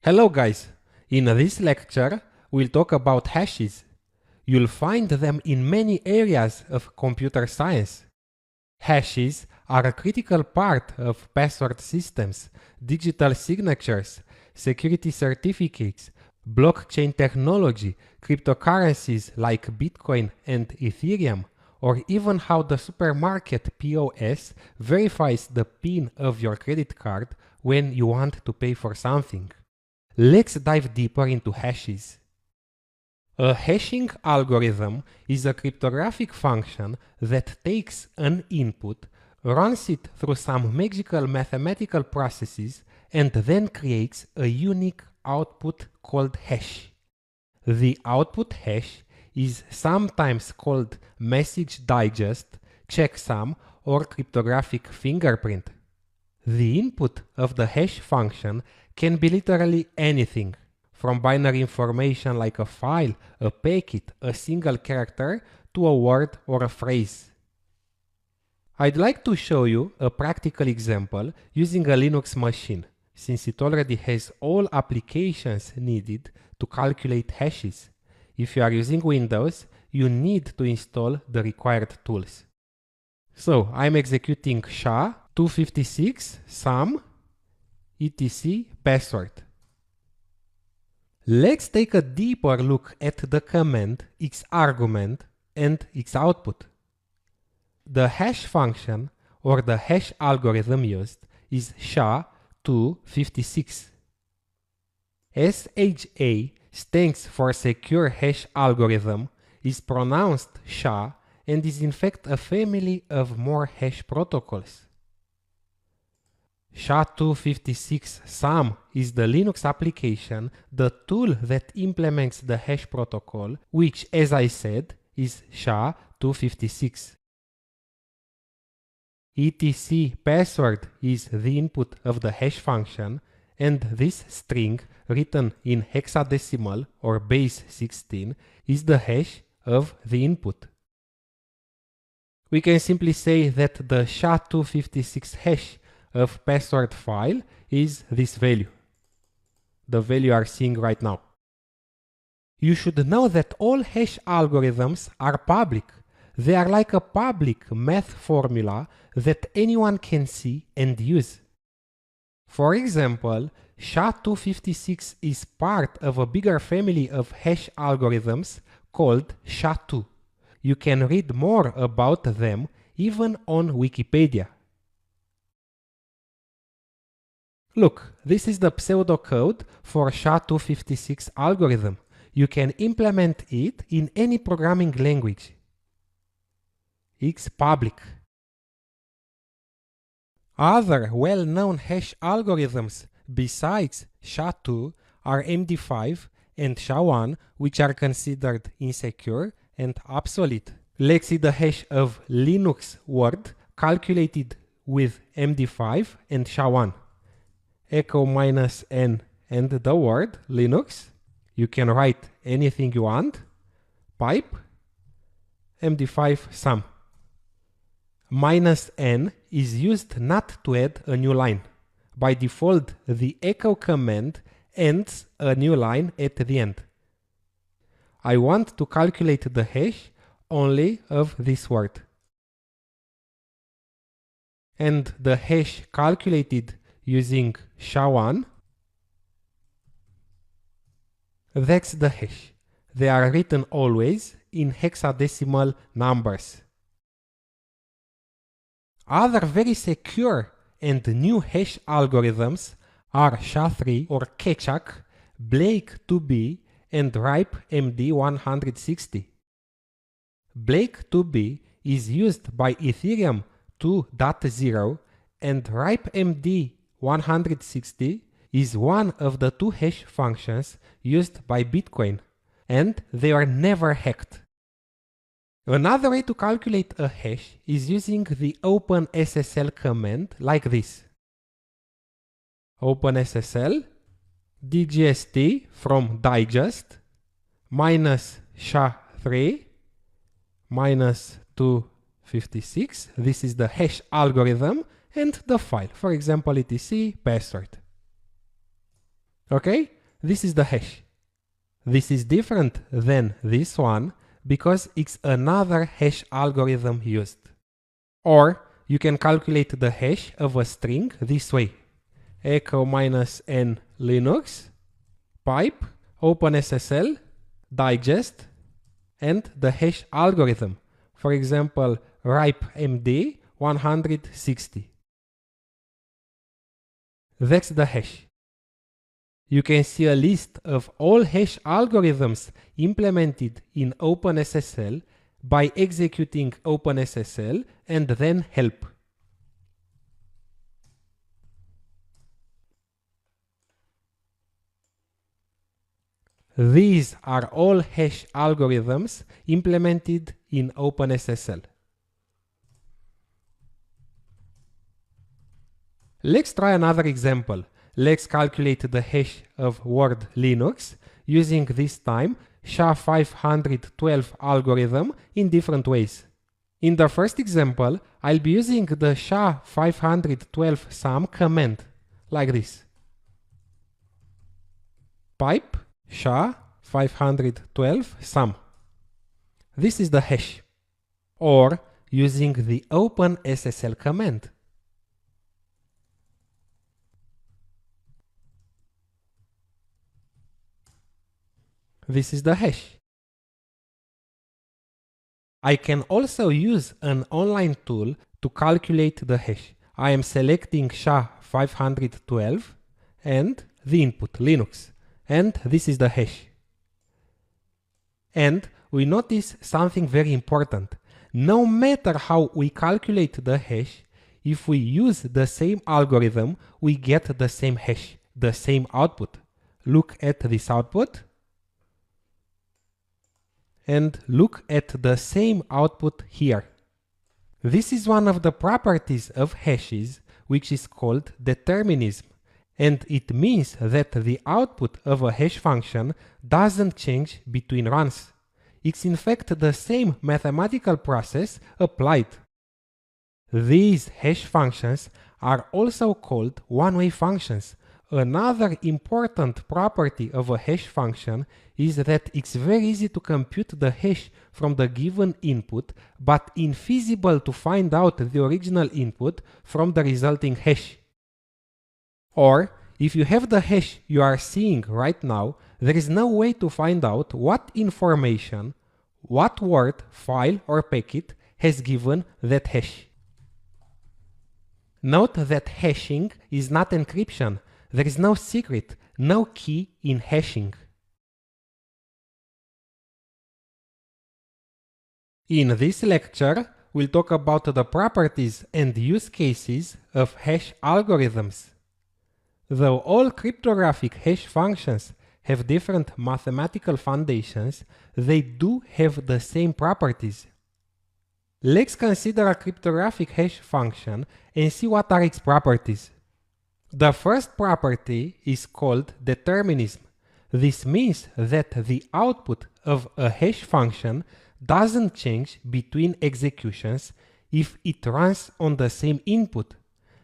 Hello guys! In this lecture, we'll talk about hashes. You'll find them in many areas of computer science. Hashes are a critical part of password systems, digital signatures, security certificates, blockchain technology, cryptocurrencies like Bitcoin and Ethereum, or even how the supermarket POS verifies the PIN of your credit card when you want to pay for something. Let's dive deeper into hashes. A hashing algorithm is a cryptographic function that takes an input, runs it through some magical mathematical processes, and then creates a unique output called hash. The output hash is sometimes called message digest, checksum, or cryptographic fingerprint. The input of the hash function can be literally anything, from binary information like a file, a packet, a single character, to a word or a phrase. I'd like to show you a practical example using a Linux machine, since it already has all applications needed to calculate hashes. If you are using Windows, you need to install the required tools. So I'm executing SHA-256 sum etc password. Let's take a deeper look at the command xargument and xoutput. The hash function or the hash algorithm used is SHA-256. SHA stands for Secure Hash Algorithm, is pronounced SHA, and is in fact a family of more hash protocols. SHA-256 sum is the Linux application, the tool that implements the hash protocol, which, as I said, is SHA-256. etc password is the input of the hash function, and this string, written in hexadecimal or base 16, is the hash of the input. We can simply say that the SHA-256 hash of password file is this value, the value you are seeing right now. You should know that all hash algorithms are public. They are like a public math formula that anyone can see and use. For example, SHA-256 is part of a bigger family of hash algorithms called SHA-2. You can read more about them even on Wikipedia. Look, this is the pseudocode for SHA-256 algorithm. You can implement it in any programming language. It's public. Other well-known hash algorithms besides SHA-2 are MD5 and SHA-1, which are considered insecure and obsolete. Let's see the hash of Linux word calculated with MD5 and SHA-1. Echo -n and the word Linux. You can write anything you want. Pipe MD5 sum. -n is used not to add a new line. By default, the echo command ends a new line at the end. I want to calculate the hash only of this word. And the hash calculated using SHA-1, that's the hash. They are written always in hexadecimal numbers. Other very secure and new hash algorithms are SHA-3 or Keccak, Blake2B, and RIPE-MD160. Blake2B is used by Ethereum 2.0, and RIPE-MD160 is one of the two hash functions used by Bitcoin, and they are never hacked. Another way to calculate a hash is using the OpenSSL command like this. OpenSSL digest from digest minus SHA-3 minus 256. This is the hash algorithm and the file, for example, etc password. Okay, This is the hash. This is different than this one because it's another hash algorithm used. Or you can calculate the hash of a string this way. Echo -n Linux, pipe, OpenSSL, digest, and the hash algorithm. For example, RIPE-MD 160. That's the hash. You can see a list of all hash algorithms implemented in OpenSSL by executing OpenSSL and then help. These are all hash algorithms implemented in OpenSSL. Let's try another example. Let's calculate the hash of Word Linux using this time SHA-512 algorithm in different ways. In the first example, I'll be using the SHA-512 sum command, like this. Pipe SHA-512 sum. This is the hash. Or using the OpenSSL command. This is the hash. I can also use an online tool to calculate the hash. I am selecting SHA-512 and the input Linux. And this is the hash. And we notice something very important. No matter how we calculate the hash, if we use the same algorithm, we get the same hash, the same output. Look at this output. And look at the same output here. This is one of the properties of hashes, which is called determinism. And it means that the output of a hash function doesn't change between runs. It's in fact the same mathematical process applied. These hash functions are also called one-way functions. Another important property of a hash function is that it's very easy to compute the hash from the given input, but infeasible to find out the original input from the resulting hash. Or, if you have the hash you are seeing right now, there is no way to find out what information, what word, file or packet has given that hash. Note that hashing is not encryption. There is no secret, no key in hashing. In this lecture, we'll talk about the properties and use cases of hash algorithms. Though all cryptographic hash functions have different mathematical foundations, they do have the same properties. Let's consider a cryptographic hash function and see what are its properties. The first property is called determinism. This means that the output of a hash function doesn't change between executions if it runs on the same input.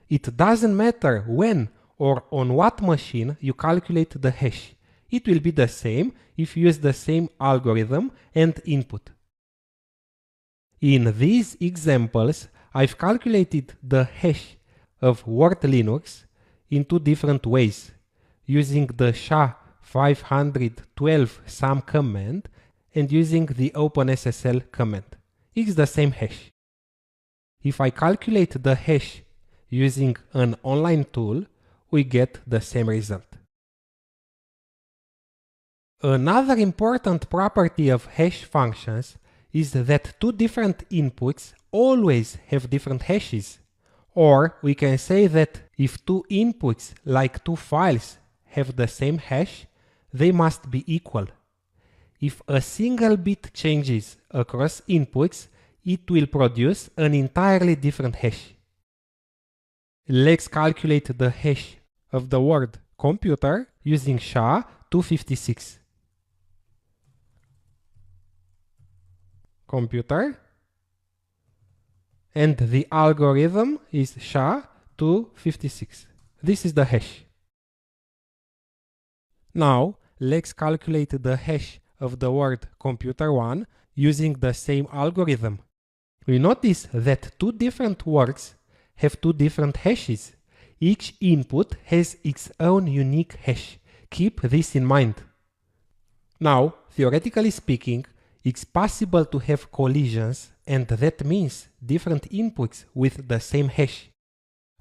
It doesn't matter when or on what machine you calculate the hash. It will be the same if you use the same algorithm and input. In these examples, I've calculated the hash of Word Linux in two different ways, using the SHA-512 sum command and using the OpenSSL command. It's the same hash. If I calculate the hash using an online tool, we get the same result. Another important property of hash functions is that two different inputs always have different hashes. Or we can say that if two inputs, like two files, have the same hash, they must be equal. If a single bit changes across inputs, it will produce an entirely different hash. Let's calculate the hash of the word computer using SHA-256. Computer. And the algorithm is SHA-256. This is the hash. Now, let's calculate the hash of the word computer1 using the same algorithm. We notice that two different words have two different hashes. Each input has its own unique hash. Keep this in mind. Now, theoretically speaking, it's possible to have collisions, and that means different inputs with the same hash.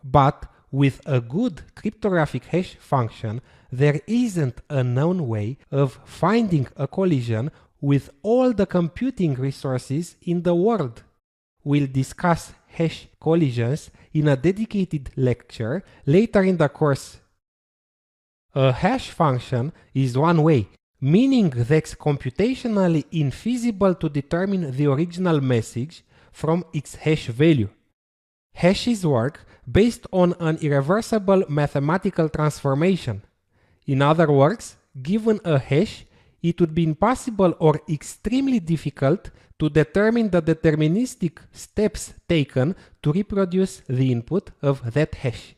But with a good cryptographic hash function, there isn't a known way of finding a collision with all the computing resources in the world. We'll discuss hash collisions in a dedicated lecture later in the course. A hash function is one way, meaning that it's computationally infeasible to determine the original message from its hash value. Hashes work based on an irreversible mathematical transformation. In other words, given a hash, it would be impossible or extremely difficult to determine the deterministic steps taken to reproduce the input of that hash.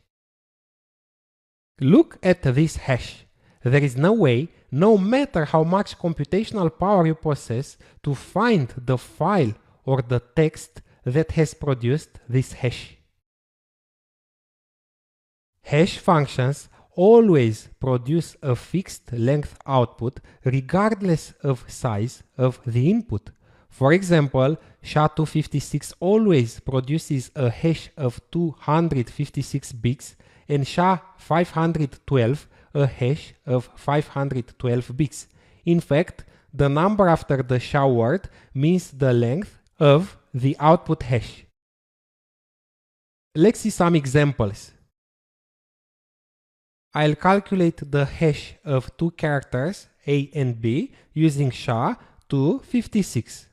Look at this hash. There is no way, no matter how much computational power you possess, to find the file or the text that has produced this hash. Hash functions always produce a fixed length output regardless of size of the input. For example, SHA-256 always produces a hash of 256 bits and SHA-512 a hash of 512 bits. In fact, the number after the SHA word means the length of the output hash. Let's see some examples. I'll calculate the hash of two characters A and B using SHA-256.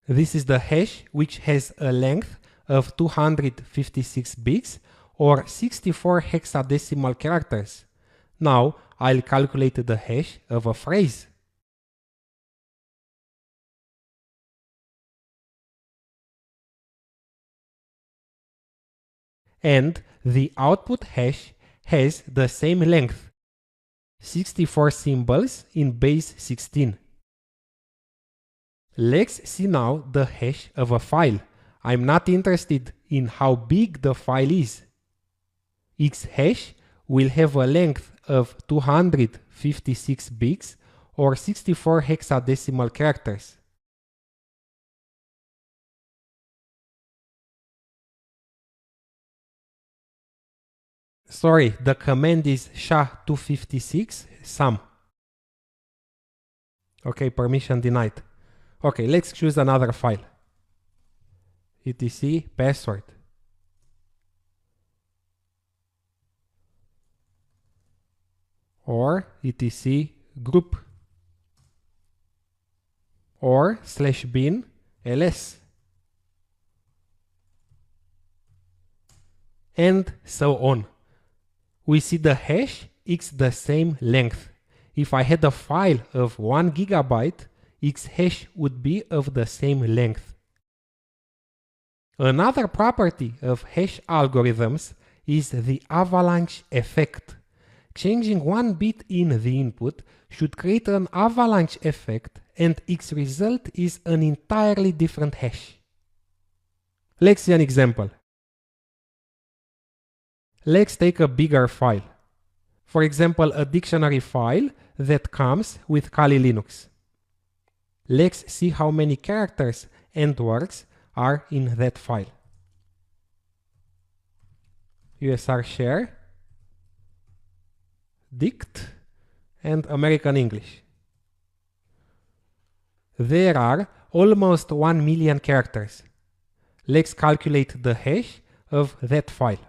This is the hash which has a length of 256 bits or 64 hexadecimal characters. Now I'll calculate the hash of a phrase. And the output hash has the same length, 64 symbols in base 16. Let's see now the hash of a file. I'm not interested in how big the file is. Its hash will have a length of 256 bits or 64 hexadecimal characters. Sorry, the command is SHA-256 sum. Okay, permission denied. Okay, let's choose another file. etc password. Or etc group. Or /bin ls. And so on. We see the hash is the same length. If I had a file of 1 gigabyte, its hash would be of the same length. Another property of hash algorithms is the avalanche effect. Changing one bit in the input should create an avalanche effect, and its result is an entirely different hash. Let's see an example. Let's take a bigger file. For example, a dictionary file that comes with Kali Linux. Let's see how many characters and words are in that file. USR share, dict, and American English. There are almost 1 million characters. Let's calculate the hash of that file.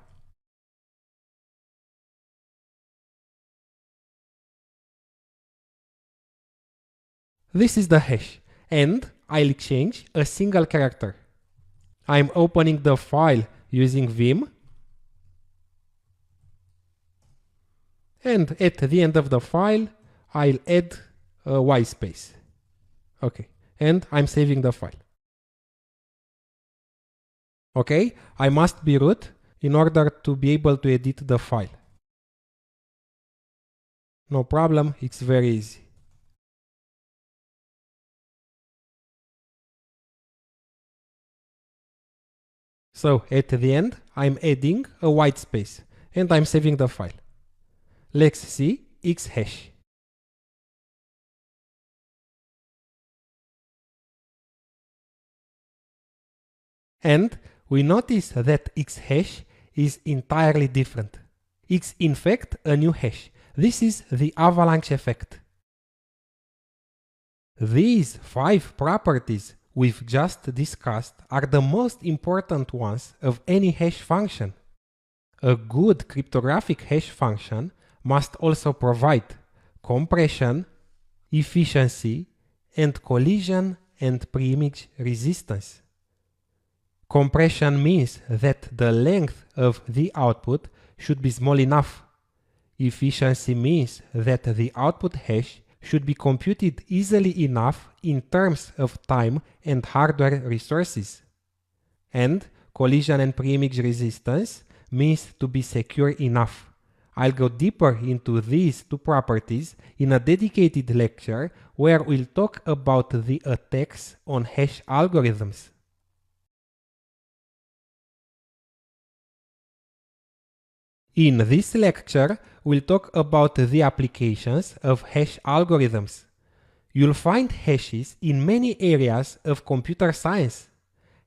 This is the hash, and I'll change a single character. I'm opening the file using Vim, and at the end of the file, I'll add a white space. Okay, and I'm saving the file. Okay, I must be root in order to be able to edit the file. No problem, it's very easy. So at the end, I'm adding a white space and I'm saving the file. Let's see Xhash. And we notice that Xhash is entirely different. It's in fact a new hash. This is the avalanche effect. These 5 properties we've just discussed are the most important ones of any hash function. A good cryptographic hash function must also provide compression, efficiency, and collision and preimage resistance. Compression means that the length of the output should be small enough. Efficiency means that the output hash should be computed easily enough in terms of time and hardware resources. And collision and preimage resistance means to be secure enough. I'll go deeper into these 2 properties in a dedicated lecture where we'll talk about the attacks on hash algorithms. In this lecture, we'll talk about the applications of hash algorithms. You'll find hashes in many areas of computer science.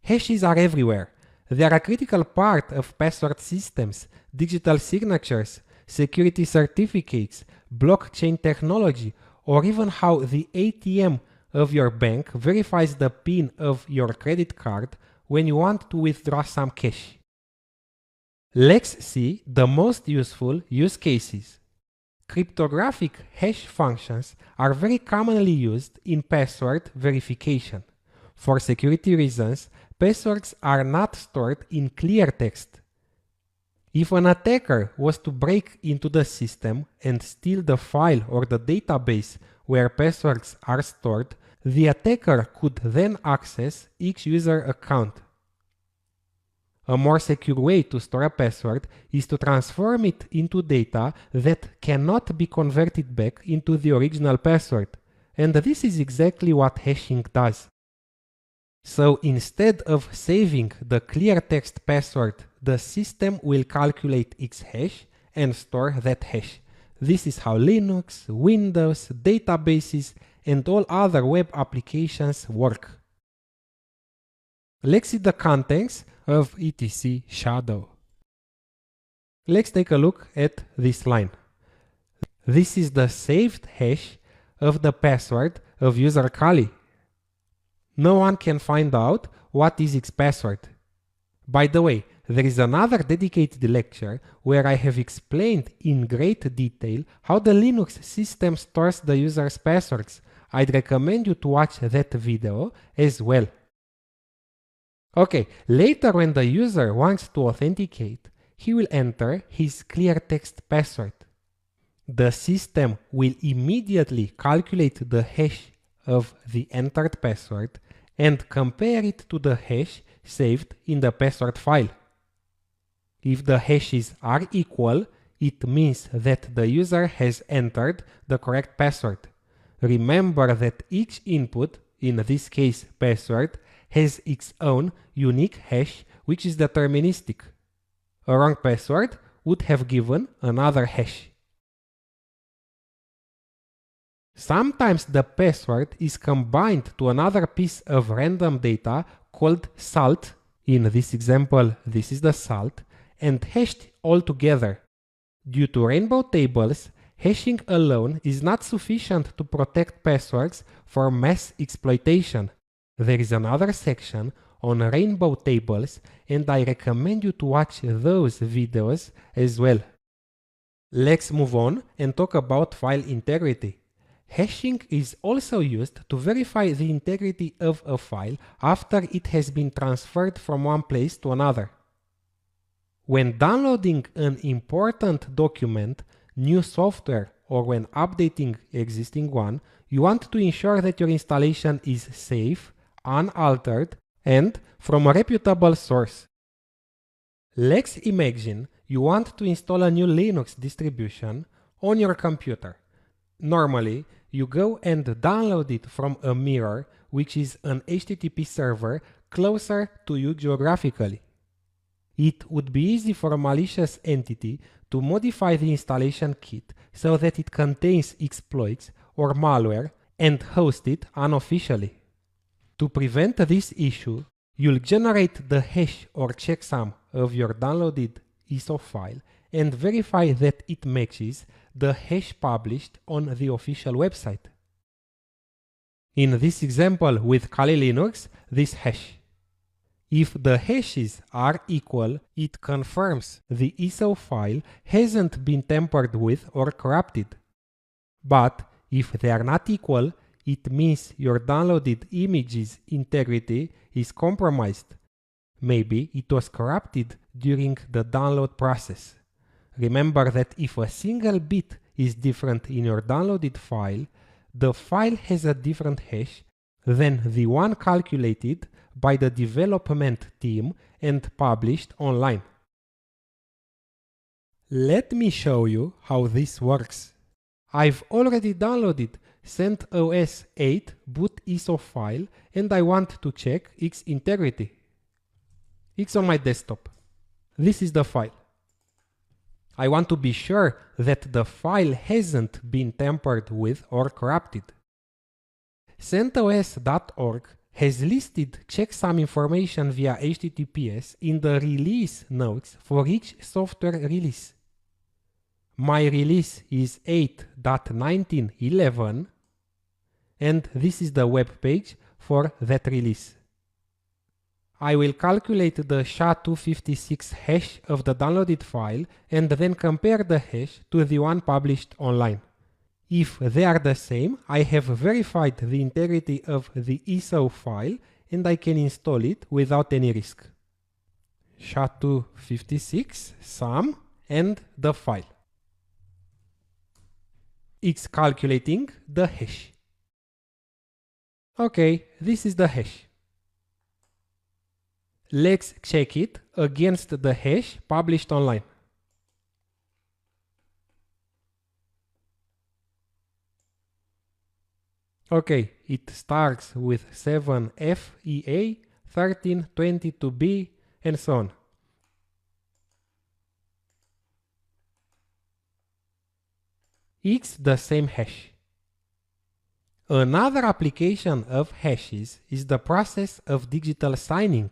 Hashes are everywhere. They are a critical part of password systems, digital signatures, security certificates, blockchain technology, or even how the ATM of your bank verifies the PIN of your credit card when you want to withdraw some cash. Let's see the most useful use cases. Cryptographic hash functions are very commonly used in password verification. For security reasons, passwords are not stored in clear text. If an attacker was to break into the system and steal the file or the database where passwords are stored, the attacker could then access each user account. A more secure way to store a password is to transform it into data that cannot be converted back into the original password. And this is exactly what hashing does. So instead of saving the clear text password, the system will calculate its hash and store that hash. This is how Linux, Windows, databases, and all other web applications work. Let's see the contents of etc shadow. Let's take a look at this line. This is the saved hash of the password of user Kali. No one can find out what is its password. By the way, there is another dedicated lecture where I have explained in great detail how the Linux system stores the user's passwords. I'd recommend you to watch that video as well. Okay, later when the user wants to authenticate, he will enter his clear text password. The system will immediately calculate the hash of the entered password and compare it to the hash saved in the password file. If the hashes are equal, it means that the user has entered the correct password. Remember that each input, in this case password, has its own unique hash which is deterministic. A wrong password would have given another hash. Sometimes the password is combined to another piece of random data called salt. In this example, this is the salt, and hashed all together. Due to rainbow tables, hashing alone is not sufficient to protect passwords for mass exploitation. There is another section on rainbow tables, and I recommend you to watch those videos as well. Let's move on and talk about file integrity. Hashing is also used to verify the integrity of a file after it has been transferred from one place to another. When downloading an important document, new software, or when updating existing one, you want to ensure that your installation is safe, unaltered, and from a reputable source. Let's imagine you want to install a new Linux distribution on your computer. Normally, you go and download it from a mirror, which is an HTTP server closer to you geographically. It would be easy for a malicious entity to modify the installation kit so that it contains exploits or malware and host it unofficially. To prevent this issue, you'll generate the hash or checksum of your downloaded ISO file and verify that it matches the hash published on the official website. In this example with Kali Linux, this hash. If the hashes are equal, it confirms the ISO file hasn't been tampered with or corrupted. But if they are not equal, it means your downloaded image's integrity is compromised. Maybe it was corrupted during the download process. Remember that if a single bit is different in your downloaded file, the file has a different hash than the one calculated by the development team and published online. Let me show you how this works. I've already downloaded CentOS 8 boot ISO file and I want to check its integrity. It's on my desktop. This is the file. I want to be sure that the file hasn't been tampered with or corrupted. CentOS.org has listed checksum information via HTTPS in the release notes for each software release. My release is 8.19.11 and this is the web page for that release. I will calculate the SHA-256 hash of the downloaded file and then compare the hash to the one published online. If they are the same, I have verified the integrity of the ISO file and I can install it without any risk. SHA-256, sum, and the file. It's calculating the hash. Okay, this is the hash. Let's check it against the hash published online. Okay, it starts with 7FEA, 1322B, and so on. It's the same hash. Another application of hashes is the process of digital signing.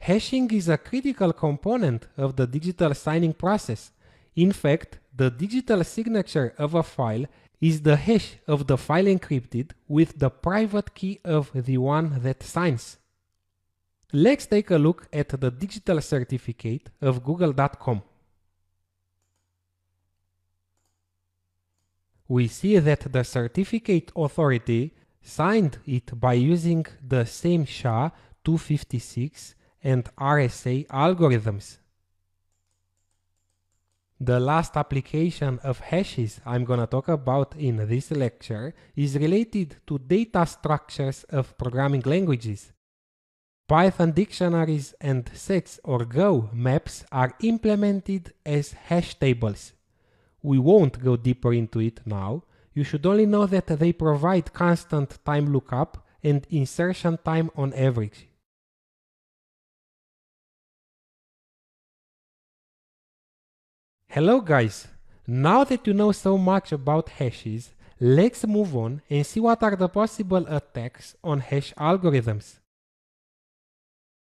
Hashing is a critical component of the digital signing process. In fact, the digital signature of a file is the hash of the file encrypted with the private key of the one that signs. Let's take a look at the digital certificate of google.com. We see that the certificate authority signed it by using the same SHA-256 and RSA algorithms. The last application of hashes I'm gonna talk about in this lecture is related to data structures of programming languages. Python dictionaries and sets or Go maps are implemented as hash tables. We won't go deeper into it now. You should only know that they provide constant time lookup and insertion time on average. Hello guys! Now that you know so much about hashes, let's move on and see what are the possible attacks on hash algorithms.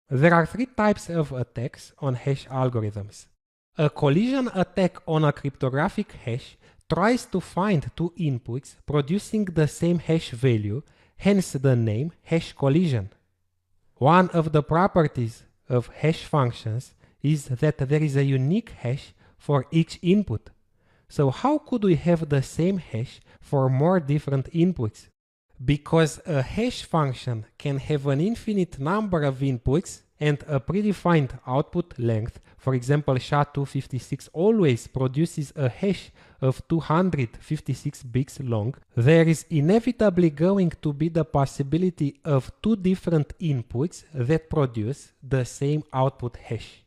There are three types of attacks on hash algorithms. A collision attack on a cryptographic hash tries to find two inputs producing the same hash value, hence the name hash collision. One of the properties of hash functions is that there is a unique hash for each input. So how could we have the same hash for more different inputs? Because a hash function can have an infinite number of inputs and a predefined output length, for example SHA-256 always produces a hash of 256 bits long, there is inevitably going to be the possibility of two different inputs that produce the same output hash.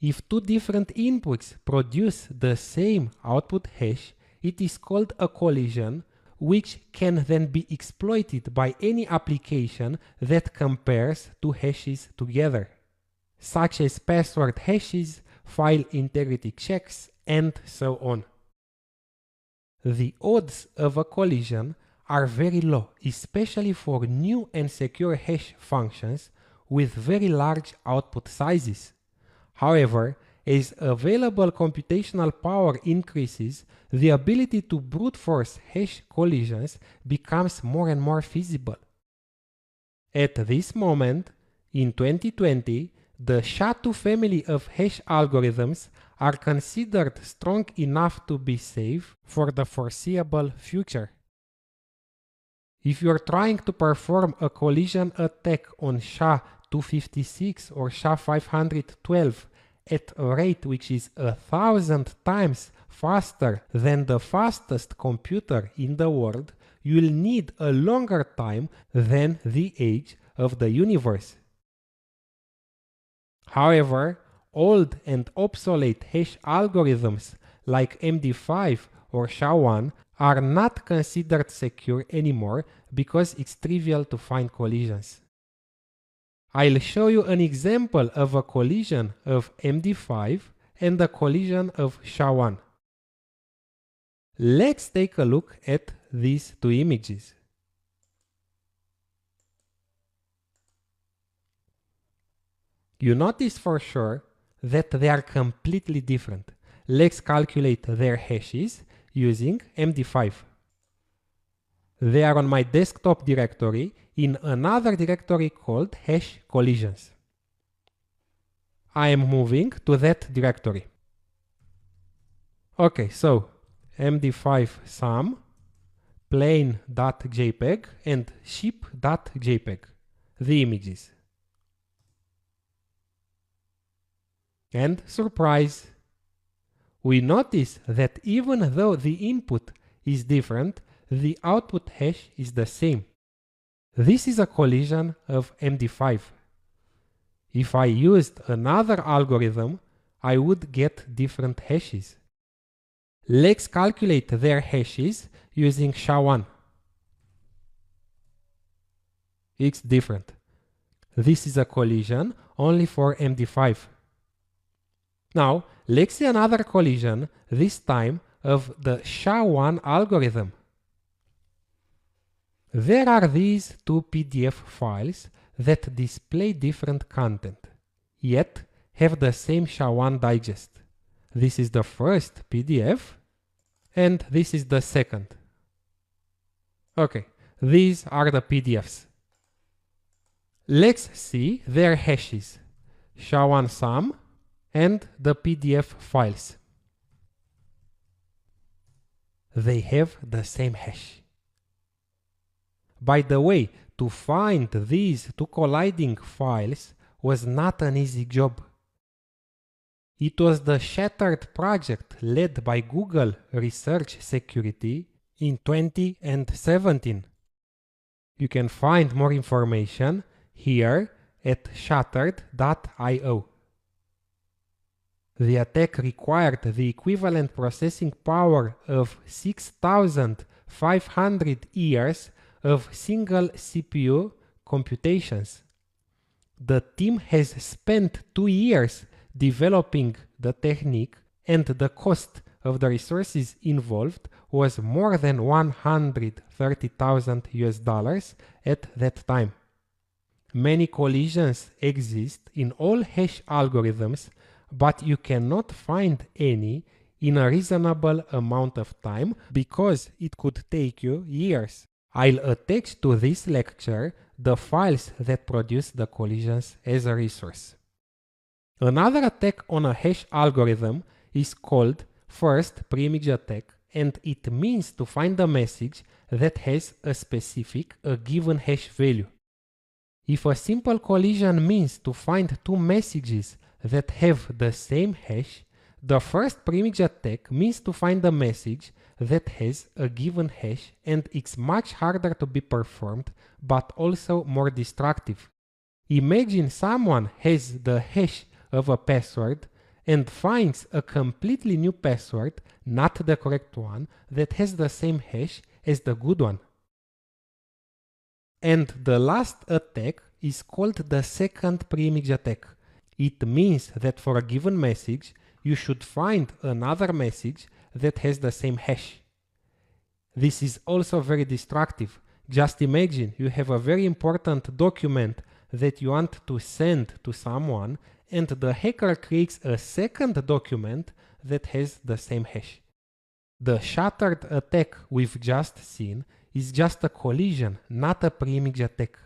If two different inputs produce the same output hash, it is called a collision, which can then be exploited by any application that compares two hashes together, such as password hashes, file integrity checks, and so on. The odds of a collision are very low, especially for new and secure hash functions with very large output sizes. However, as available computational power increases, the ability to brute force hash collisions becomes more and more feasible. At this moment, in 2020, the SHA-2 family of hash algorithms are considered strong enough to be safe for the foreseeable future. If you are trying to perform a collision attack on SHA-256 or SHA-512 at a rate which is 1,000 times faster than the fastest computer in the world, you'll need a longer time than the age of the universe. However, old and obsolete hash algorithms like MD5 or SHA-1 are not considered secure anymore because it's trivial to find collisions. I'll show you an example of a collision of MD5 and a collision of SHA-1. Let's take a look at these two images. You notice for sure that they are completely different. Let's calculate their hashes using MD5. They are on my desktop directory in another directory called hash collisions. I am moving to that directory. Okay, so MD5 sum, plain.jpg and ship.jpg, the images. And surprise! We notice that even though the input is different, the output hash is the same. This is a collision of MD5. If I used another algorithm, I would get different hashes. Let's calculate their hashes using SHA-1. It's different. This is a collision only for MD5. Now, let's see another collision, this time of the SHA-1 algorithm. There are these two PDF files that display different content, yet have the same SHA-1 digest. This is the first PDF, and this is the second. Okay, these are the PDFs. Let's see their hashes, SHA-1 sum and the PDF files. They have the same hash. By the way, to find these two colliding files was not an easy job. It was the Shattered project led by Google Research Security in 2017. You can find more information here at shattered.io. The attack required the equivalent processing power of 6,500 years of single CPU computations. The team has spent 2 years developing the technique, and the cost of the resources involved was more than 130,000 US dollars at that time. Many collisions exist in all hash algorithms, but you cannot find any in a reasonable amount of time because it could take you years. I'll attach to this lecture the files that produce the collisions as a resource. Another attack on a hash algorithm is called first preimage attack, and it means to find a message that has a specific, a given hash value. If a simple collision means to find two messages that have the same hash, the first preimage attack means to find a message that has a given hash, and it's much harder to be performed, but also more destructive. Imagine someone has the hash of a password and finds a completely new password, not the correct one, that has the same hash as the good one. And the last attack is called the second preimage attack. It means that for a given message, you should find another message that has the same hash. This is also very destructive. Just imagine you have a very important document that you want to send to someone, and the hacker creates a second document that has the same hash. The shattered attack we've just seen is just a collision, not a preimage attack.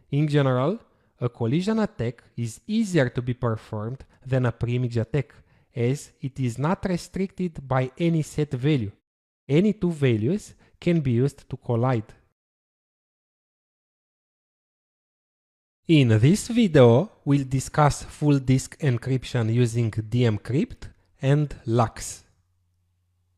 In general, a collision attack is easier to be performed than a preimage attack, as it is not restricted by any set value. Any two values can be used to collide. In this video, we'll discuss full disk encryption using dmcrypt and LUKS.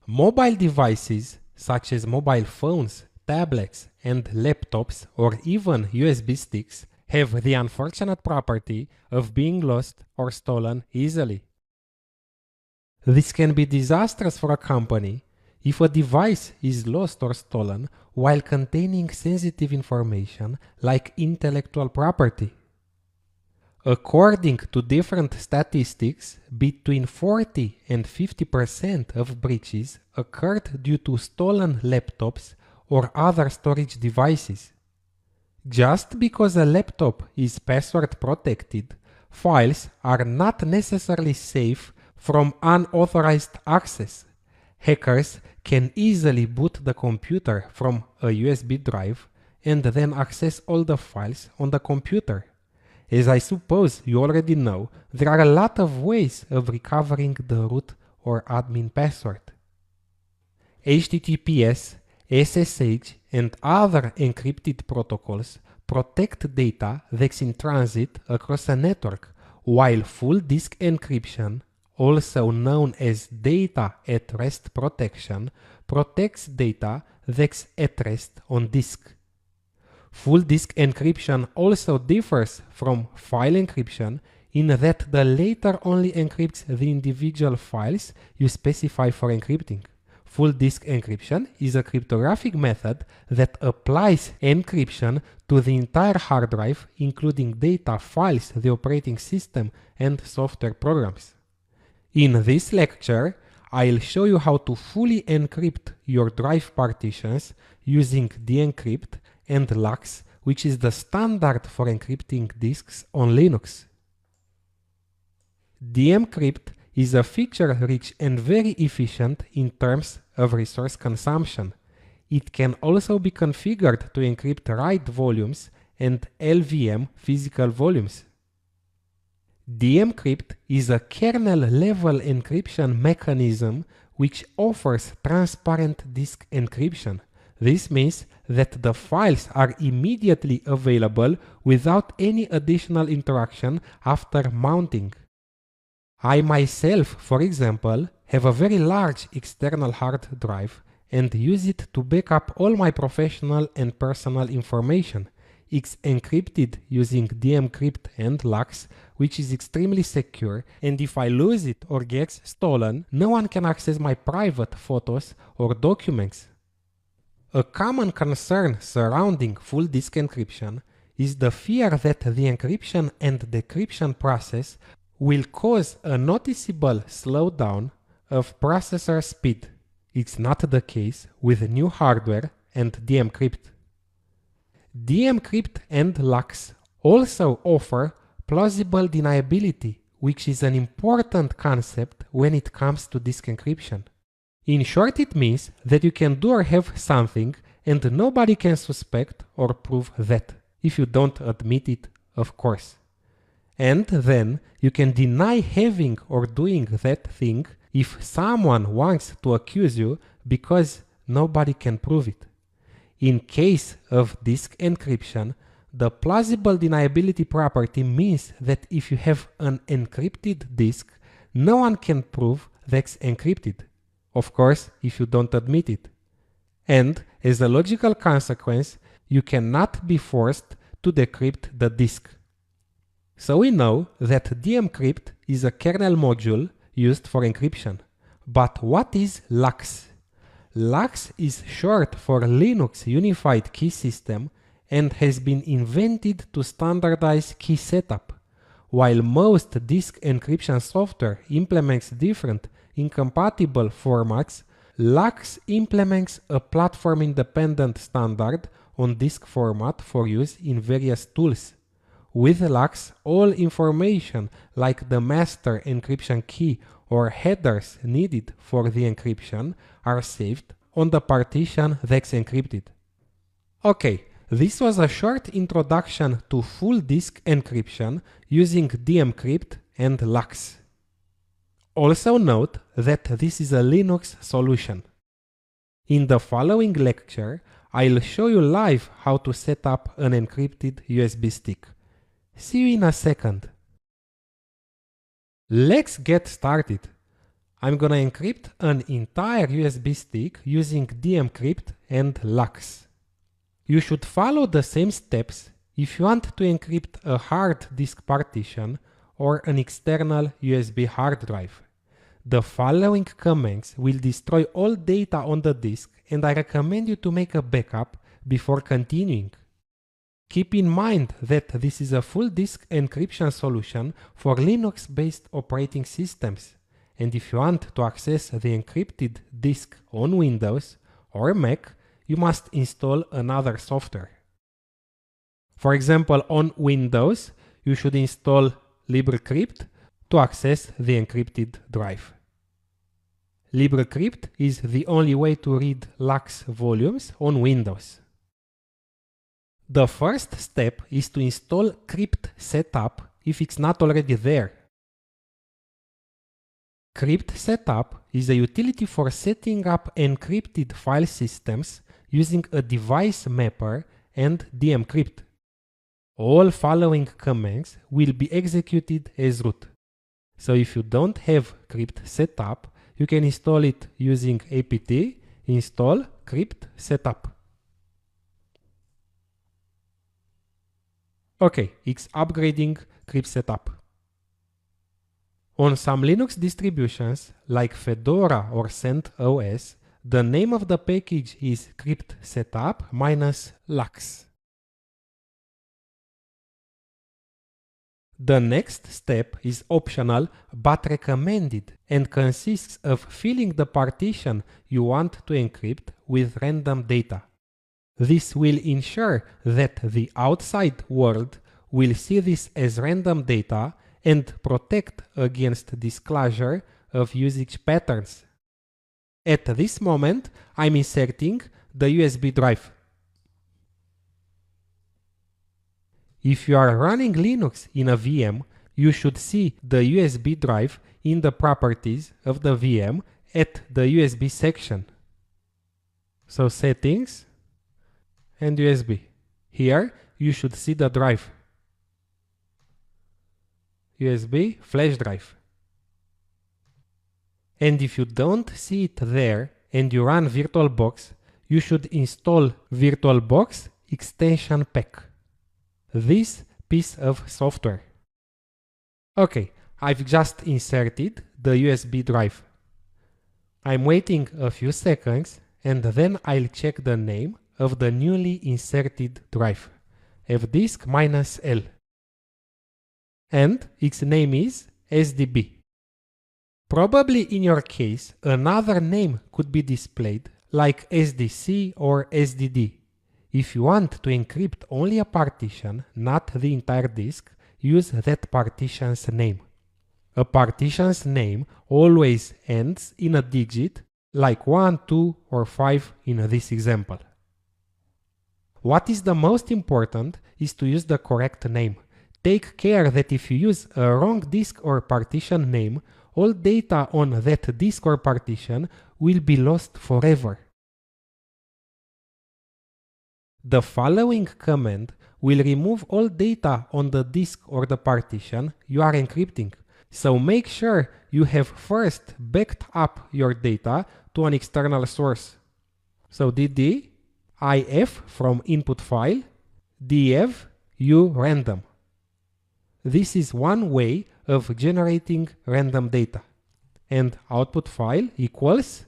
Mobile devices, such as mobile phones, tablets, and laptops, or even USB sticks, have the unfortunate property of being lost or stolen easily. This can be disastrous for a company if a device is lost or stolen while containing sensitive information like intellectual property. According to different statistics, between 40 and 50% of breaches occurred due to stolen laptops or other storage devices. Just because a laptop is password protected, files are not necessarily safe from unauthorized access. Hackers can easily boot the computer from a USB drive and then access all the files on the computer. As I suppose you already know, there are a lot of ways of recovering the root or admin password. HTTPS, SSH, and other encrypted protocols protect data that's in transit across a network, while full disk encryption, also known as data at rest protection, protects data that's at rest on disk. Full disk encryption also differs from file encryption in that the latter only encrypts the individual files you specify for encrypting. Full disk encryption is a cryptographic method that applies encryption to the entire hard drive, including data, files, the operating system, and software programs. In this lecture, I'll show you how to fully encrypt your drive partitions using dmcrypt and LUKS, which is the standard for encrypting disks on Linux. dmcrypt is a feature-rich and very efficient in terms of resource consumption. It can also be configured to encrypt write volumes and LVM physical volumes. dmcrypt is a kernel-level encryption mechanism which offers transparent disk encryption. This means that the files are immediately available without any additional interaction after mounting. I myself, for example, have a very large external hard drive and use it to back up all my professional and personal information. It's encrypted using dmcrypt and LUKS, which is extremely secure, and if I lose it or gets stolen, no one can access my private photos or documents. A common concern surrounding full disk encryption is the fear that the encryption and decryption process will cause a noticeable slowdown of processor speed. It's not the case with new hardware and dmcrypt. dmcrypt and LUKS also offer plausible deniability, which is an important concept when it comes to disk encryption. In short, it means that you can do or have something and nobody can suspect or prove that, if you don't admit it, of course. And then you can deny having or doing that thing if someone wants to accuse you because nobody can prove it. In case of disk encryption, the plausible deniability property means that if you have an encrypted disk, no one can prove that's encrypted. Of course, if you don't admit it. And as a logical consequence, you cannot be forced to decrypt the disk. So we know that dmcrypt is a kernel module used for encryption. But what is LUKS? LUKS is short for Linux Unified Key System and has been invented to standardize key setup. While most disk encryption software implements different incompatible formats, LUKS implements a platform-independent standard on disk format for use in various tools. With LUKS, all information like the master encryption key or headers needed for the encryption are saved on the partition that's encrypted. Okay, this was a short introduction to full disk encryption using dmcrypt and LUKS. Also note that this is a Linux solution. In the following lecture, I'll show you live how to set up an encrypted USB stick. See you in a second. Let's get started. I'm gonna encrypt an entire USB stick using dmcrypt and LUKS. You should follow the same steps if you want to encrypt a hard disk partition or an external USB hard drive. The following commands will destroy all data on the disk, and I recommend you to make a backup before continuing. Keep in mind that this is a full disk encryption solution for Linux-based operating systems, and if you want to access the encrypted disk on Windows or Mac, you must install another software. For example, on Windows, you should install LibreCrypt to access the encrypted drive. LibreCrypt is the only way to read LUKS volumes on Windows. The first step is to install Crypt Setup if it's not already there. Crypt Setup is a utility for setting up encrypted file systems using a device mapper and dmcrypt. All following commands will be executed as root. So if you don't have Crypt Setup, you can install it using apt install Crypt Setup. Okay, it's upgrading Crypt Setup. On some Linux distributions, like Fedora or CentOS, the name of the package is Crypt Setup minus LUKS. The next step is optional but recommended and consists of filling the partition you want to encrypt with random data. This will ensure that the outside world will see this as random data and protect against disclosure of usage patterns. At this moment, I'm inserting the USB drive. If you are running Linux in a VM, you should see the USB drive in the properties of the VM at the USB section. So settings and USB. Here you should see the drive. USB flash drive. And if you don't see it there and you run VirtualBox, you should install VirtualBox extension pack. This piece of software. Okay, I've just inserted the USB drive. I'm waiting a few seconds and then I'll check the name of the newly inserted drive, fdisk-l. And its name is SDB. Probably in your case, another name could be displayed like SDC or SDD. If you want to encrypt only a partition, not the entire disk, use that partition's name. A partition's name always ends in a digit, like 1, 2, or 5 in this example. What is the most important is to use the correct name. Take care that if you use a wrong disk or partition name, all data on that disk or partition will be lost forever. The following command will remove all data on the disk or the partition you are encrypting. So make sure you have first backed up your data to an external source. So dd if from input file, df u random. This is one way of generating random data. and output file equals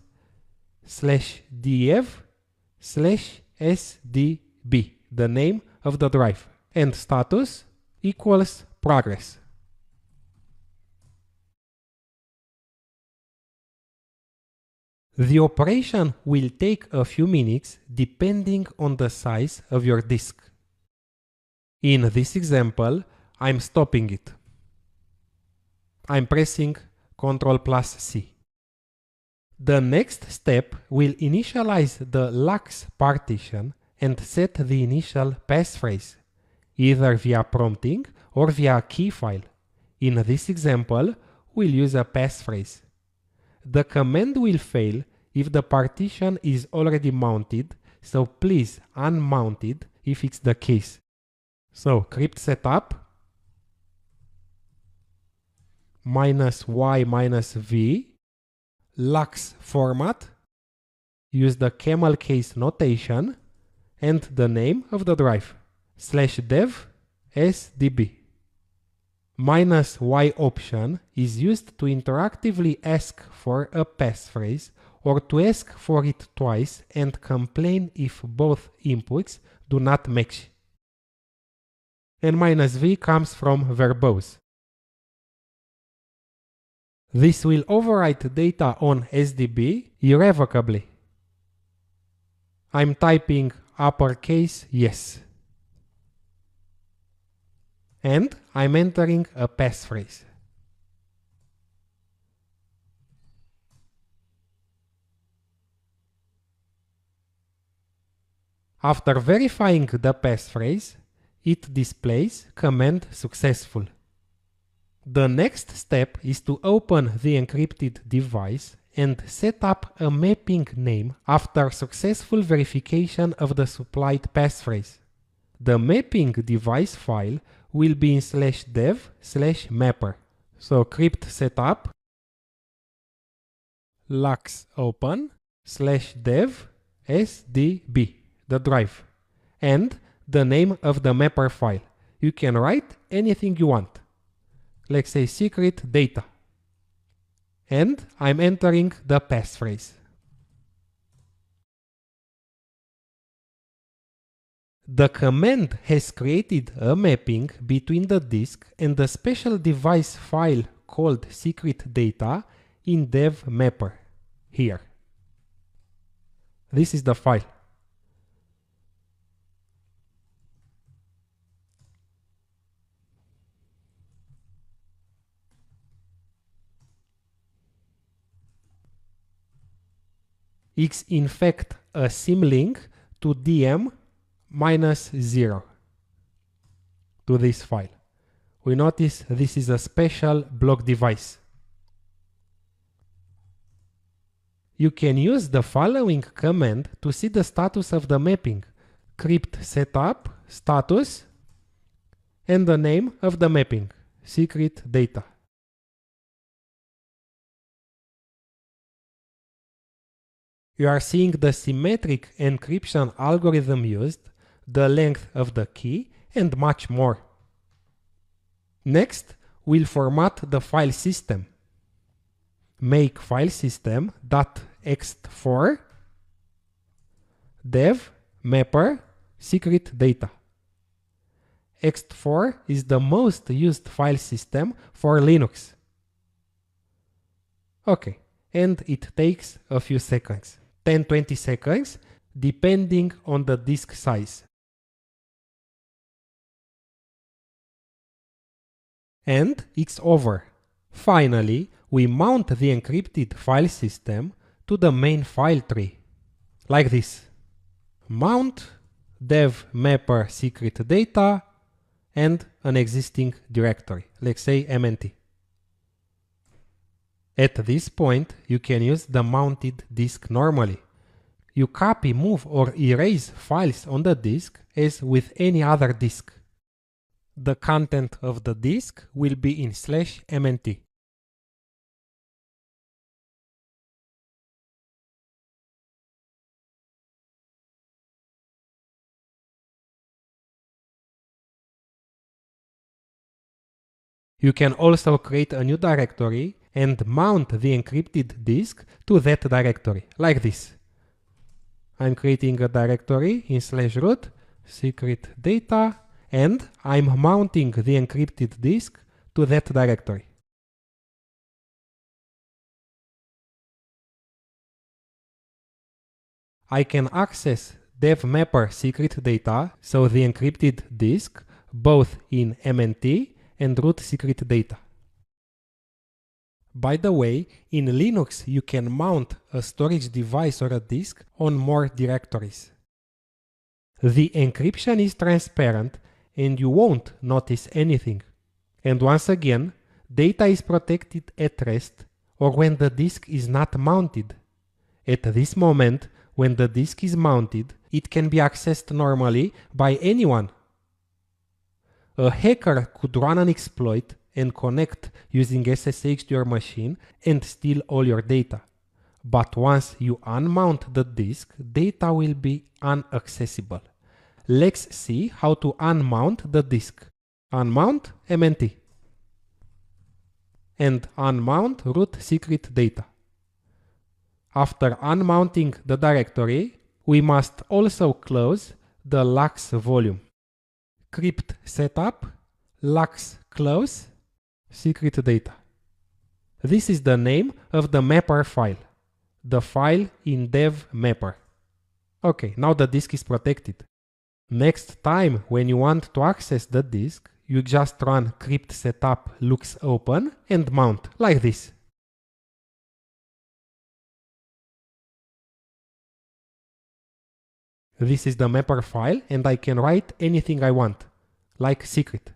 /dev/sdb, the name of the drive, and status equals progress. The operation will take a few minutes depending on the size of your disk. In this example, I'm stopping it. I'm pressing Ctrl+C. The next step will initialize the LUX partition and set the initial passphrase, either via prompting or via a key file. In this example, we'll use a passphrase. The command will fail if the partition is already mounted, so please unmount it if it's the case. So crypt setup -y-v LUX format, use the camel case notation, and the name of the drive, /dev sdb. -y option is used to interactively ask for a passphrase or to ask for it twice and complain if both inputs do not match. And -v comes from verbose. This will overwrite data on SDB irrevocably. I'm typing uppercase yes. And I'm entering a passphrase. After verifying the passphrase, it displays command successful. The next step is to open the encrypted device and set up a mapping name after successful verification of the supplied passphrase. The mapping device file will be in /dev/mapper. So crypt setup LUX open /dev sdb, the drive, and the name of the mapper file. You can write anything you want. Let's say secret data. And I'm entering the passphrase. The command has created a mapping between the disk and the special device file called secret data in dev mapper, here. This is the file. It's in fact a symlink to DM -0 to this file. We notice this is a special block device. You can use the following command to see the status of the mapping: crypt setup status and the name of the mapping, secret data. You are seeing the symmetric encryption algorithm used, the length of the key, and much more. Next, we'll format the file system. Make file system.ext4 dev mapper secret data. ext4 is the most used file system for Linux. Okay, and it takes a few seconds. 10-20 seconds, depending on the disk size. And it's over. Finally, we mount the encrypted file system to the main file tree, like this. Mount dev mapper secret data and an existing directory, let's say mnt. At this point, you can use the mounted disk normally. You copy, move, or erase files on the disk as with any other disk. The content of the disk will be in /mnt. You can also create a new directory and mount the encrypted disk to that directory, like this. I'm creating a directory in /root secret data, and I'm mounting the encrypted disk to that directory. I can access dev-mapper secret data, so the encrypted disk, both in MNT and root secret data. By the way, in Linux you can mount a storage device or a disk on more directories. The encryption is transparent and you won't notice anything. And once again, data is protected at rest or when the disk is not mounted. At this moment, when the disk is mounted, it can be accessed normally by anyone. A hacker could run an exploit and connect using SSH to your machine and steal all your data. But once you unmount the disk, data will be inaccessible. Let's see how to unmount the disk. Unmount MNT and unmount root secret data. After unmounting the directory, we must also close the LUKS volume. Crypt setup, LUKS close, secret data. This is the name of the mapper file, the file in dev mapper. Okay, now the disk is protected. Next time when you want to access the disk, you just run crypt setup lux open and mount, like this. This is the mapper file and I can write anything I want, like secret.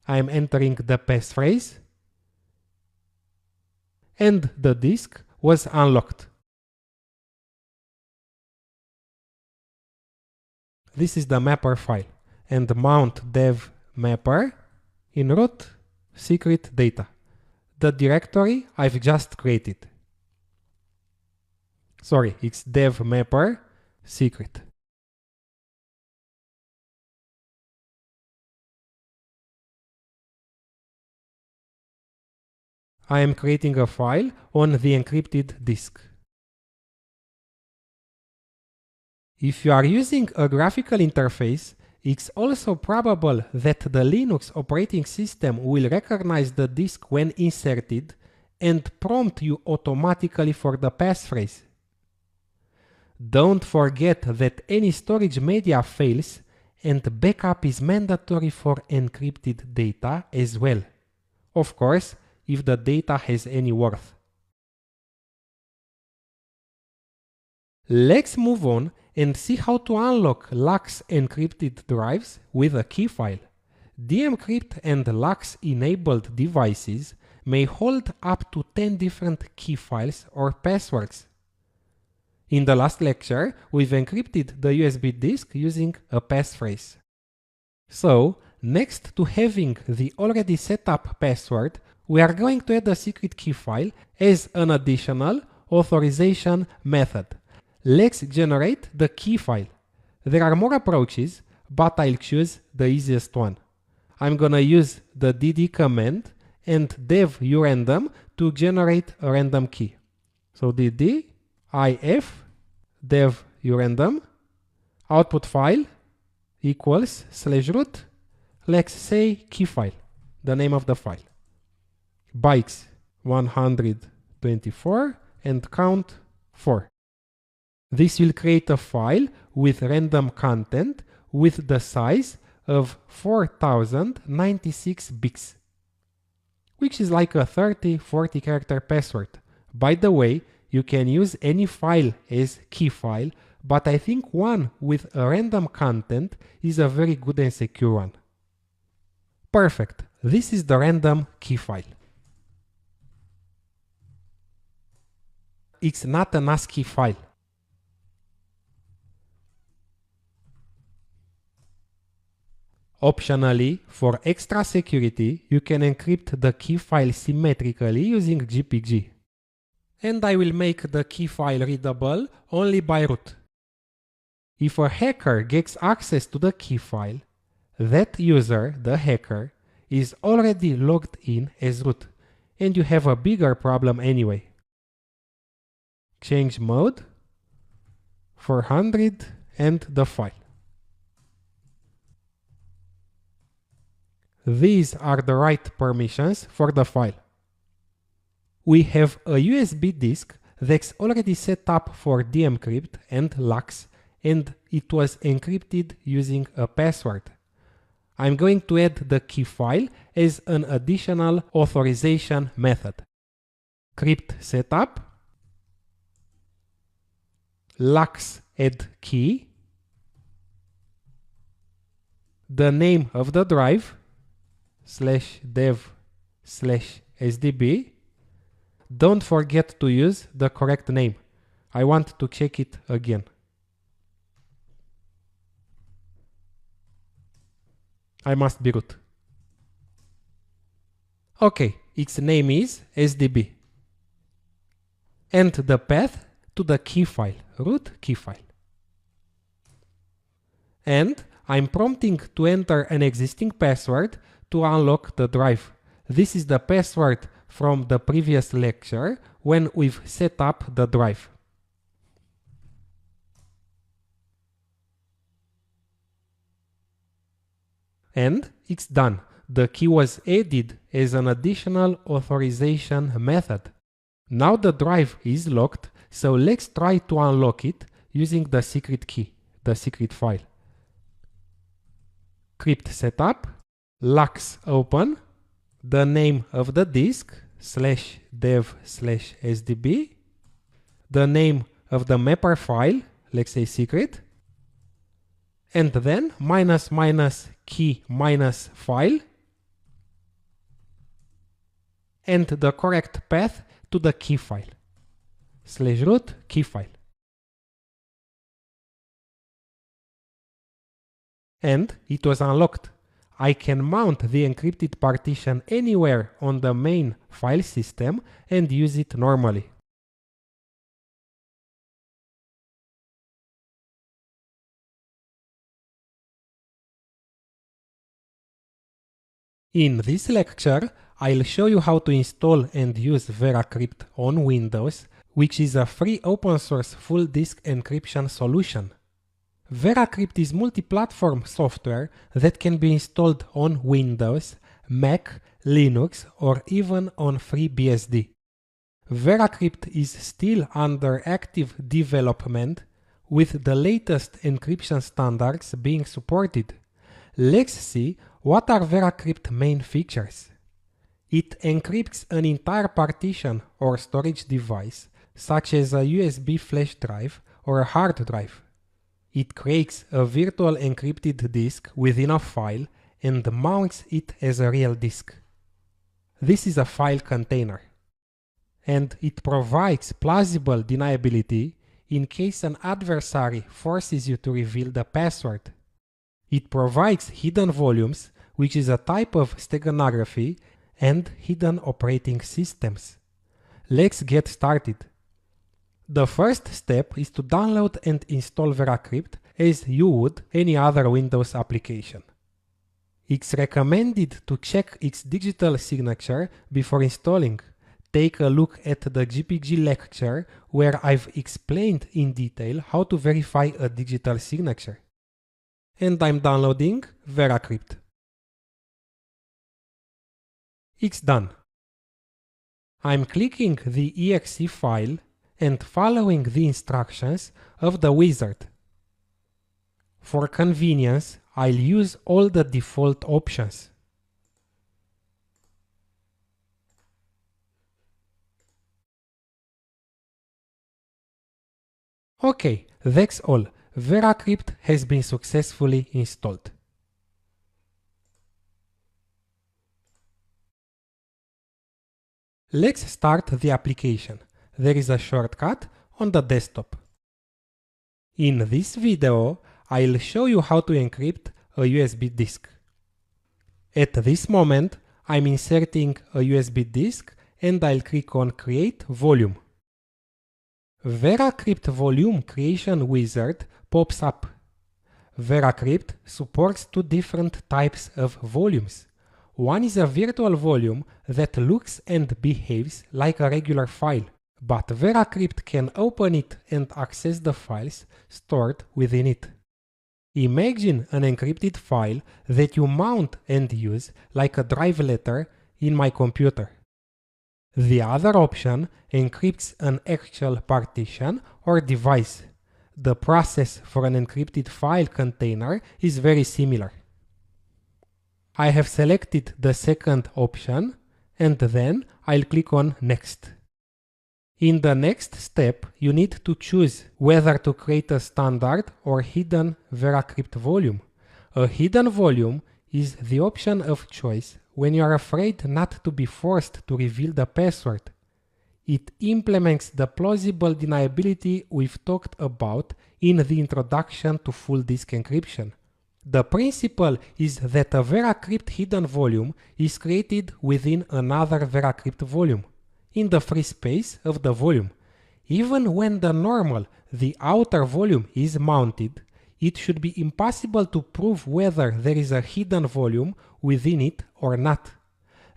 I am entering the passphrase and the disk was unlocked. This is the mapper file and mount dev mapper in root secret data, the directory I've just created. Sorry, it's dev mapper secret. I am creating a file on the encrypted disk. If you are using a graphical interface, it's also probable that the Linux operating system will recognize the disk when inserted and prompt you automatically for the passphrase. Don't forget that any storage media fails and backup is mandatory for encrypted data as well. Of course, if the data has any worth. Let's move on and see how to unlock LUKS encrypted drives with a key file. DMCrypt and LUKS enabled devices may hold up to 10 different key files or passwords. In the last lecture, we've encrypted the USB disk using a passphrase. So, next to having the already set up password, we are going to add a secret key file as an additional authorization method. Let's generate the key file. There are more approaches, but I'll choose the easiest one. I'm gonna use the dd command and dev urandom to generate a random key. So dd if dev urandom output file equals /root, let's say key file, the name of the file. Bytes 124 and count 4. This will create a file with random content with the size of 4096 bits, which is like a 30-40 character password. By the way, you can use any file as key file, but I think one with a random content is a very good and secure one. Perfect. This is the random key file. It's not an ASCII file. Optionally, for extra security, you can encrypt the key file symmetrically using GPG. And I will make the key file readable only by root. If a hacker gets access to the key file, that user, the hacker, is already logged in as root, and you have a bigger problem anyway. Change mode, 400, and the file. These are the right permissions for the file. We have a USB disk that's already set up for DMCrypt and LUKS, and it was encrypted using a password. I'm going to add the key file as an additional authorization method. Crypt setup, LUKS add key, the name of the drive, /dev/sdb. Don't forget to use the correct name. I want to check it again. I must be root. Okay, its name is SDB. And the path to the key file, root key file. And I'm prompting to enter an existing password to unlock the drive. This is the password from the previous lecture when we've set up the drive. And it's done. The key was added as an additional authorization method. Now the drive is locked, so let's try to unlock it using the secret key, the secret file. Crypt setup, LUKS open, the name of the disk, /dev/sdb, the name of the mapper file, let's say secret, and then --key -file, and the correct path to the key file, /root key file. And it was unlocked. I can mount the encrypted partition anywhere on the main file system and use it normally. In this lecture, I'll show you how to install and use VeraCrypt on Windows, which is a free open source full disk encryption solution. VeraCrypt is multi-platform software that can be installed on Windows, Mac, Linux, or even on FreeBSD. VeraCrypt is still under active development, with the latest encryption standards being supported. Let's see what are VeraCrypt main features. It encrypts an entire partition or storage device, such as a USB flash drive or a hard drive. It creates a virtual encrypted disk within a file and mounts it as a real disk. This is a file container. And it provides plausible deniability in case an adversary forces you to reveal the password. It provides hidden volumes, which is a type of steganography, and hidden operating systems. Let's get started. The first step is to download and install VeraCrypt as you would any other Windows application. It's recommended to check its digital signature before installing. Take a look at the GPG lecture where I've explained in detail how to verify a digital signature. And I'm downloading VeraCrypt. It's done. I'm clicking the exe file and following the instructions of the wizard. For convenience, I'll use all the default options. Okay, that's all. VeraCrypt has been successfully installed. Let's start the application. There is a shortcut on the desktop. In this video, I'll show you how to encrypt a USB disk. At this moment, I'm inserting a USB disk and I'll click on Create Volume. VeraCrypt Volume Creation Wizard pops up. VeraCrypt supports two different types of volumes. One is a virtual volume that looks and behaves like a regular file, but VeraCrypt can open it and access the files stored within it. Imagine an encrypted file that you mount and use like a drive letter in my computer. The other option encrypts an actual partition or device. The process for an encrypted file container is very similar. I have selected the second option and then I'll click on Next. In the next step, you need to choose whether to create a standard or hidden VeraCrypt volume. A hidden volume is the option of choice when you are afraid not to be forced to reveal the password. It implements the plausible deniability we've talked about in the introduction to full disk encryption. The principle is that a VeraCrypt hidden volume is created within another VeraCrypt volume, in the free space of the volume. Even when the outer volume is mounted, it should be impossible to prove whether there is a hidden volume within it or not.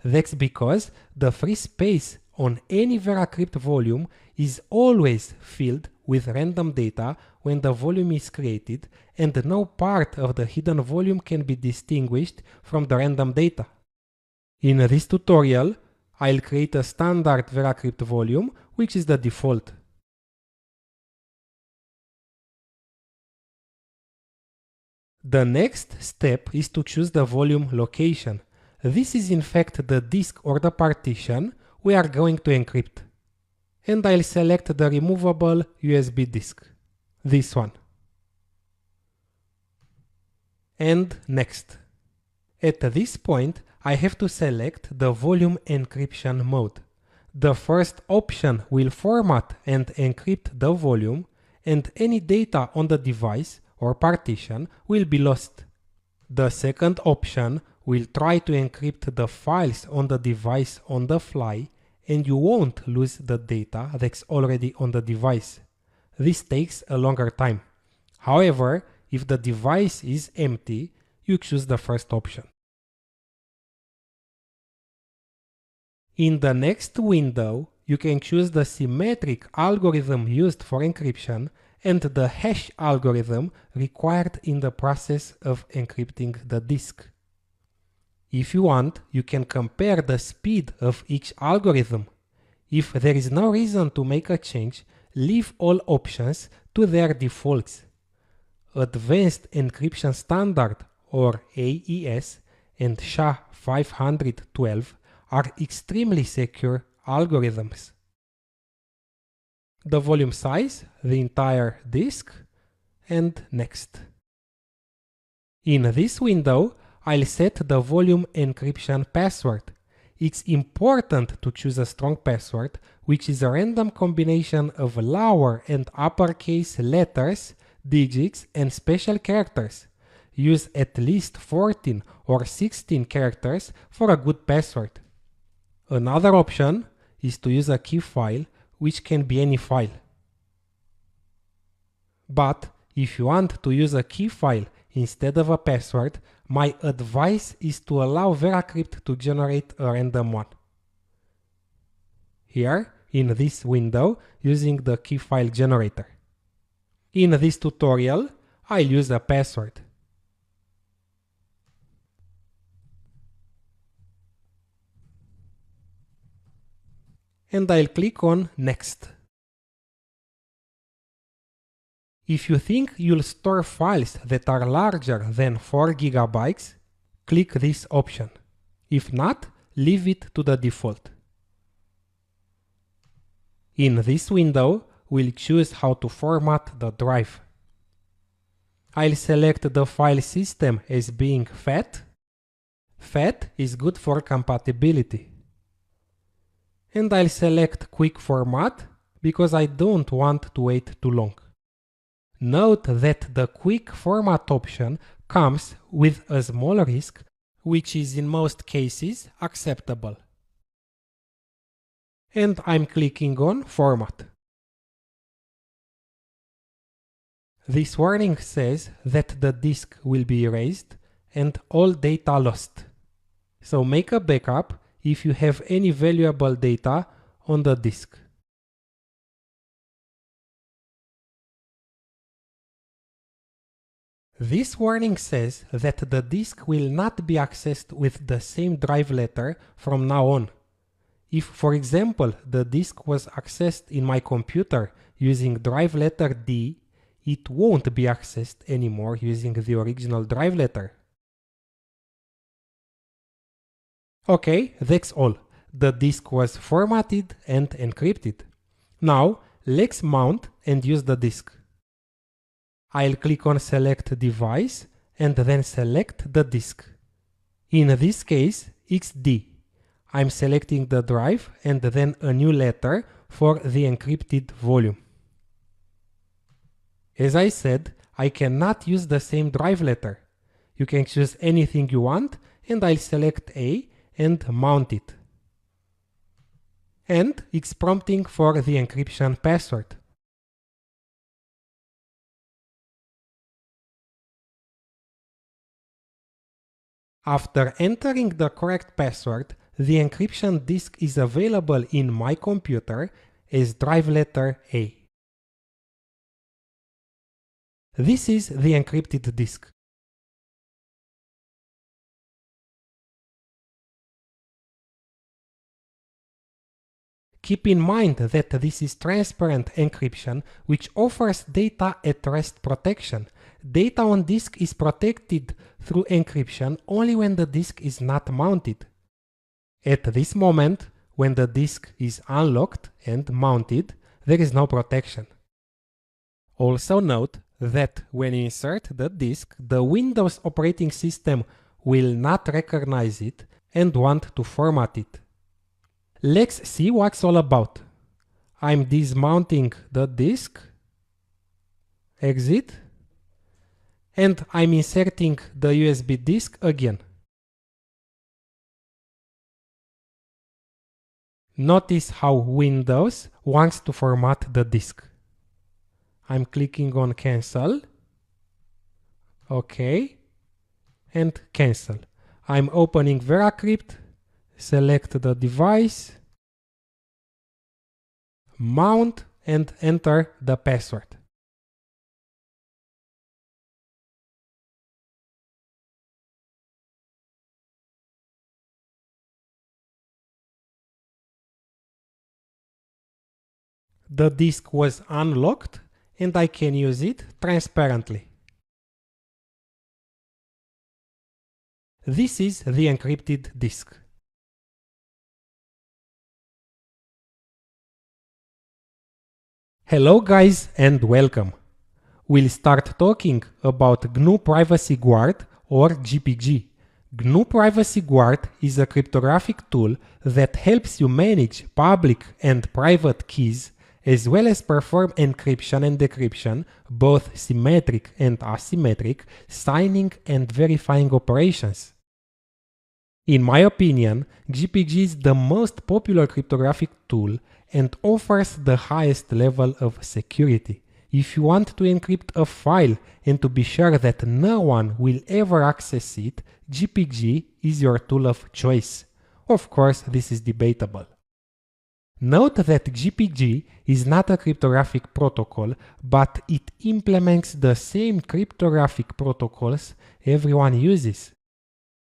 That's because the free space on any VeraCrypt volume is always filled with random data when the volume is created, and no part of the hidden volume can be distinguished from the random data. In this tutorial, I'll create a standard VeraCrypt volume, which is the default. The next step is to choose the volume location. This is in fact the disk or the partition we are going to encrypt. And I'll select the removable USB disk, this one. And next. At this point, I have to select the volume encryption mode. The first option will format and encrypt the volume, and any data on the device or partition will be lost. The second option will try to encrypt the files on the device on the fly, and you won't lose the data that's already on the device. This takes a longer time. However, if the device is empty, you choose the first option. In the next window, you can choose the symmetric algorithm used for encryption and the hash algorithm required in the process of encrypting the disk. If you want, you can compare the speed of each algorithm. If there is no reason to make a change, leave all options to their defaults. Advanced Encryption Standard, or AES, and SHA-512 are extremely secure algorithms. The volume size, the entire disk, and next. In this window, I'll set the volume encryption password. It's important to choose a strong password, which is a random combination of lower and uppercase letters, digits, and special characters. Use at least 14 or 16 characters for a good password. Another option is to use a key file, which can be any file. But if you want to use a key file instead of a password, my advice is to allow VeraCrypt to generate a random one. Here, in this window, using the key file generator. In this tutorial, I'll use a password. And I'll click on Next. If you think you'll store files that are larger than 4 GB, click this option. If not, leave it to the default. In this window, we'll choose how to format the drive. I'll select the file system as being FAT. FAT is good for compatibility. And I'll select Quick Format because I don't want to wait too long. Note that the Quick Format option comes with a small risk, which is in most cases acceptable. And I'm clicking on Format. This warning says that the disk will be erased and all data lost. So make a backup if you have any valuable data on the disk. This warning says that the disk will not be accessed with the same drive letter from now on. If, for example, the disk was accessed in my computer using drive letter D, it won't be accessed anymore using the original drive letter. Okay, that's all. The disk was formatted and encrypted. Now, let's mount and use the disk. I'll click on Select Device and then select the disk. In this case, it's D. I'm selecting the drive and then a new letter for the encrypted volume. As I said, I cannot use the same drive letter. You can choose anything you want and I'll select A and mount it. And it's prompting for the encryption password. After entering the correct password, the encryption disk is available in my computer as drive letter A. This is the encrypted disk. Keep in mind that this is transparent encryption, which offers data at rest protection. Data on disk is protected through encryption only when the disk is not mounted. At this moment, when the disk is unlocked and mounted, there is no protection. Also note that when you insert the disk, the Windows operating system will not recognize it and want to format it. Let's see what it's all about. I'm dismounting the disk, exit, and I'm inserting the USB disk again. Notice how Windows wants to format the disk. I'm clicking on Cancel, OK, and Cancel. I'm opening VeraCrypt, select the device, mount, and enter the password. The disk was unlocked and I can use it transparently. This is the encrypted disk. Hello guys and welcome. We'll start talking about GNU Privacy Guard or GPG. GNU Privacy Guard is a cryptographic tool that helps you manage public and private keys as well as perform encryption and decryption, both symmetric and asymmetric, signing and verifying operations. In my opinion, GPG is the most popular cryptographic tool and offers the highest level of security. If you want to encrypt a file and to be sure that no one will ever access it, GPG is your tool of choice. Of course, this is debatable. Note that GPG is not a cryptographic protocol, but it implements the same cryptographic protocols everyone uses.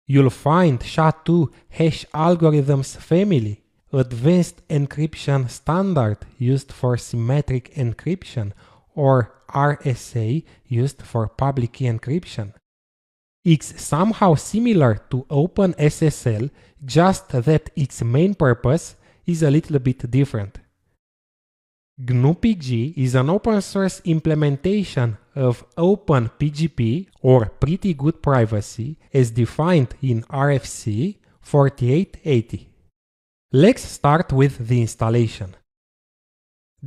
You'll find SHA-2 hash algorithms family, advanced encryption standard used for symmetric encryption, or RSA used for public key encryption. It's somehow similar to OpenSSL, just that its main purpose is a little bit different. GNU-PG is an open source implementation of OpenPGP or Pretty Good Privacy as defined in RFC 4880. Let's start with the installation.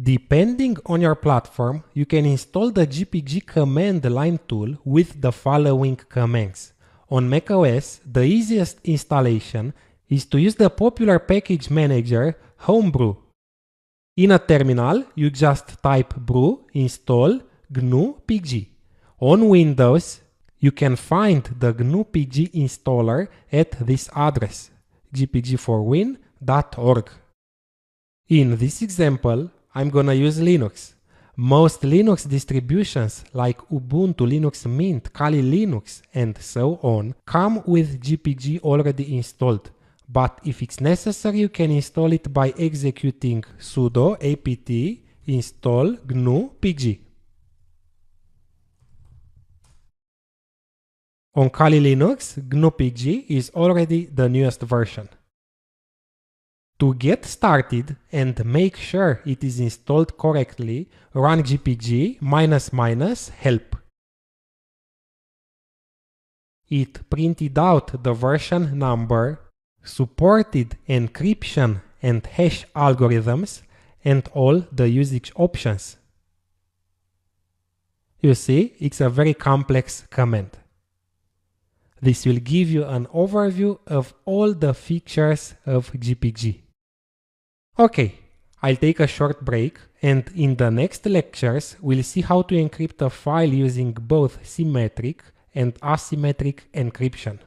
Depending on your platform, you can install the GPG command line tool with the following commands. On macOS, the easiest installation is to use the popular package manager Homebrew. In a terminal, you just type brew install GNU-PG. On Windows, You can find the GNU-PG installer at this address, gpg4win.org. In this example, I'm gonna use Linux. Most Linux distributions like Ubuntu, Linux Mint, Kali Linux, and so on come with GPG already installed. But if it's necessary, you can install it by executing sudo apt install GNU-PG. On Kali Linux, GNU-PG is already the newest version. To get started and make sure it is installed correctly, run gpg --help. It printed out the version number, supported encryption and hash algorithms, and all the usage options. You see, it's a very complex command. This will give you an overview of all the features of GPG. Okay, I'll take a short break, and in the next lectures we'll see how to encrypt a file using both symmetric and asymmetric encryption.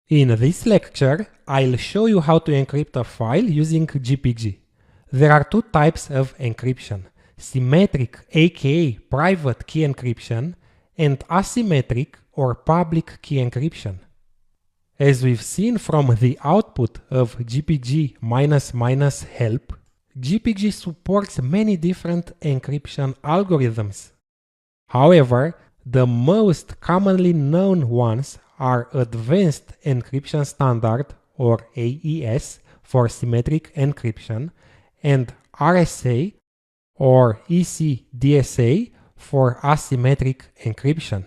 In this lecture, I'll show you how to encrypt a file using GPG. There are two types of encryption: symmetric aka private key encryption and asymmetric or public key encryption. As we've seen from the output of gpg --help, GPG supports many different encryption algorithms. However, the most commonly known ones are Advanced Encryption Standard or AES for symmetric encryption and RSA or ECDSA for asymmetric encryption.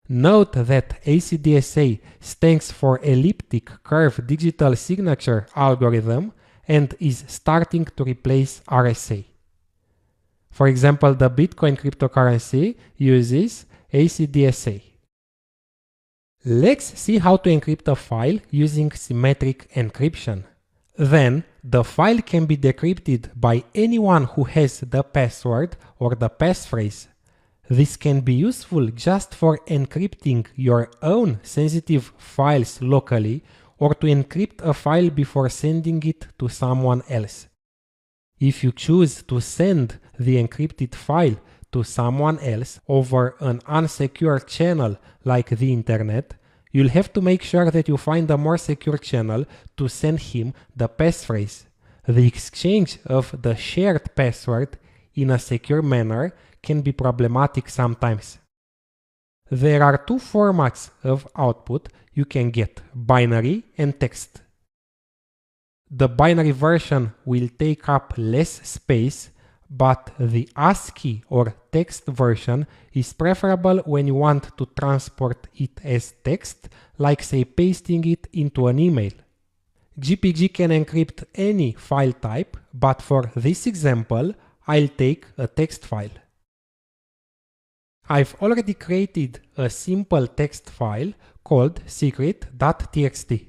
Note that ECDSA stands for Elliptic Curve Digital Signature Algorithm and is starting to replace RSA. For example, the Bitcoin cryptocurrency uses ECDSA. Let's see how to encrypt a file using symmetric encryption. Then, the file can be decrypted by anyone who has the password or the passphrase. This can be useful just for encrypting your own sensitive files locally or to encrypt a file before sending it to someone else. If you choose to send the encrypted file to someone else over an unsecure channel like the internet, you'll have to make sure that you find a more secure channel to send him the passphrase. The exchange of the shared password in a secure manner can be problematic sometimes. There are two formats of output you can get: binary and text. The binary version will take up less space, but the ASCII or text version is preferable when you want to transport it as text, like say pasting it into an email. GPG can encrypt any file type, but for this example, I'll take a text file. I've already created a simple text file called secret.txt.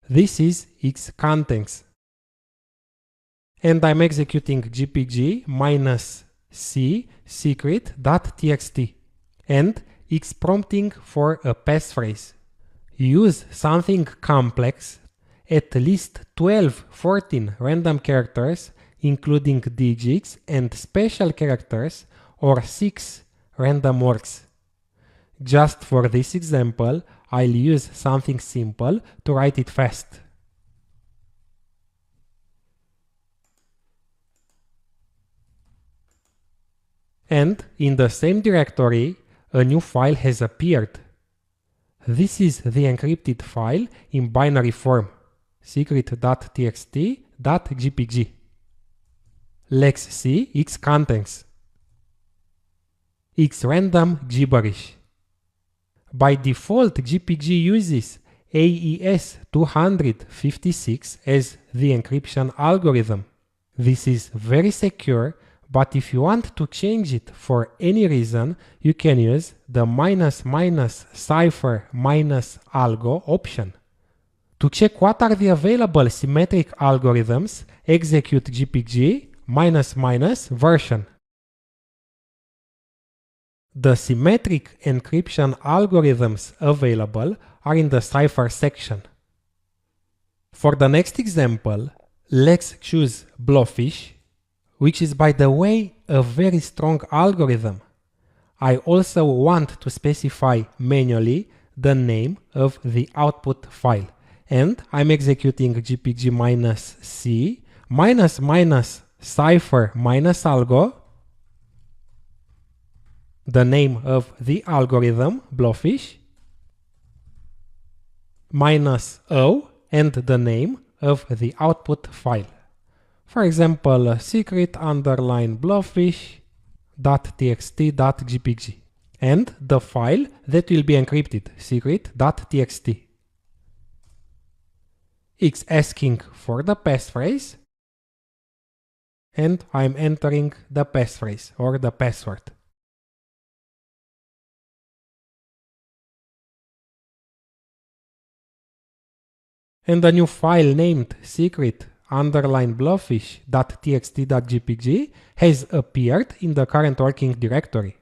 This is its contents. And I'm executing gpg -c secret.txt. And it's prompting for a passphrase. Use something complex, at least 12-14 random characters, including digits and special characters, or 6 random words. Just for this example, I'll use something simple to write it fast. And in the same directory, a new file has appeared. This is the encrypted file in binary form, secret.txt.gpg. Let's see its contents. It's random gibberish. By default, GPG uses AES 256 as the encryption algorithm. This is very secure, but if you want to change it for any reason, you can use the --cipher--algo option. To check what are the available symmetric algorithms, execute gpg --version. The symmetric encryption algorithms available are in the cipher section. For the next example, let's choose Blowfish, which is, by the way, a very strong algorithm. I also want to specify manually the name of the output file, and I'm executing gpg-c --cipher-algo, the name of the algorithm, Blowfish, -o, and the name of the output file. For example, secret_blowfish.txt.gpg, and the file that will be encrypted, secret.txt. It's asking for the passphrase, and I'm entering the passphrase or the password. And a new file named secret_blowfish.txt.gpg has appeared in the current working directory.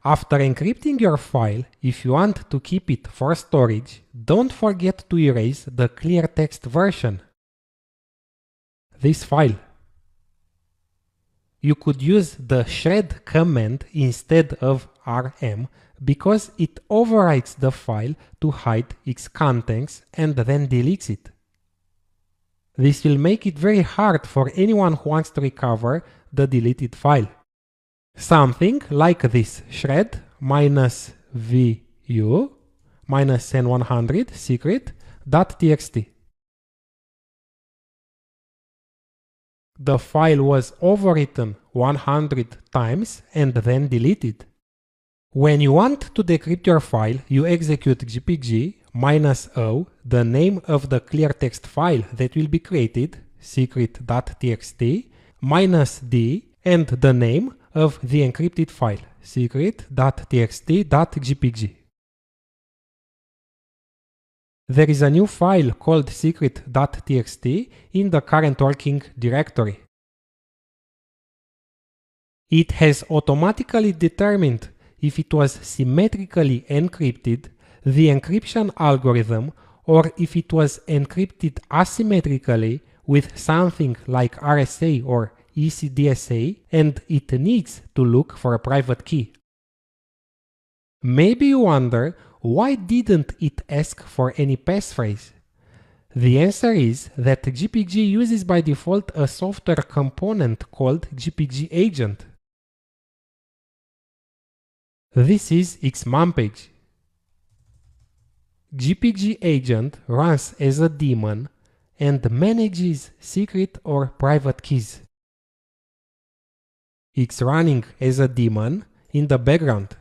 After encrypting your file, if you want to keep it for storage, don't forget to erase the clear text version. This file. You could use the shred command instead of rm because it overwrites the file to hide its contents and then deletes it. This will make it very hard for anyone who wants to recover the deleted file. Something like this: shred -vu -n100 secret.txt. The file was overwritten 100 times and then deleted. When you want to decrypt your file, you execute gpg-o, the name of the clear text file that will be created, secret.txt, -d, and the name of the encrypted file, secret.txt.gpg. There is a new file called secret.txt in the current working directory. It has automatically determined if it was symmetrically encrypted, the encryption algorithm, or if it was encrypted asymmetrically with something like RSA or ECDSA, and it needs to look for a private key. Maybe you wonder, why didn't it ask for any passphrase? The answer is that GPG uses by default a software component called GPG agent. This is its man page. GPG agent runs as a daemon and manages secret or private keys. It's running as a daemon in the background.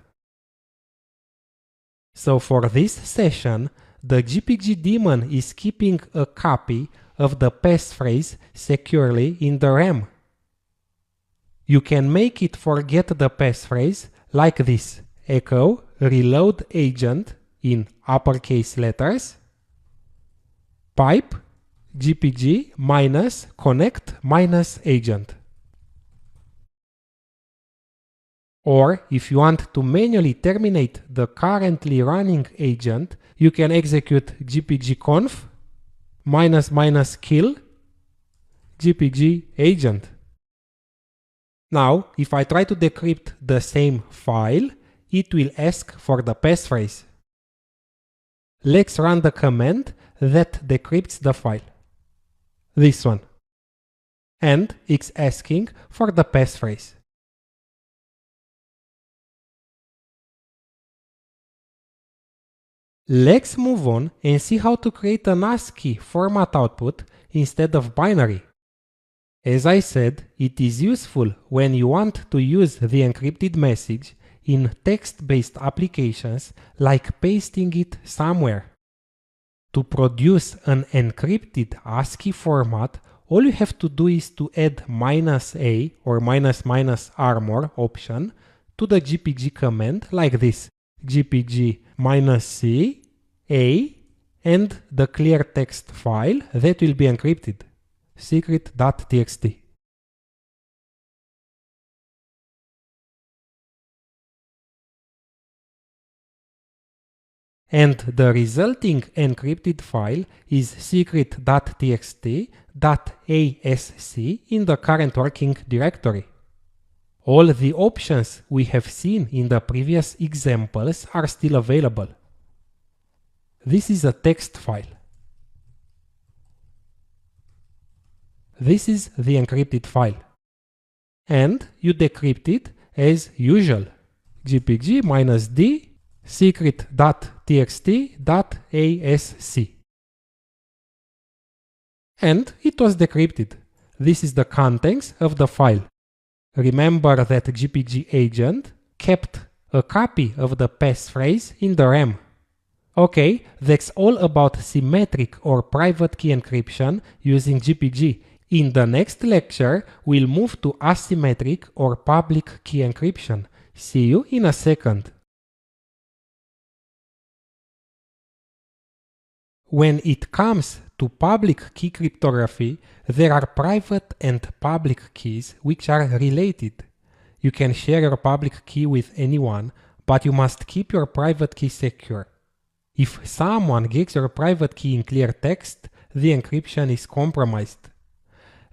So for this session, the GPG daemon is keeping a copy of the passphrase securely in the RAM. You can make it forget the passphrase like this: echo reload agent in uppercase letters, pipe gpg -connect -agent. Or if you want to manually terminate the currently running agent, you can execute gpg-conf --kill gpg agent. Now, if I try to decrypt the same file, it will ask for the passphrase. Let's run the command that decrypts the file. This one. And it's asking for the passphrase. Let's move on and see how to create an ASCII format output instead of binary. As I said, it is useful when you want to use the encrypted message in text-based applications like pasting it somewhere. To produce an encrypted ASCII format, all you have to do is to add -a or --armor option to the GPG command like this: gpg-c a and the clear text file that will be encrypted, secret.txt. and the resulting encrypted file is secret.txt.asc in the current working directory. All the options we have seen in the previous examples are still available. This is a text file. This is the encrypted file. And you decrypt it as usual. gpg-d secret.txt.asc. And it was decrypted. This is the contents of the file. Remember that GPG agent kept a copy of the passphrase in the RAM. Okay, that's all about symmetric or private key encryption using GPG. In the next lecture, we'll move to asymmetric or public key encryption. See you in a second. When it comes to public key cryptography, there are private and public keys which are related. You can share your public key with anyone, but you must keep your private key secure. If someone gets your private key in clear text, the encryption is compromised.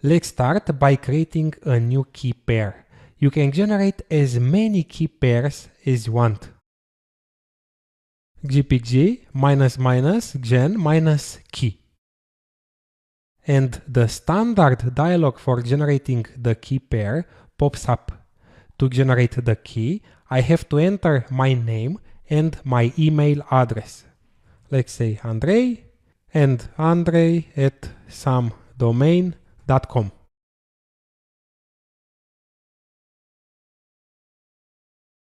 Let's start by creating a new key pair. You can generate as many key pairs as you want. gpg -gen -key. And the standard dialog for generating the key pair pops up. To generate the key, I have to enter my name and my email address. Let's say Andrei and andrei@somedomain.com.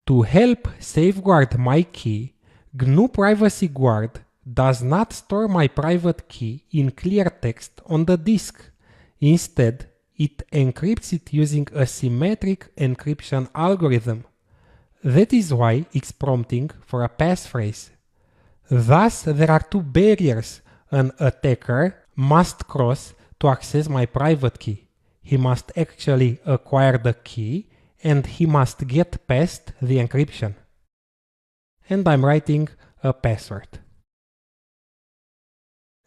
To help safeguard my key, GNU Privacy Guard does not store my private key in clear text on the disk. Instead, it encrypts it using a symmetric encryption algorithm. That is why it's prompting for a passphrase. Thus, there are two barriers an attacker must cross to access my private key. He must actually acquire the key and he must get past the encryption. And I'm writing a password.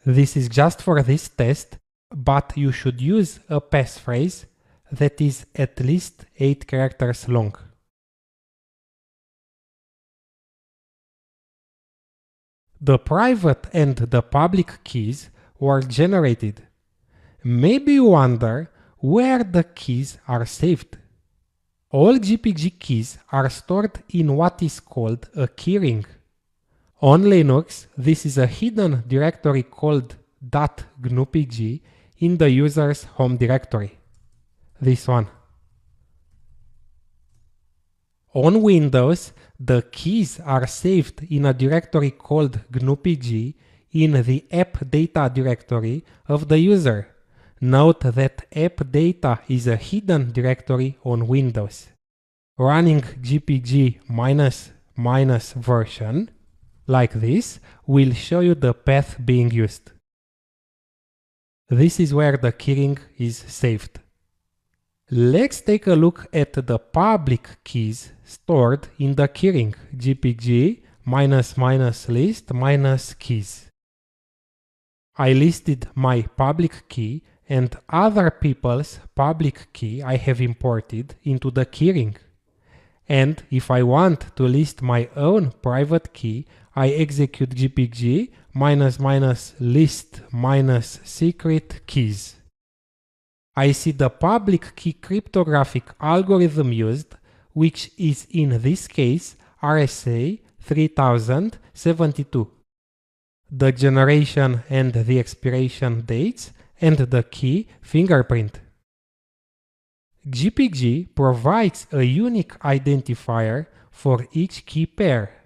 This is just for this test, but you should use a passphrase that is at least 8 characters long. The private and the public keys were generated. Maybe you wonder where the keys are saved. All GPG keys are stored in what is called a keyring. On Linux, this is a hidden directory called .gnupg in the user's home directory. This one. On Windows, the keys are saved in a directory called gnupg in the app data directory of the user. Note that app data is a hidden directory on Windows. Running gpg ---- version like this will show you the path being used. This is where the keyring is saved. Let's take a look at the public keys stored in the keyring gpg ---- -keys. I listed my public key and other people's public key I have imported into the keyring. And if I want to list my own private key, I execute gpg ---- list -secret keys. I see the public key cryptographic algorithm used, which is in this case RSA 3072. The generation and the expiration dates and the key fingerprint. GPG provides a unique identifier for each key pair.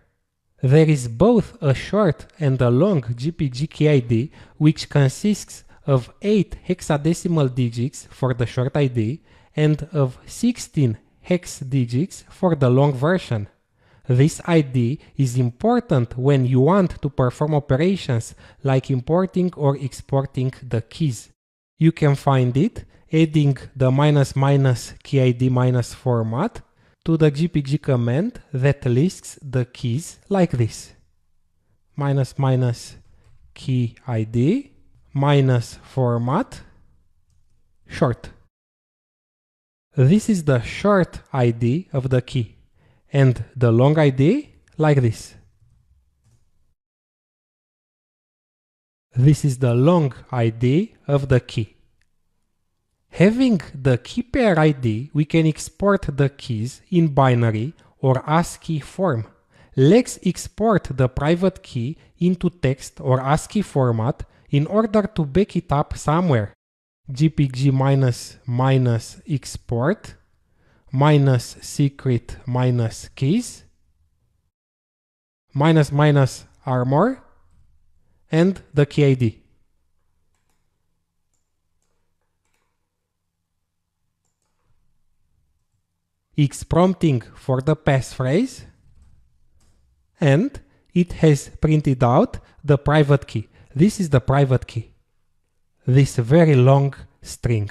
There is both a short and a long GPG key ID, which consists of 8 hexadecimal digits for the short ID and of 16 hex digits for the long version. This ID is important when you want to perform operations like importing or exporting the keys. You can find it adding the ---- key ID - format to the GPG command that lists the keys like this. minus minus key ID minus format short. This is the short ID of the key, and the long ID like this. This is the long ID of the key. Having the key pair ID, we can export the keys in binary or ASCII form. Let's export the private key into text or ASCII format in order to back it up somewhere. gpg minus minus export minus secret minus keys minus minus armor and the key ID. X prompting for the passphrase, and it has printed out the private key. This is the private key. This very long string.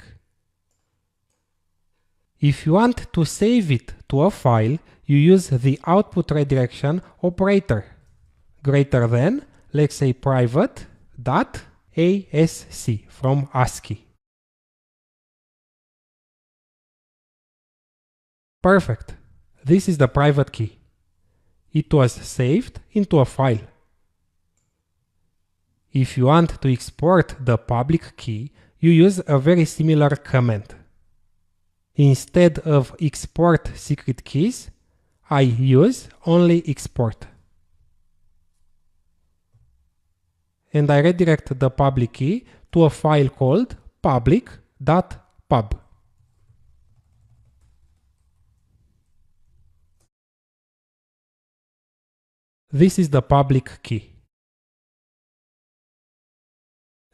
If you want to save it to a file, you use the output redirection operator. Greater than, let's say private dot ASC from ASCII. Perfect. This is the private key. It was saved into a file. If you want to export the public key, you use a very similar command. Instead of export secret keys, I use only export. And I redirect the public key to a file called public.pub. This is the public key.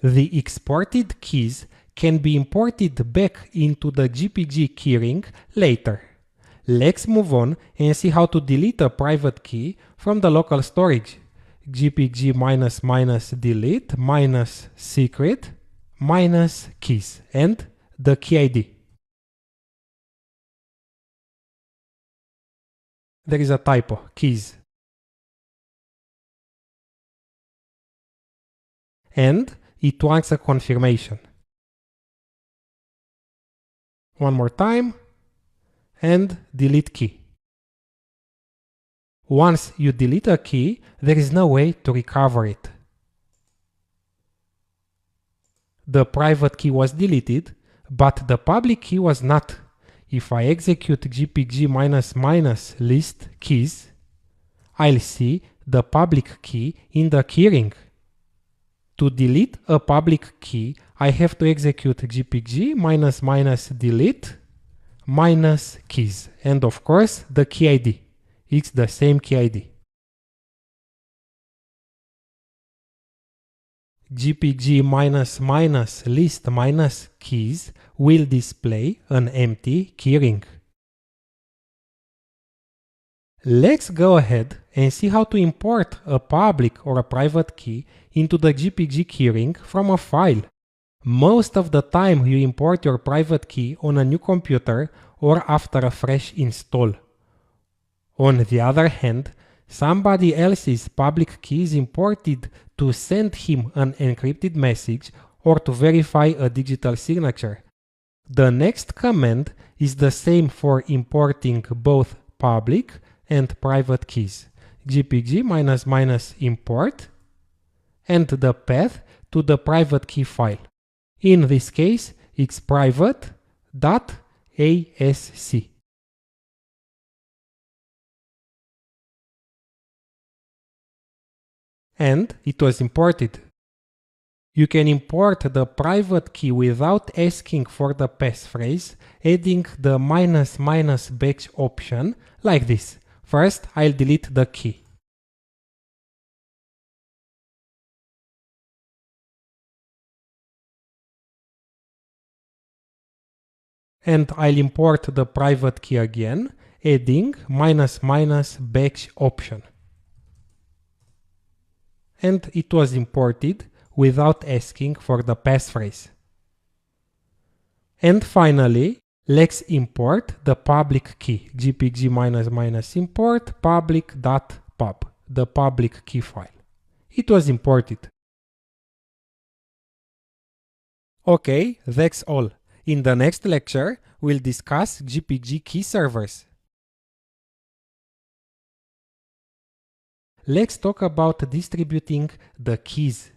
The exported keys can be imported back into the GPG keyring later. Let's move on and see how to delete a private key from the local storage. gpg minus minus delete minus secret minus keys and the key ID. There is a typo, keys. And it wants a confirmation. One more time, and delete key. Once you delete a key, there is no way to recover it. The private key was deleted, but the public key was not. If I execute gpg minus minus list keys, I'll see the public key in the keyring. To delete a public key, I have to execute gpg minus minus delete minus keys, and of course the key ID. It's the same key ID. gpg minus minus list minus keys will display an empty keyring. Let's go ahead and see how to import a public or a private key into the GPG keyring from a file. Most of the time you import your private key on a new computer or after a fresh install. On the other hand, somebody else's public key is imported to send him an encrypted message or to verify a digital signature. The next command is the same for importing both public and private keys. gpg minus minus import and the path to the private key file. In this case, it's private.asc. And it was imported. You can import the private key without asking for the passphrase, adding the minus minus batch option like this. First, I'll delete the key. And I'll import the private key again, adding minus minus batch option. And it was imported without asking for the passphrase. And finally, let's import the public key, gpg minus minus import public.pub, the public key file. it was imported. Okay, that's all. In the next lecture, we'll discuss GPG key servers. Let's talk about distributing the keys.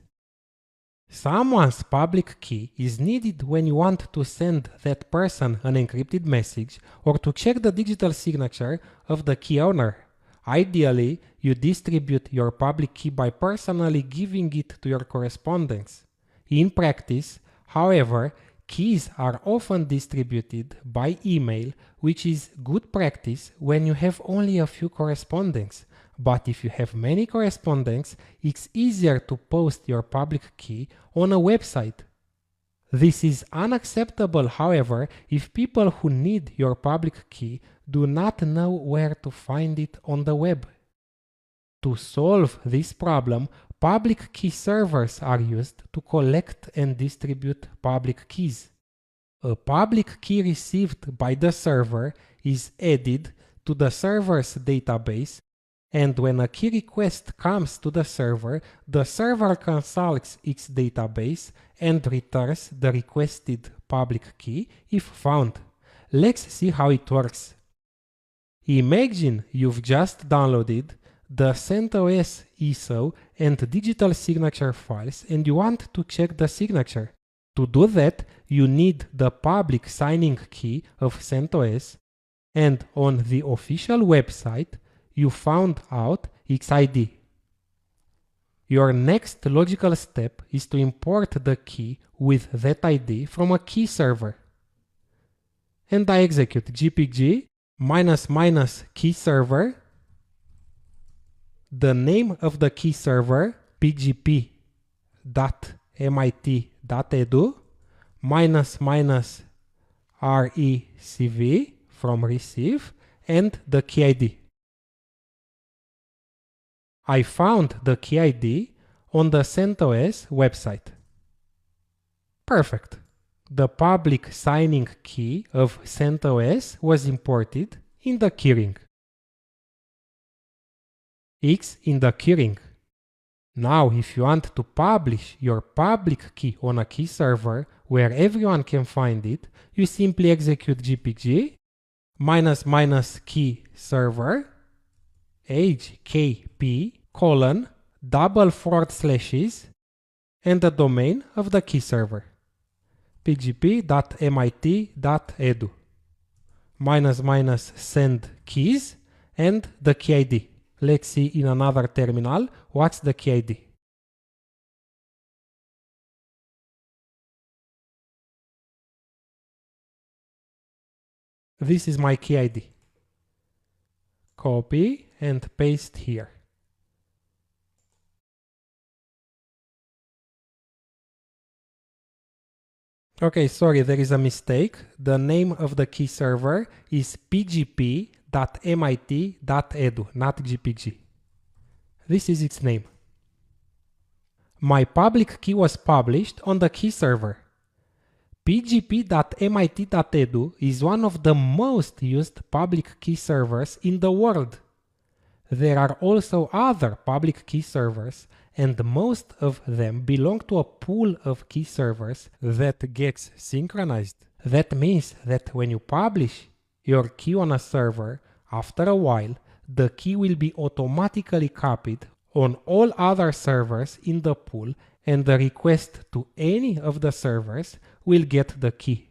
Someone's public key is needed when you want to send that person an encrypted message or to check the digital signature of the key owner. Ideally, you distribute your public key by personally giving it to your correspondents. In practice, however, keys are often distributed by email, which is good practice when you have only a few correspondents. But if you have many correspondents, it's easier to post your public key on a website. This is unacceptable, however, if people who need your public key do not know where to find it on the web. To solve this problem, public key servers are used to collect and distribute public keys. A public key received by the server is added to the server's database, and when a key request comes to the server consults its database and returns the requested public key if found. Let's see how it works. Imagine you've just downloaded the CentOS ISO and digital signature files and you want to check the signature. To do that, you need the public signing key of CentOS, and on the official website, you found out its ID. Your next logical step is to import the key with that ID from a key server. And I execute gpg ---- key server, the name of the key server pgp.mit.edu ---- from receive and the key ID. I found the key ID on the CentOS website. Perfect. The public signing key of CentOS was imported in the keyring. X in the keyring. Now, if you want to publish your public key on a key server where everyone can find it, you simply execute gpg ---- key server hkp : // and the domain of the key server pgp.mit.edu ---- send keys and the key ID. Let's see in another terminal what's the key ID. This is my key ID. Copy and paste here. Okay, sorry, there is a mistake. The name of the key server is pgp.mit.edu, not gpg. This is its name. My public key was published on the key server. pgp.mit.edu is one of the most used public key servers in the world. There are also other public key servers, and most of them belong to a pool of key servers that gets synchronized. That means that when you publish your key on a server, after a while, the key will be automatically copied on all other servers in the pool, and the request to any of the servers will get the key.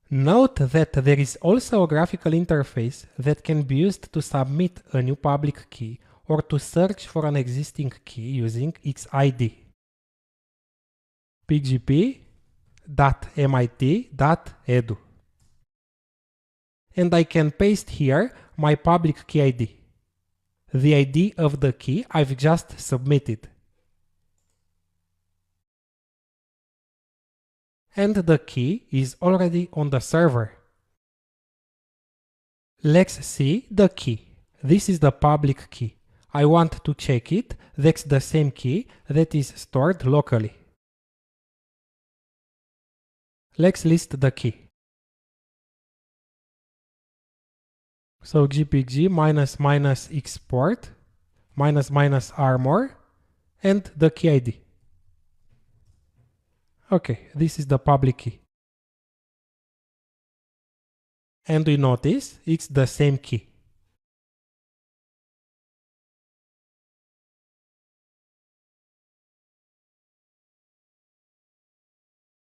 Note that there is also a graphical interface that can be used to submit a new public key or to search for an existing key using its ID. pgp.mit.edu. And I can paste here my public key ID, the ID of the key I've just submitted. And the key is already on the server. Let's see the key. This is the public key. I want to check it. That's the same key that is stored locally. Let's list the key. So gpg ---- export minus minus armor, and the key ID. Okay, this is the public key. And we notice it's the same key.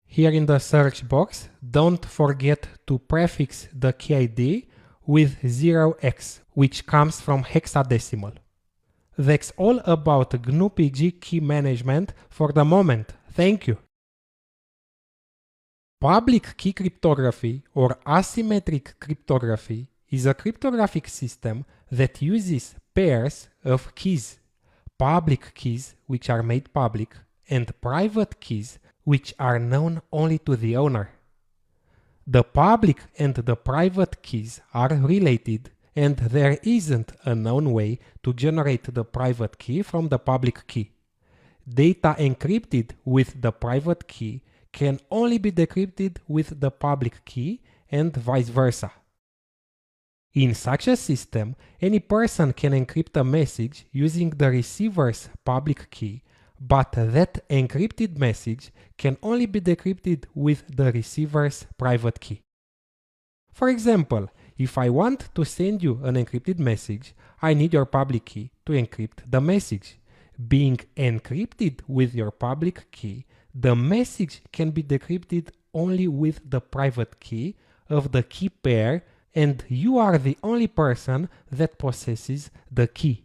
Here in the search box, don't forget to prefix the key ID with 0x, which comes from hexadecimal. That's all about GNU-PG key management for the moment. Thank you. Public key cryptography or asymmetric cryptography is a cryptographic system that uses pairs of keys, public keys which are made public and private keys which are known only to the owner. The public and the private keys are related, and there isn't a known way to generate the private key from the public key. Data encrypted with the private key can only be decrypted with the public key and vice versa. In such a system, any person can encrypt a message using the receiver's public key, but that encrypted message can only be decrypted with the receiver's private key. For example, if I want to send you an encrypted message, I need your public key to encrypt the message. Being encrypted with your public key, the message can be decrypted only with the private key of the key pair, and you are the only person that possesses the key.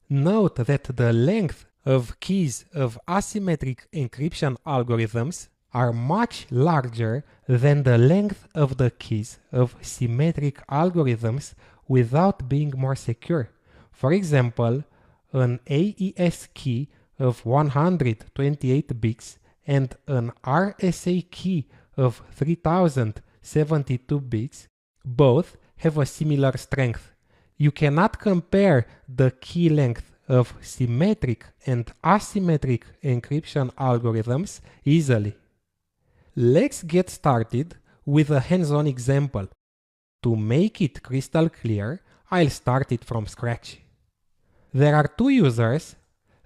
Note that the length of keys of asymmetric encryption algorithms are much larger than the length of the keys of symmetric algorithms without being more secure. For example, an AES key of 128 bits and an RSA key of 3072 bits both have a similar strength. You cannot compare the key length of symmetric and asymmetric encryption algorithms easily. Let's get started with a hands-on example. To make it crystal clear, I'll start it from scratch. There are two users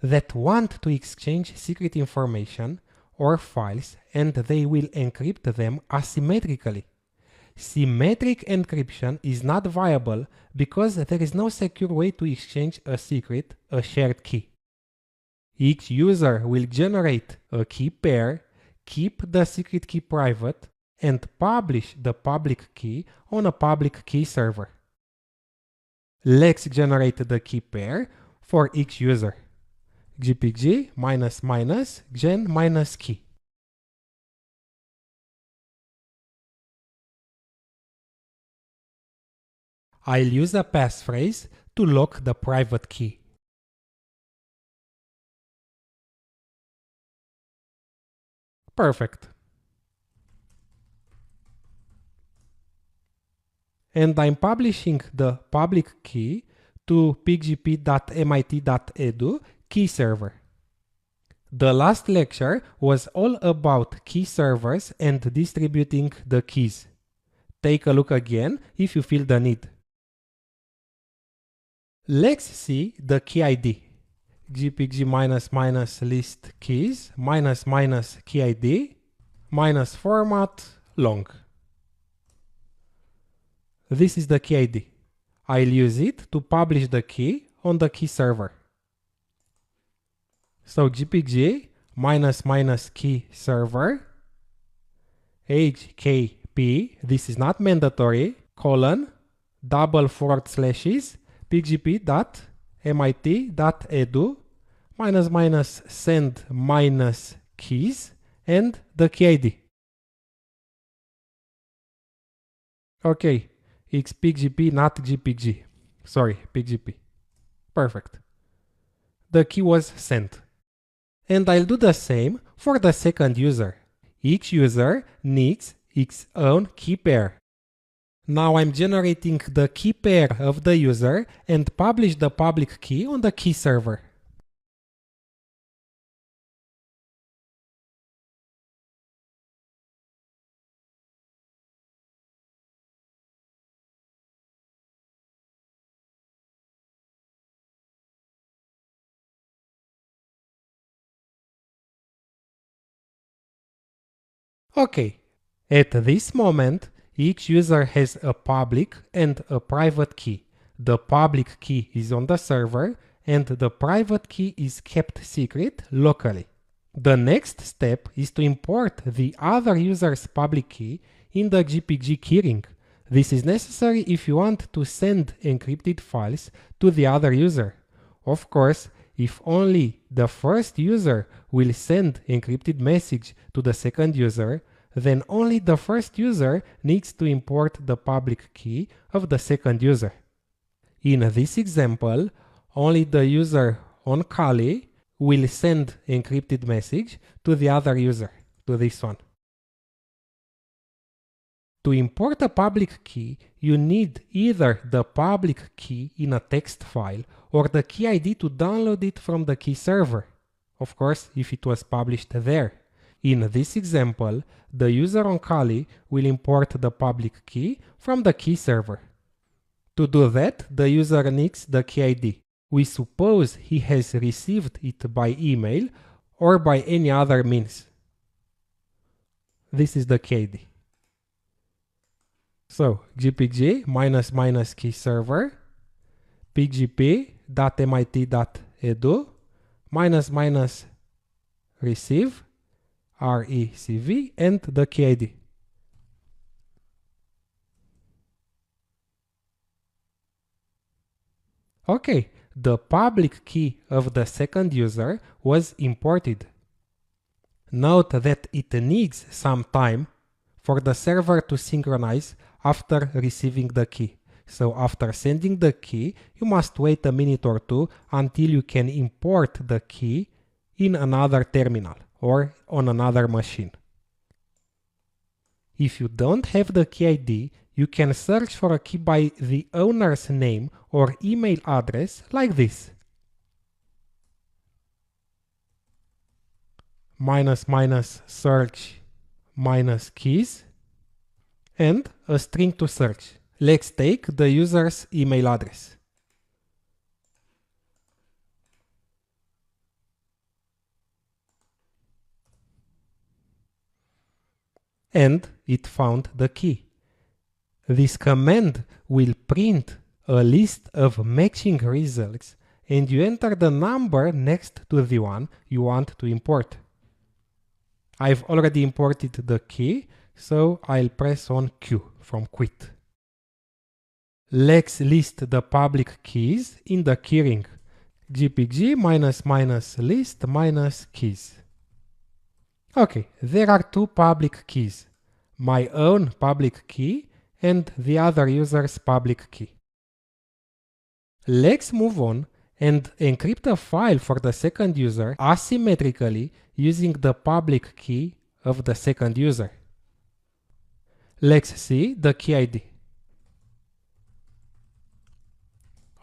that want to exchange secret information or files, and they will encrypt them asymmetrically. Symmetric encryption is not viable because there is no secure way to exchange a secret, a shared key. Each user will generate a key pair, keep the secret key private, and publish the public key on a public key server. Let's generate the key pair for each user. gpg --gen -key. I'll use a passphrase to lock the private key. Perfect. And I'm publishing the public key to pgp.mit.edu key server. The last lecture was all about key servers and distributing the keys. Take a look again if you feel the need. Let's see the key ID. gpg --list keys --key ID -format long. This is the key ID. I'll use it to publish the key on the key server. So gpg --key server hkp, this is not mandatory, :// pgp.mit.edu -send -keys and the key ID. Okay, it's pgp, not gpg. Sorry, pgp. Perfect. The key was sent. And I'll do the same for the second user. Each user needs its own key pair. Now I'm generating the key pair of the user and publish the public key on the key server. Okay, at this moment, each user has a public and a private key. The public key is on the server and the private key is kept secret locally. The next step is to import the other user's public key in the GPG keyring. This is necessary if you want to send encrypted files to the other user. Of course, if only the first user will send encrypted message to the second user, then only the first user needs to import the public key of the second user. In this example, only the user on Kali will send encrypted message to the other user, to this one. To import a public key, you need either the public key in a text file or the key ID to download it from the key server. Of course, if it was published there. In this example, the user on Kali will import the public key from the key server. To do that, the user needs the key ID. We suppose he has received it by email or by any other means. This is the key ID. So gpg -- key server pgp.mit.edu -- receive recv and the key ID. Okay, the public key of the second user was imported. Note that it needs some time for the server to synchronize after receiving the key. So after sending the key, you must wait a minute or two until you can import the key in another terminal or on another machine. If you don't have the key ID, you can search for a key by the owner's name or email address like this. -- search -keys and a string to search. Let's take the user's email address. And it found the key. This command will print a list of matching results and you enter the number next to the one you want to import. I've already imported the key, so I'll press on Q from quit. Let's list the public keys in the keyring. gpg -- list -keys. Okay, there are two public keys, my own public key and the other user's public key. Let's move on and encrypt a file for the second user asymmetrically using the public key of the second user. Let's see the key ID.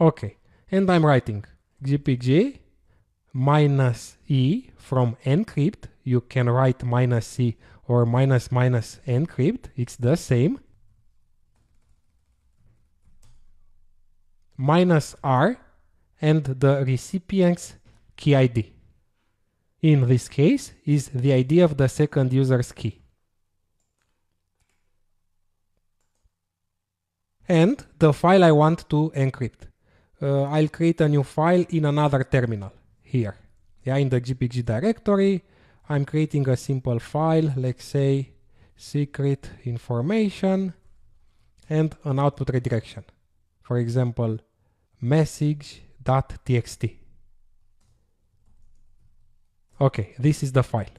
Okay, and I'm writing gpg -e from encrypt. You can write -c or --encrypt, it's the same. -r and the recipient's key ID. In this case is the ID of the second user's key. And the file I want to encrypt. I'll create a new file in another terminal here. Yeah, in the GPG directory, I'm creating a simple file, let's say secret information and an output redirection. For example, message.txt. Okay, this is the file.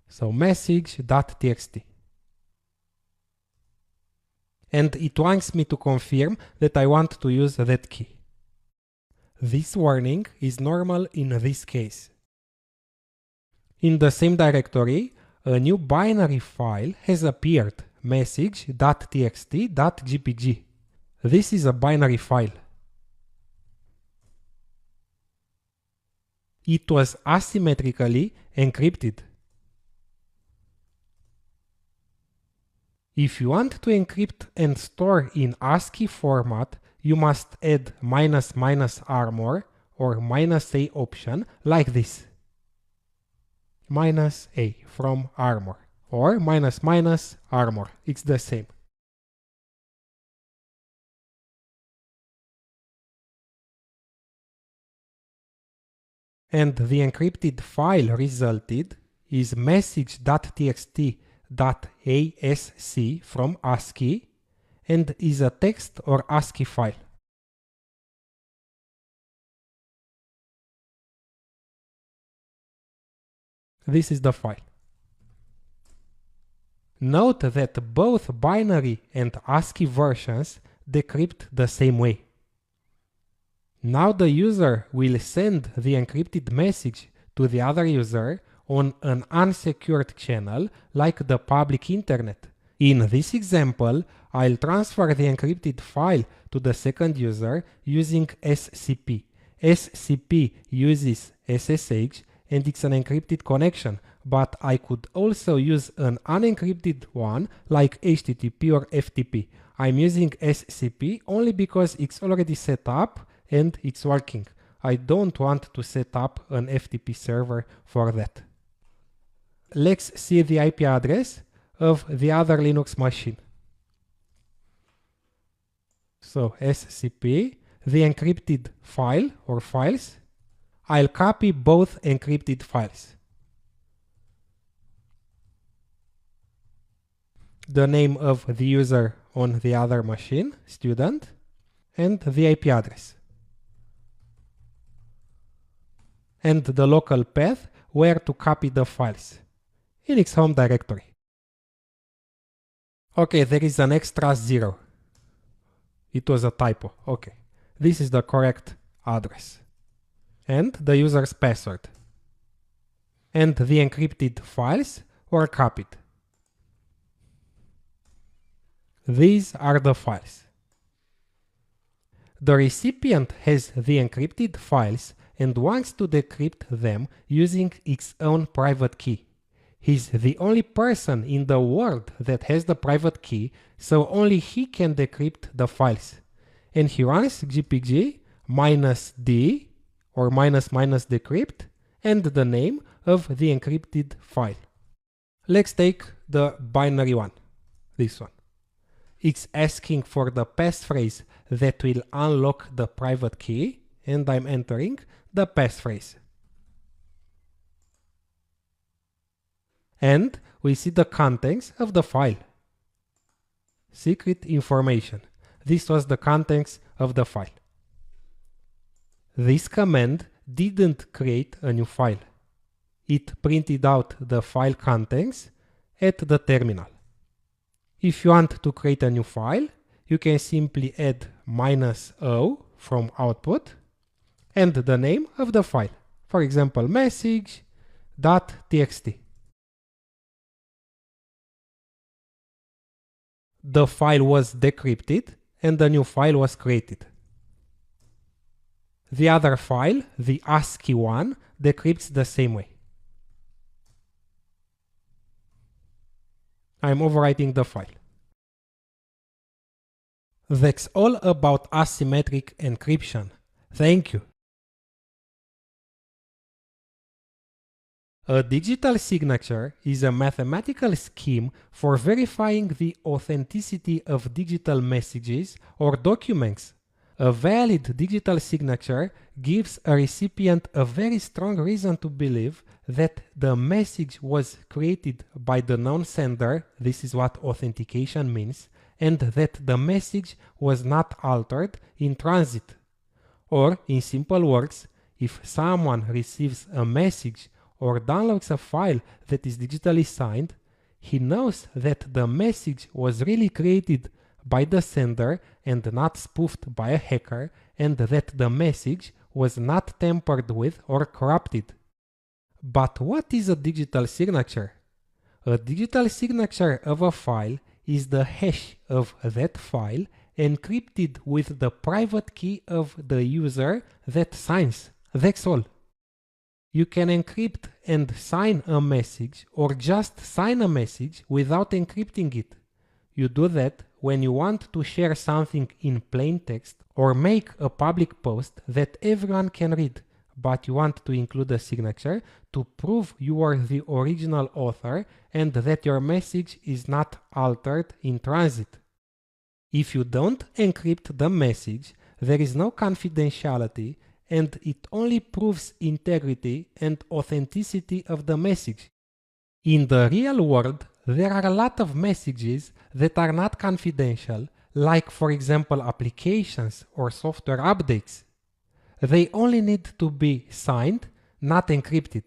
So message.txt. And it wants me to confirm that I want to use that key. This warning is normal in this case. In the same directory, a new binary file has appeared, message.txt.gpg. This is a binary file. It was asymmetrically encrypted. If you want to encrypt and store in ASCII format, you must add --armor or -a option like this. -a from armor. or minus minus armor. It's the same. And the encrypted file resulted is message.txt.asc from ASCII and is a text or ASCII file. This is the file. Note that both binary and ASCII versions decrypt the same way. Now the user will send the encrypted message to the other user on an unsecured channel like the public internet. In this example, I'll transfer the encrypted file to the second user using SCP. SCP uses SSH and it's an encrypted connection, but I could also use an unencrypted one like HTTP or FTP. I'm using SCP only because it's already set up and it's working. I don't want to set up an FTP server for that. Let's see the IP address of the other Linux machine. So SCP, the encrypted file or files. I'll copy both encrypted files. The name of the user on the other machine, student, and the IP address. And the local path where to copy the files in its home directory. Okay, there is an extra 0. It was a typo. Okay, this is the correct address. And the user's password. And the encrypted files were copied. These are the files. The recipient has the encrypted files and wants to decrypt them using its own private key. He's the only person in the world that has the private key, so only he can decrypt the files. And he runs gpg -d or --decrypt and the name of the encrypted file. Let's take the binary one, this one. It's asking for the passphrase that will unlock the private key, and I'm entering the passphrase. And we see the contents of the file. Secret information. This was the contents of the file. This command didn't create a new file. It printed out the file contents at the terminal. If you want to create a new file, you can simply add -o from output and the name of the file. For example, message.txt. The file was decrypted and a new file was created. The other file, the ASCII one, decrypts the same way. I'm overwriting the file. That's all about asymmetric encryption. Thank you. A digital signature is a mathematical scheme for verifying the authenticity of digital messages or documents. A valid digital signature gives a recipient a very strong reason to believe that the message was created by the known sender, this is what authentication means, and that the message was not altered in transit. Or, in simple words, if someone receives a message or downloads a file that is digitally signed, he knows that the message was really created by the sender and not spoofed by a hacker, and that the message was not tampered with or corrupted. But what is a digital signature? A digital signature of a file is the hash of that file encrypted with the private key of the user that signs. That's all. You can encrypt and sign a message or just sign a message without encrypting it. You do that when you want to share something in plain text or make a public post that everyone can read, but you want to include a signature to prove you are the original author and that your message is not altered in transit. If you don't encrypt the message, there is no confidentiality and it only proves integrity and authenticity of the message. In the real world, there are a lot of messages that are not confidential, like for example applications or software updates. They only need to be signed, not encrypted.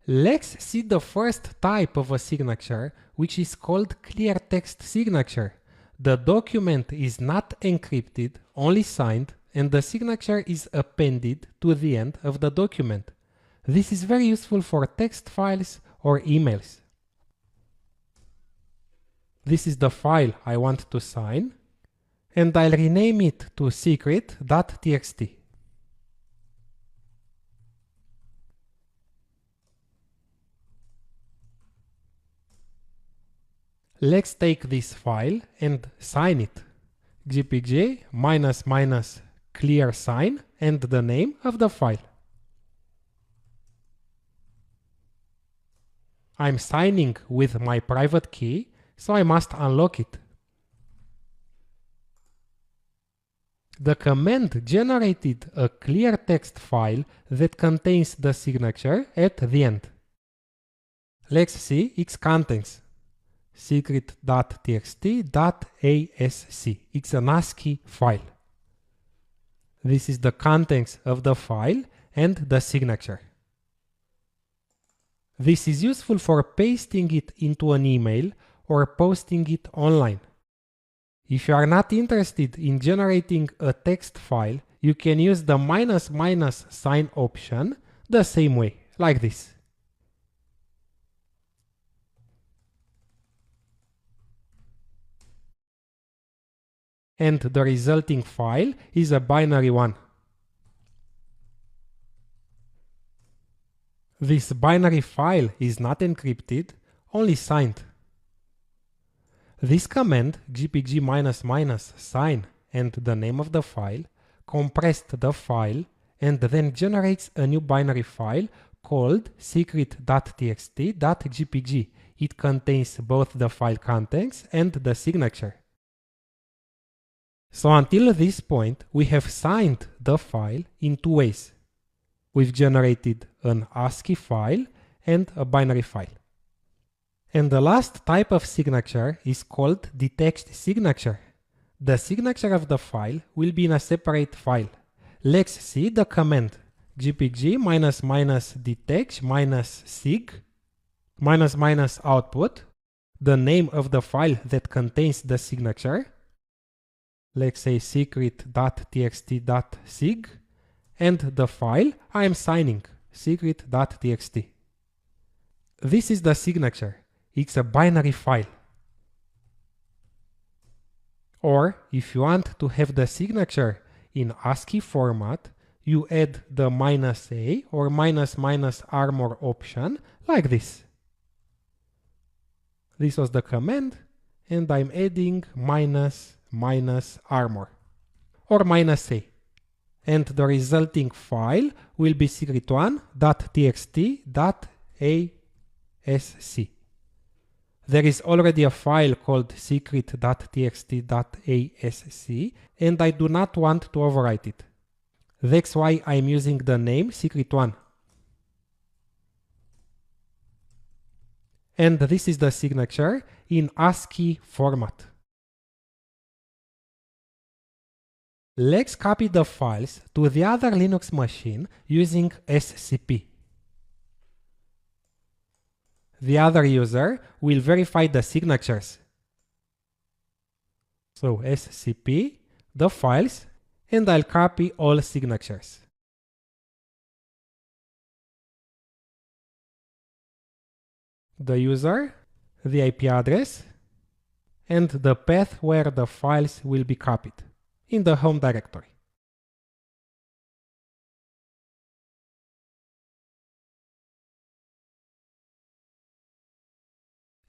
Let's see the first type of a signature, which is called clear text signature. The document is not encrypted, only signed, and the signature is appended to the end of the document. This is very useful for text files or emails. This is the file I want to sign, and I'll rename it to secret.txt. Let's take this file and sign it. GPG -- clear sign and the name of the file. I'm signing with my private key, so I must unlock it. The command generated a clear text file that contains the signature at the end. Let's see its contents. secret.txt.asc. It's an ASCII file. This is the contents of the file and the signature. This is useful for pasting it into an email or posting it online. If you are not interested in generating a text file, you can use the -- sign option the same way, like this. And the resulting file is a binary one. This binary file is not encrypted, only signed. This command, gpg -- sign and the name of the file, compressed the file and then generates a new binary file called secret.txt.gpg. It contains both the file contents and the signature. So until this point, we have signed the file in two ways. We've generated an ASCII file and a binary file. And the last type of signature is called detached signature. The signature of the file will be in a separate file. Let's see the command gpg -- detach -sig -- output, the name of the file that contains the signature. Let's say secret.txt.sig and the file I am signing, secret.txt. This is the signature. It's a binary file. Or if you want to have the signature in ASCII format, you add the -a or -- armor option like this. This was the command and I'm adding -armor or -a. And the resulting file will be secret1.txt.asc. There is already a file called secret.txt.asc and I do not want to overwrite it. That's why I'm using the name secret1. And this is the signature in ASCII format. Let's copy the files to the other Linux machine using SCP. The other user will verify the signatures. So SCP, the files, and I'll copy all signatures. The user, the IP address, and the path where the files will be copied in the home directory.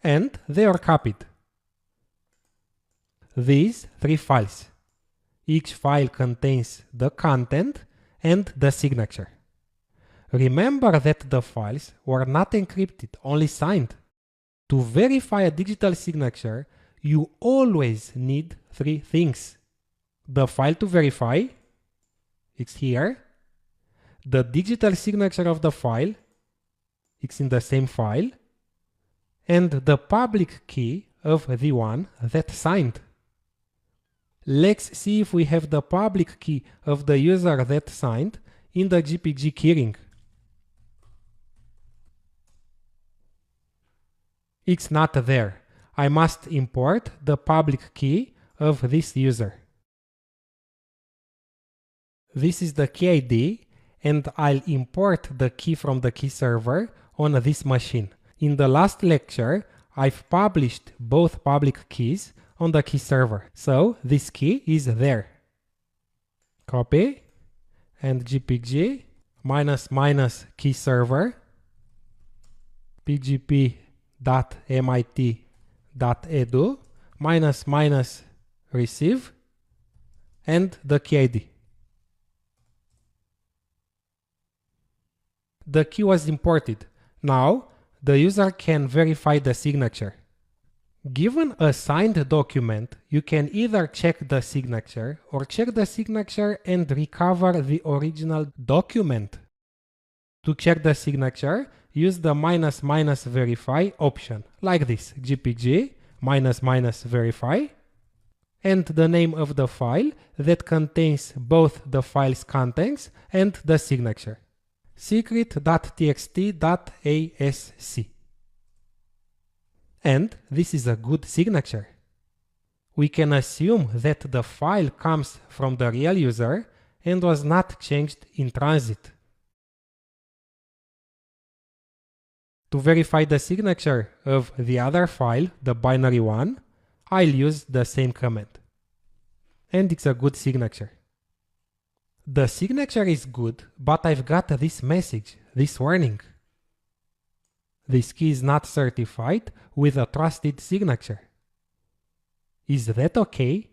And they are copied. These three files. Each file contains the content and the signature. Remember that the files were not encrypted, only signed. To verify a digital signature, you always need three things. The file to verify, it's here. The digital signature of the file, it's in the same file. And the public key of the one that signed. Let's see if we have the public key of the user that signed in the GPG keyring. It's not there. I must import the public key of this user. This is the key ID, and I'll import the key from the key server on this machine. In the last lecture, I've published both public keys on the key server, so this key is there. Copy and gpg --key server pgp.mit.edu --receive and the key ID. The key was imported. Now the user can verify the signature. Given a signed document, you can either check the signature or check the signature and recover the original document. To check the signature, use the --verify option, like this, gpg --verify, and the name of the file that contains both the file's contents and the signature. secret.txt.asc. And this is a good signature. We can assume that the file comes from the real user and was not changed in transit. To verify the signature of the other file, the binary one, I'll use the same command. And it's a good signature. The signature is good, but I've got this message, this warning. This key is not certified with a trusted signature. Is that okay?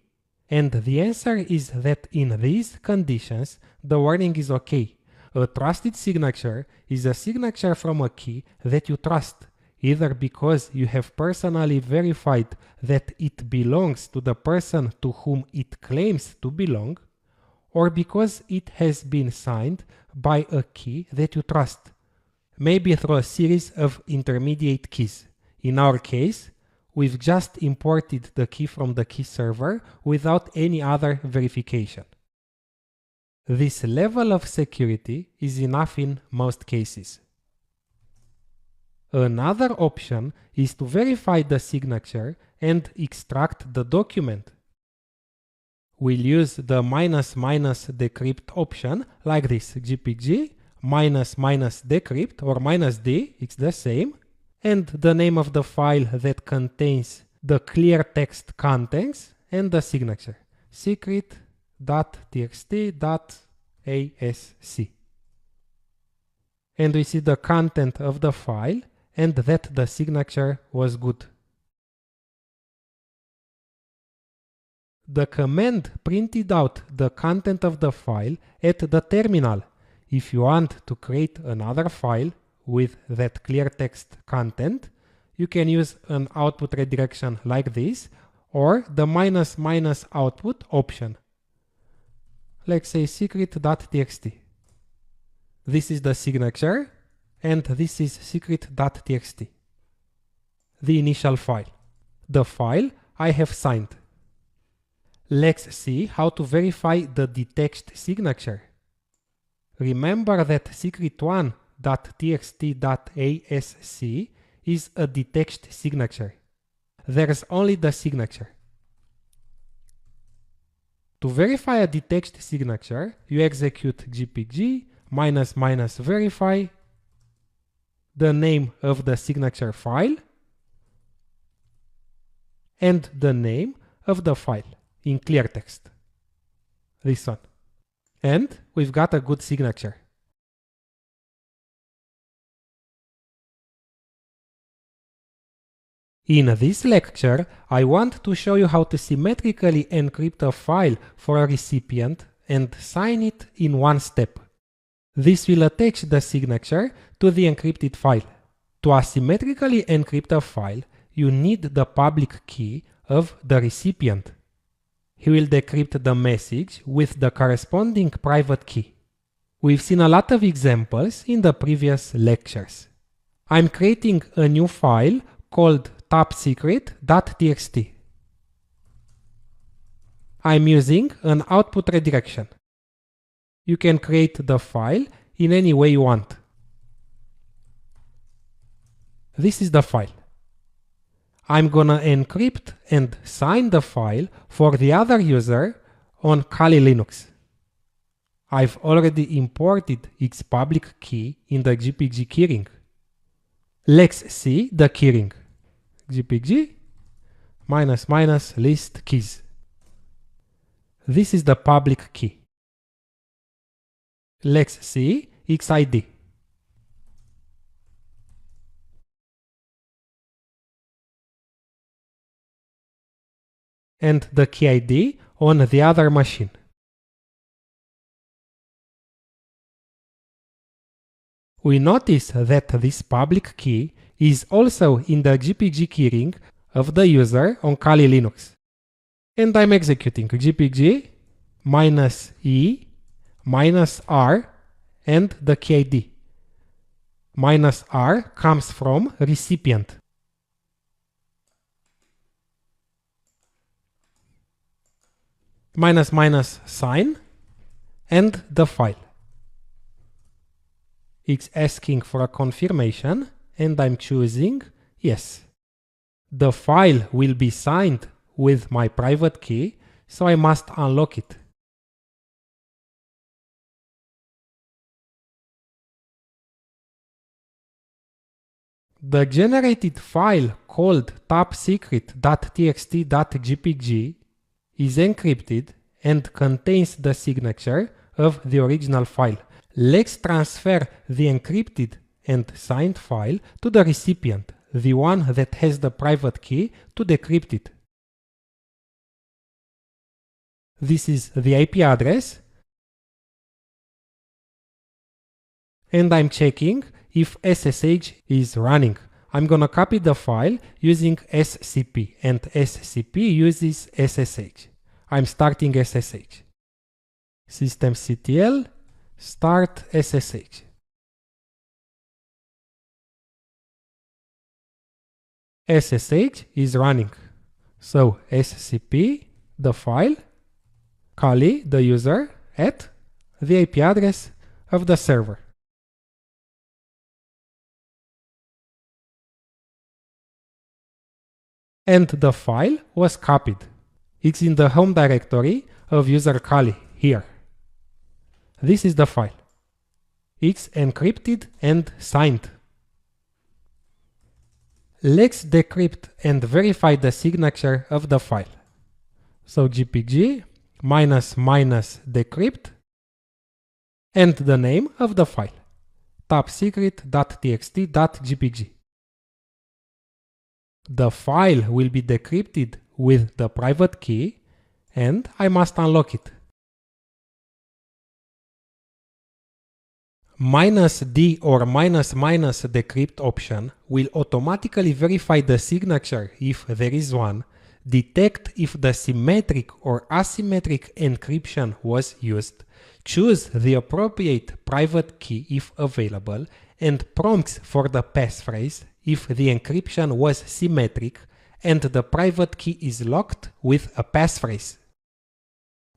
And the answer is that in these conditions, the warning is okay. A trusted signature is a signature from a key that you trust, either because you have personally verified that it belongs to the person to whom it claims to belong, or because it has been signed by a key that you trust, maybe through a series of intermediate keys. In our case, we've just imported the key from the key server without any other verification. This level of security is enough in most cases. Another option is to verify the signature and extract the document. We'll use the --decrypt option like this, gpg --decrypt or -d, it's the same, and the name of the file that contains the clear text contents and the signature, secret.txt.asc. And we see the content of the file and that the signature was good. The command printed out the content of the file at the terminal. If you want to create another file with that clear text content, you can use an output redirection like this or the --output option. Let's say secret.txt. This is the signature and this is secret.txt, the initial file. The file I have signed. Let's see how to verify the detached signature. Remember that secret1.txt.asc is a detached signature. There's only the signature. To verify a detached signature, you execute gpg --verify, the name of the signature file, and the name of the file in clear text. This one. And we've got a good signature. In this lecture, I want to show you how to symmetrically encrypt a file for a recipient and sign it in one step. This will attach the signature to the encrypted file. To asymmetrically encrypt a file, you need the public key of the recipient. He will decrypt the message with the corresponding private key. We've seen a lot of examples in the previous lectures. I'm creating a new file called topsecret.txt. I'm using an output redirection. You can create the file in any way you want. This is the file. I'm gonna encrypt and sign the file for the other user on Kali Linux. I've already imported its public key in the GPG keyring. Let's see the keyring. GPG -- list keys. This is the public key. Let's see its ID. And the key ID on the other machine. We notice that this public key is also in the GPG keyring of the user on Kali Linux. And I'm executing GPG -e -r and the key ID. -r comes from recipient. -- and the file. It's asking for a confirmation and I'm choosing yes. The file will be signed with my private key, so I must unlock it. The generated file called topsecret.txt.gpg is encrypted and contains the signature of the original file. Let's transfer the encrypted and signed file to the recipient, the one that has the private key, to decrypt it. This is the IP address, and I'm checking if SSH is running. I'm gonna copy the file using SCP, and SCP uses SSH. I'm starting SSH. Systemctl start SSH. SSH is running. So SCP, the file, Kali, the user, at the IP address of the server. And the file was copied. It's in the home directory of user Kali here. This is the file. It's encrypted and signed. Let's decrypt and verify the signature of the file. So GPG --decrypt and the name of the file, topsecret.txt.gpg. The file will be decrypted with the private key and I must unlock it. -d or -- decrypt option will automatically verify the signature if there is one, detect if the symmetric or asymmetric encryption was used, choose the appropriate private key if available, and prompts for the passphrase if the encryption was symmetric and the private key is locked with a passphrase.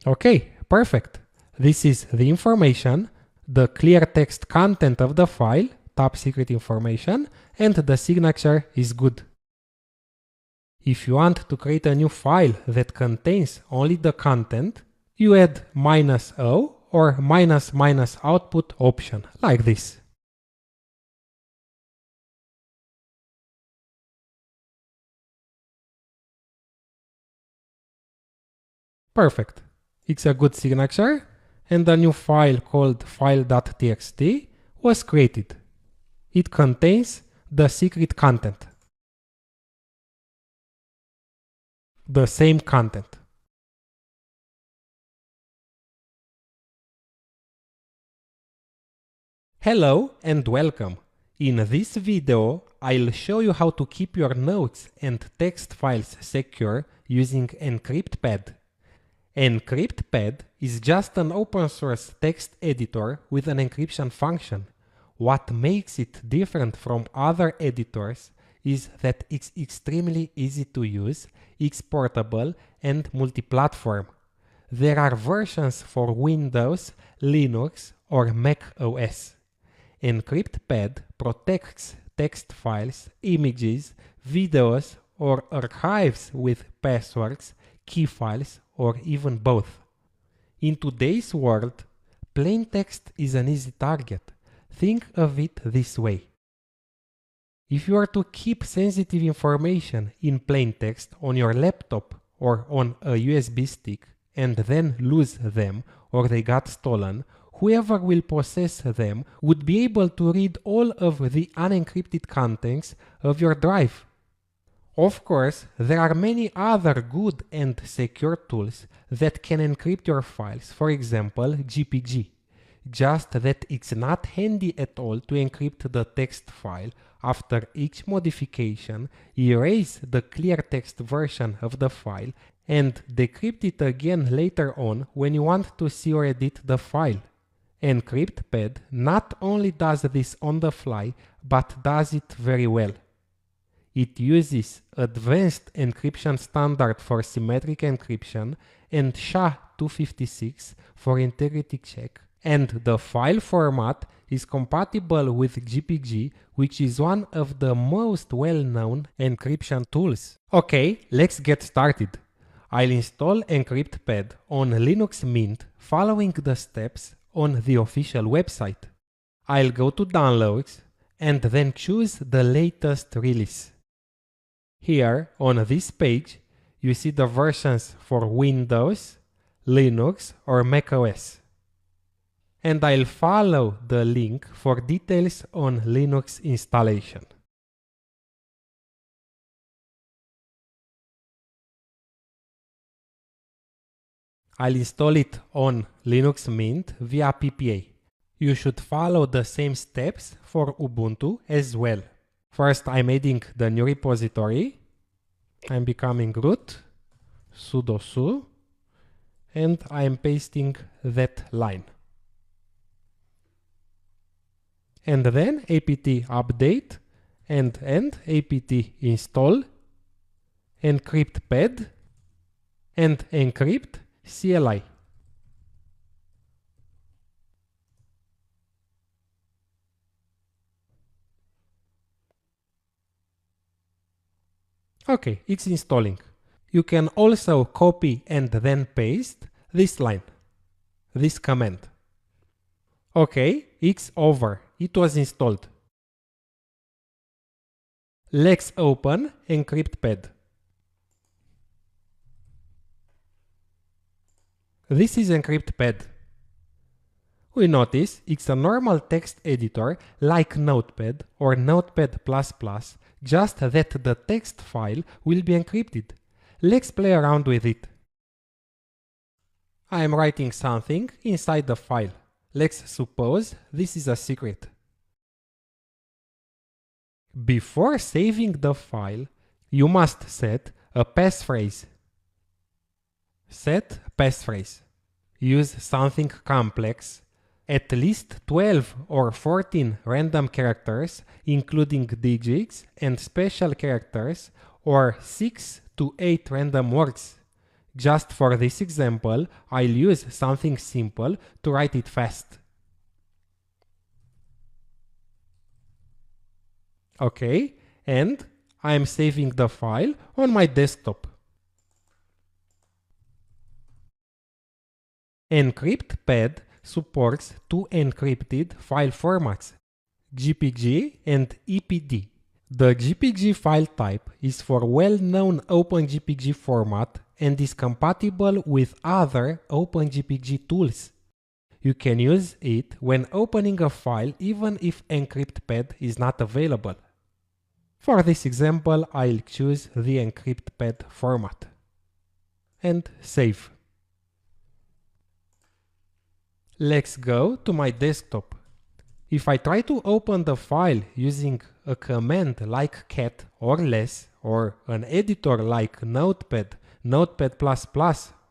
Okay, perfect. This is the information, the clear text content of the file, top secret information, and the signature is good. If you want to create a new file that contains only the content, you add -o or -- output option, like this. Perfect. It's a good signature, and a new file called file.txt was created. It contains the secret content. The same content. Hello and welcome. In this video, I'll show you how to keep your notes and text files secure using EncryptPad. EncryptPad is just an open source text editor with an encryption function. What makes it different from other editors is that it's extremely easy to use, exportable, and multi-platform. There are versions for Windows, Linux, or Mac OS. EncryptPad protects text files, images, videos, or archives with passwords, key files, or even both. In today's world, plain text is an easy target. Think of it this way. If you are to keep sensitive information in plain text on your laptop or on a USB stick and then lose them or they got stolen, whoever will possess them would be able to read all of the unencrypted contents of your drive. Of course, there are many other good and secure tools that can encrypt your files, for example, GPG. Just that it's not handy at all to encrypt the text file after each modification, erase the clear text version of the file, and decrypt it again later on when you want to see or edit the file. EncryptPad not only does this on the fly, but does it very well. It uses advanced encryption standard for symmetric encryption and SHA-256 for integrity check, and the file format is compatible with GPG, which is one of the most well-known encryption tools. Okay, let's get started. I'll install EncryptPad on Linux Mint following the steps on the official website. I'll go to Downloads and then choose the latest release. Here on this page, you see the versions for Windows, Linux, or macOS. And I'll follow the link for details on Linux installation. I'll install it on Linux Mint via PPA. You should follow the same steps for Ubuntu as well. First, I'm adding the new repository. I'm becoming root, sudo su, and I'm pasting that line. And then apt update and apt install EncryptPad and encrypt CLI. Okay, it's installing. You can also copy and then paste this line, this command. Okay, it's over. It was installed. Let's open EncryptPad. This is EncryptPad. We notice it's a normal text editor like Notepad or Notepad++, just that the text file will be encrypted. Let's play around with it. I am writing something inside the file. Let's suppose this is a secret. Before saving the file, you must set a passphrase. Set passphrase. Use something complex, at least 12 or 14 random characters, including digits and special characters, or 6 to 8 random words. Just for this example, I'll use something simple to write it fast. Okay, and I'm saving the file on my desktop. EncryptPad supports two encrypted file formats, GPG and EPD. The GPG file type is for well-known OpenGPG format and is compatible with other OpenGPG tools. You can use it when opening a file even if EncryptPad is not available. For this example, I'll choose the EncryptPad format and save. Let's go to my desktop. If I try to open the file using a command like cat or less, or an editor like Notepad, Notepad++,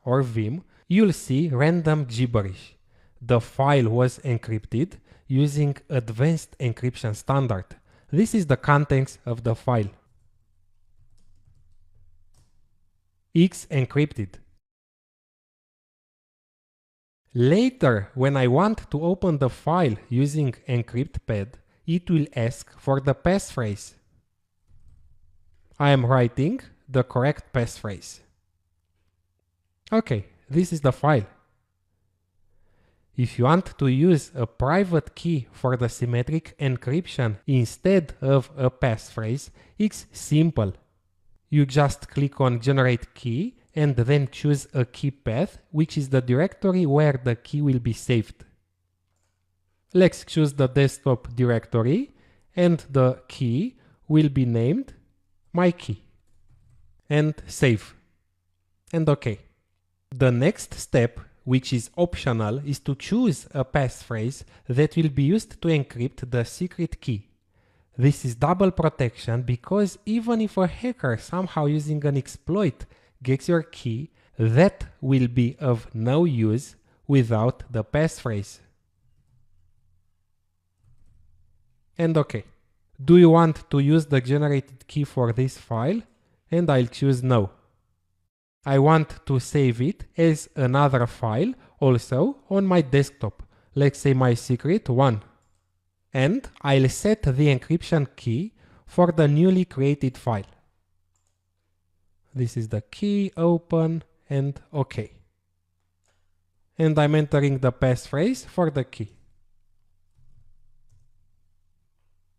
or Vim, you'll see random gibberish. The file was encrypted using advanced encryption standard. This is the contents of the file. X encrypted. Later, when I want to open the file using EncryptPad, it will ask for the passphrase. I am writing the correct passphrase. Okay, this is the file. If you want to use a private key for the symmetric encryption instead of a passphrase, it's simple. You just click on Generate Key and then choose a key path, which is the directory where the key will be saved. Let's choose the desktop directory and the key will be named my key. And save. And OK. The next step, which is optional, is to choose a passphrase that will be used to encrypt the secret key. This is double protection because even if a hacker somehow using an exploit gets your key, that will be of no use without the passphrase. And OK. Do you want to use the generated key for this file? And I'll choose no. I want to save it as another file also on my desktop. Let's say my secret 1. And I'll set the encryption key for the newly created file. This is the key, open, and OK. And I'm entering the passphrase for the key.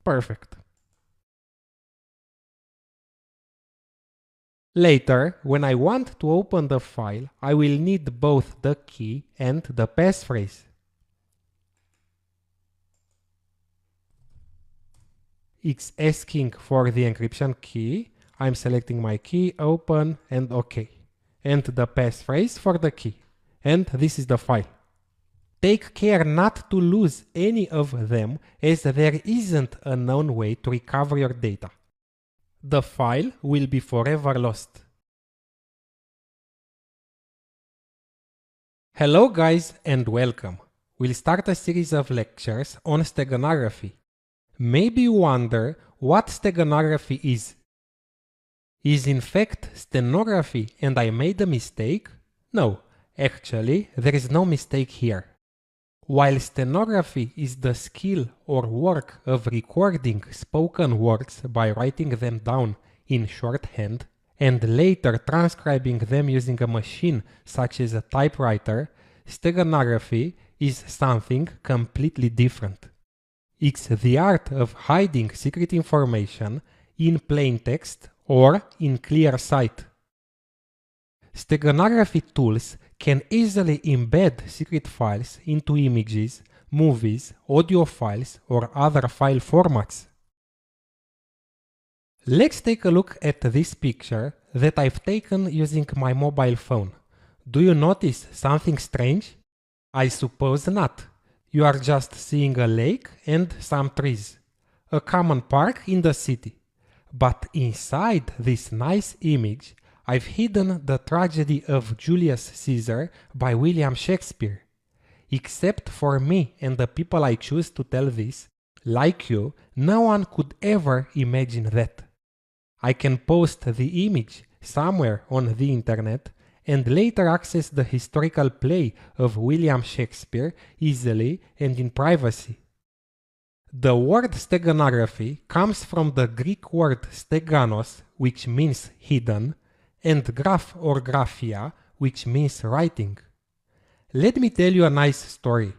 Perfect. Later, when I want to open the file, I will need both the key and the passphrase. It's asking for the encryption key. I'm selecting my key, open, and OK. And the passphrase for the key. And this is the file. Take care not to lose any of them, as there isn't a known way to recover your data. The file will be forever lost. Hello guys and welcome. We'll start a series of lectures on steganography. Maybe you wonder what steganography is. Is in fact stenography and I made a mistake? No, actually there is no mistake here. While stenography is the skill or work of recording spoken words by writing them down in shorthand and later transcribing them using a machine such as a typewriter, steganography is something completely different. It's the art of hiding secret information in plain text or in clear sight. Steganography tools can easily embed secret files into images, movies, audio files, or other file formats. Let's take a look at this picture that I've taken using my mobile phone. Do you notice something strange? I suppose not. You are just seeing a lake and some trees. A common park in the city. But inside this nice image, I've hidden the tragedy of Julius Caesar by William Shakespeare. Except for me and the people I choose to tell this, like you, no one could ever imagine that. I can post the image somewhere on the internet and later access the historical play of William Shakespeare easily and in privacy. The word steganography comes from the Greek word steganos, which means hidden, and graph or graphia, which means writing. Let me tell you a nice story.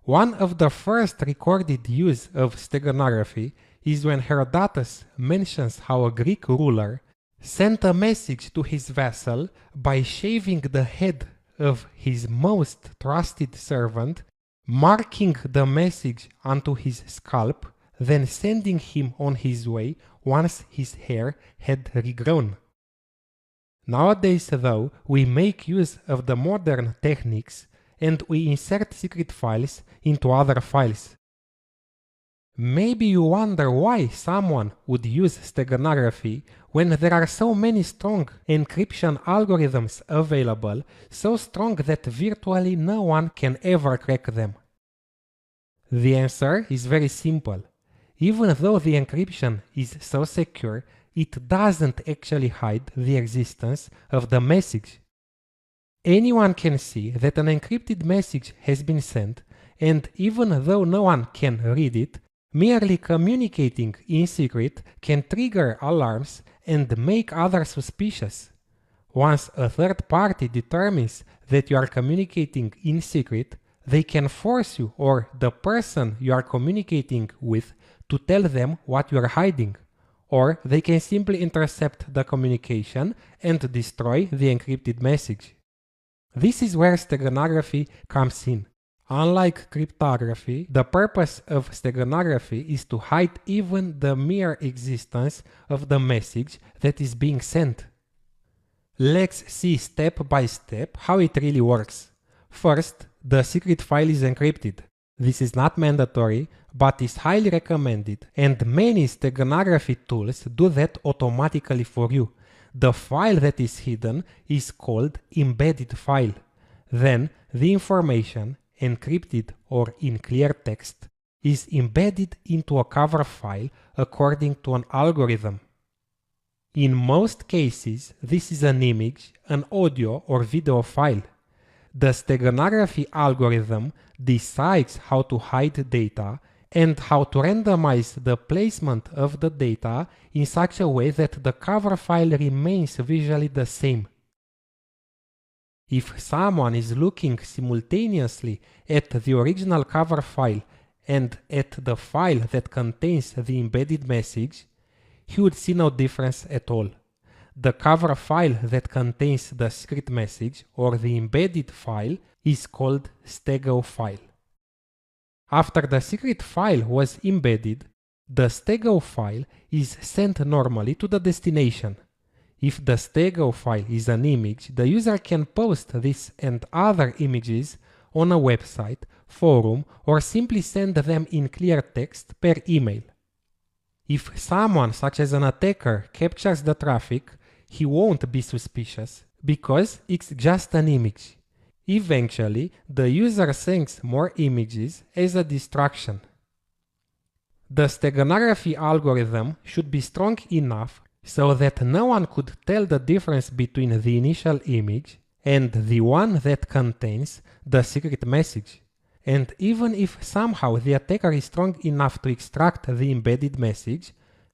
One of the first recorded use of steganography is when Herodotus mentions how a Greek ruler sent a message to his vassal by shaving the head of his most trusted servant, marking the message onto his scalp, then sending him on his way once his hair had regrown. Nowadays, though, we make use of the modern techniques and we insert secret files into other files. Maybe you wonder why someone would use steganography when there are so many strong encryption algorithms available, so strong that virtually no one can ever crack them. The answer is very simple. Even though the encryption is so secure, it doesn't actually hide the existence of the message. Anyone can see that an encrypted message has been sent, and even though no one can read it, merely communicating in secret can trigger alarms and make others suspicious. Once a third party determines that you are communicating in secret, they can force you or the person you are communicating with to tell them what you are hiding, or they can simply intercept the communication and destroy the encrypted message. This is where steganography comes in. Unlike cryptography, the purpose of steganography is to hide even the mere existence of the message that is being sent. Let's see step by step how it really works. First, the secret file is encrypted. This is not mandatory, but is highly recommended, and many steganography tools do that automatically for you. The file that is hidden is called embedded file. Then, the information, encrypted or in clear text, is embedded into a cover file according to an algorithm. In most cases, this is an image, an audio or video file. The steganography algorithm decides how to hide data and how to randomize the placement of the data in such a way that the cover file remains visually the same. If someone is looking simultaneously at the original cover file and at the file that contains the embedded message, he would see no difference at all. The cover file that contains the secret message or the embedded file is called stego file. After the secret file was embedded, the stego file is sent normally to the destination. If the stego file is an image, the user can post this and other images on a website, forum, or simply send them in clear text per email. If someone, such as an attacker, captures the traffic, he won't be suspicious because it's just an image. Eventually, the user sends more images as a distraction. The steganography algorithm should be strong enough so that no one could tell the difference between the initial image and the one that contains the secret message. And even if somehow the attacker is strong enough to extract the embedded message,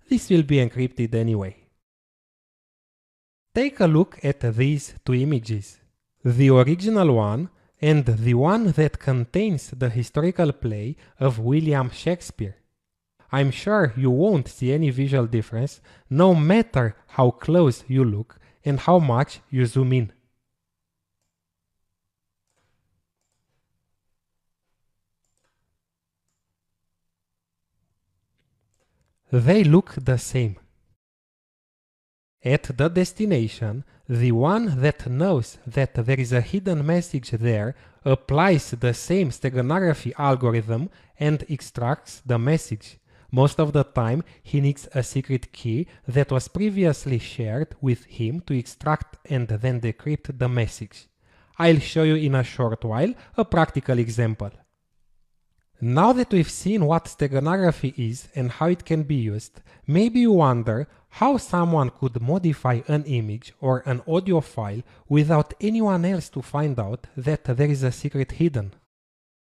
this will be encrypted anyway. Take a look at these two images, the original one and the one that contains the historical play of William Shakespeare. I'm sure you won't see any visual difference no matter how close you look and how much you zoom in. They look the same. At the destination, the one that knows that there is a hidden message there applies the same steganography algorithm and extracts the message. Most of the time, he needs a secret key that was previously shared with him to extract and then decrypt the message. I'll show you in a short while a practical example. Now that we've seen what steganography is and how it can be used, maybe you wonder how someone could modify an image or an audio file without anyone else to find out that there is a secret hidden.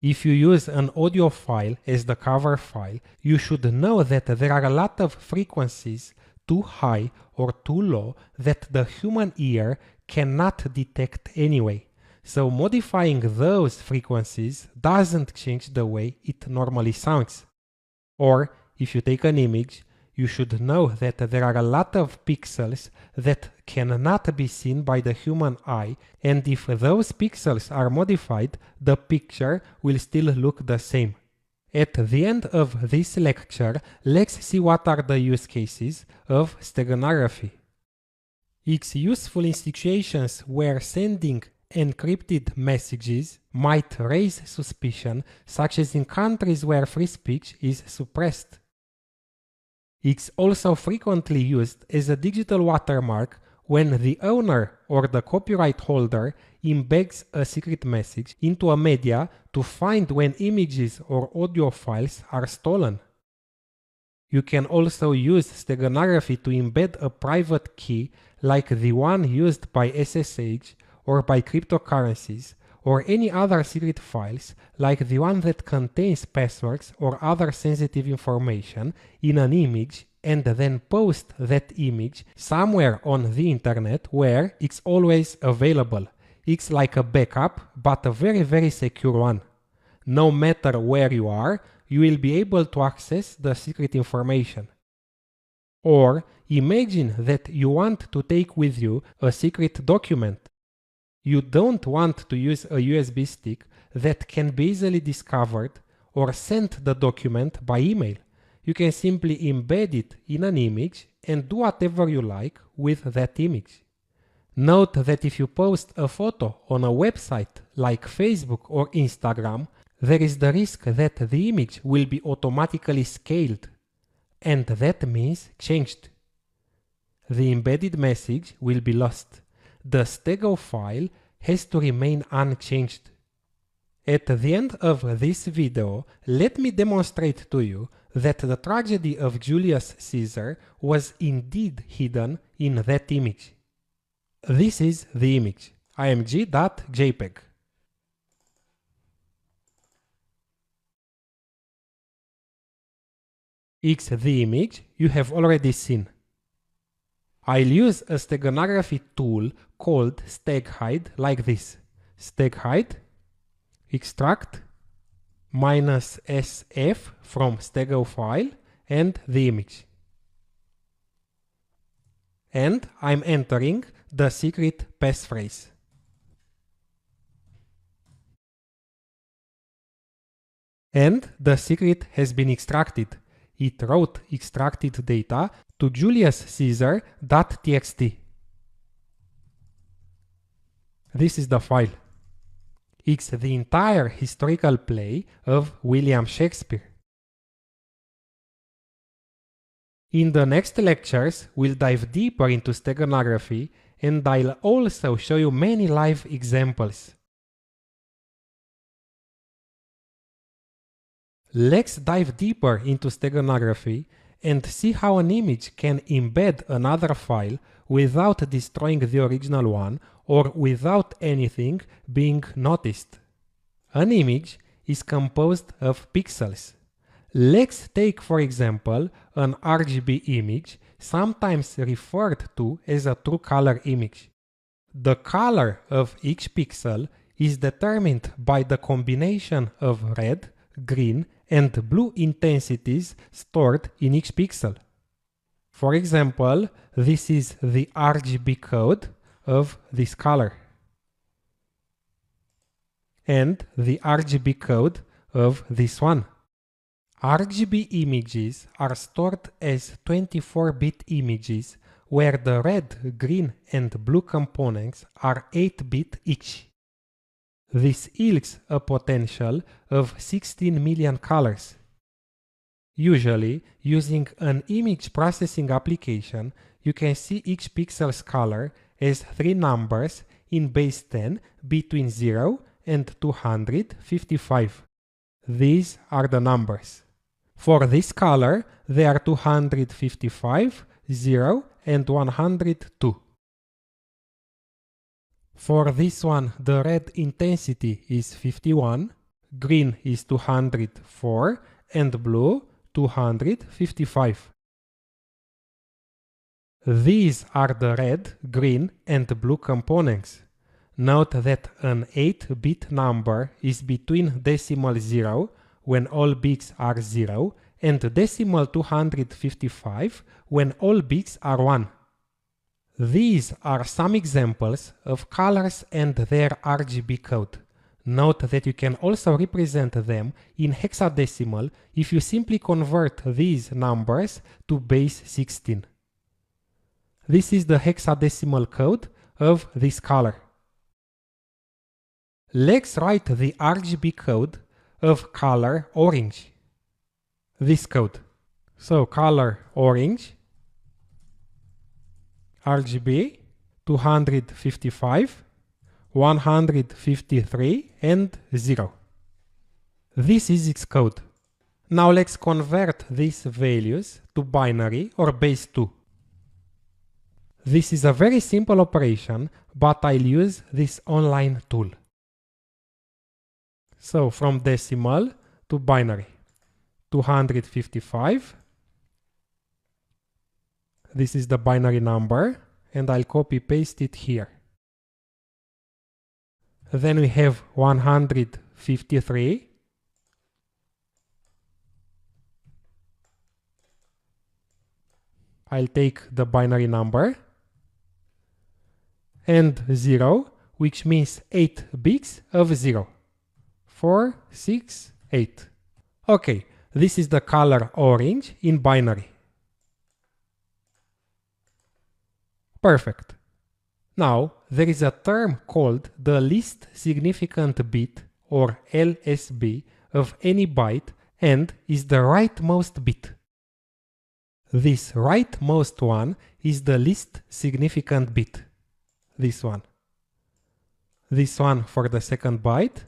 If you use an audio file as the cover file, you should know that there are a lot of frequencies too high or too low that the human ear cannot detect anyway. So modifying those frequencies doesn't change the way it normally sounds. Or if you take an image, you should know that there are a lot of pixels that cannot be seen by the human eye, and if those pixels are modified, the picture will still look the same. At the end of this lecture, let's see what are the use cases of steganography. It's useful in situations where sending encrypted messages might raise suspicion, such as in countries where free speech is suppressed. It's also frequently used as a digital watermark when the owner or the copyright holder embeds a secret message into a media to find when images or audio files are stolen. You can also use steganography to embed a private key like the one used by SSH or by cryptocurrencies, or any other secret files like the one that contains passwords or other sensitive information in an image, and then post that image somewhere on the internet where it's always available. It's like a backup, but a very secure one. No matter where you are, you will be able to access the secret information. Or imagine that you want to take with you a secret document. You don't want to use a USB stick that can be easily discovered or send the document by email. You can simply embed it in an image and do whatever you like with that image. Note that if you post a photo on a website like Facebook or Instagram, there is the risk that the image will be automatically scaled, and that means changed. The embedded message will be lost. The Stego file has to remain unchanged. At the end of this video, let me demonstrate to you that the tragedy of Julius Caesar was indeed hidden in that image. This is the image, img.jpg. It's the image you have already seen. I'll use a steganography tool called StegHide like this. StegHide, extract -sf from Stego file and the image. And I'm entering the secret passphrase. And the secret has been extracted. It wrote extracted data to juliuscaesar.txt. This is the file. It's the entire historical play of William Shakespeare. In the next lectures, we'll dive deeper into steganography, and I'll also show you many live examples. Let's dive deeper into steganography and see how an image can embed another file without destroying the original one or without anything being noticed. An image is composed of pixels. Let's take, for example, an RGB image, sometimes referred to as a true color image. The color of each pixel is determined by the combination of red, green, and blue intensities stored in each pixel. For example, this is the RGB code of this color and the RGB code of this one. RGB images are stored as 24-bit images where the red, green, and blue components are 8-bit each. This yields a potential of 16 million colors. Usually, using an image processing application, you can see each pixel's color as 3 numbers in base 10 between 0 and 255. These are the numbers. For this color, they are 255, 0, and 102. For this one, the red intensity is 51, green is 204, and blue 255. These are the red, green, and blue components. Note that an 8-bit number is between decimal 0, when all bits are 0, and decimal 255, when all bits are 1. These are some examples of colors and their RGB code. Note that you can also represent them in hexadecimal if you simply convert these numbers to base 16. This is the hexadecimal code of this color. let's write the RGB code of color orange. This code. So color orange, RGB 255, 153 and 0. This is its code. Now let's convert these values to binary or base 2. This is a very simple operation, but I'll use this online tool. So from decimal to binary, 255. This is the binary number, and I'll copy paste it here. Then we have 153. I'll take the binary number and 0, which means 8 bits of 0. 4, 6, 8. Okay, this is the color orange in binary. Perfect. Now, there is a term called the least significant bit, or LSB, of any byte and is the rightmost bit. This rightmost one is the least significant bit. This one. This one for the second byte,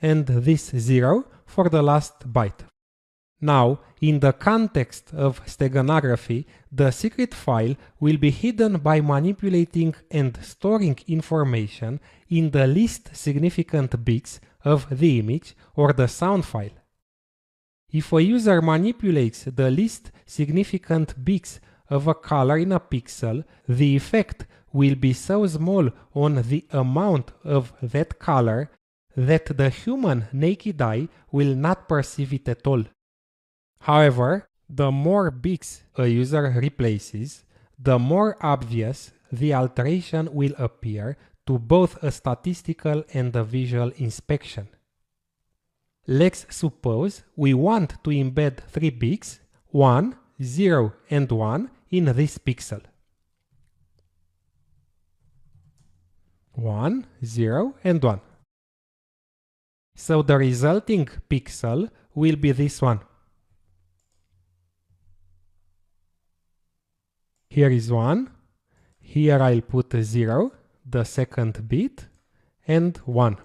and this 0 for the last byte. Now, in the context of steganography, the secret file will be hidden by manipulating and storing information in the least significant bits of the image or the sound file. If a user manipulates the least significant bits of a color in a pixel, the effect will be so small on the amount of that color that the human naked eye will not perceive it at all. However, the more bits a user replaces, the more obvious the alteration will appear to both a statistical and a visual inspection. Let's suppose we want to embed 3 bits, 1, 0 and 1 in this pixel. 1, 0 and 1. So the resulting pixel will be this one. Here is 1, here I'll put 0, the second bit, and 1.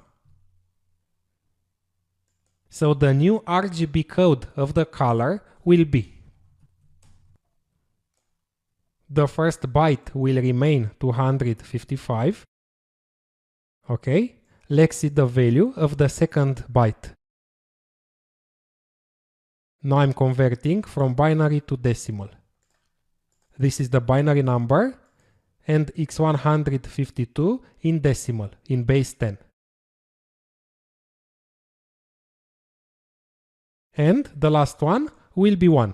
So the new RGB code of the color will be: the first byte will remain 255. Okay, let's see the value of the second byte. Now I'm converting from binary to decimal. This is the binary number and it's 152 in decimal, in base 10. And the last one will be 1.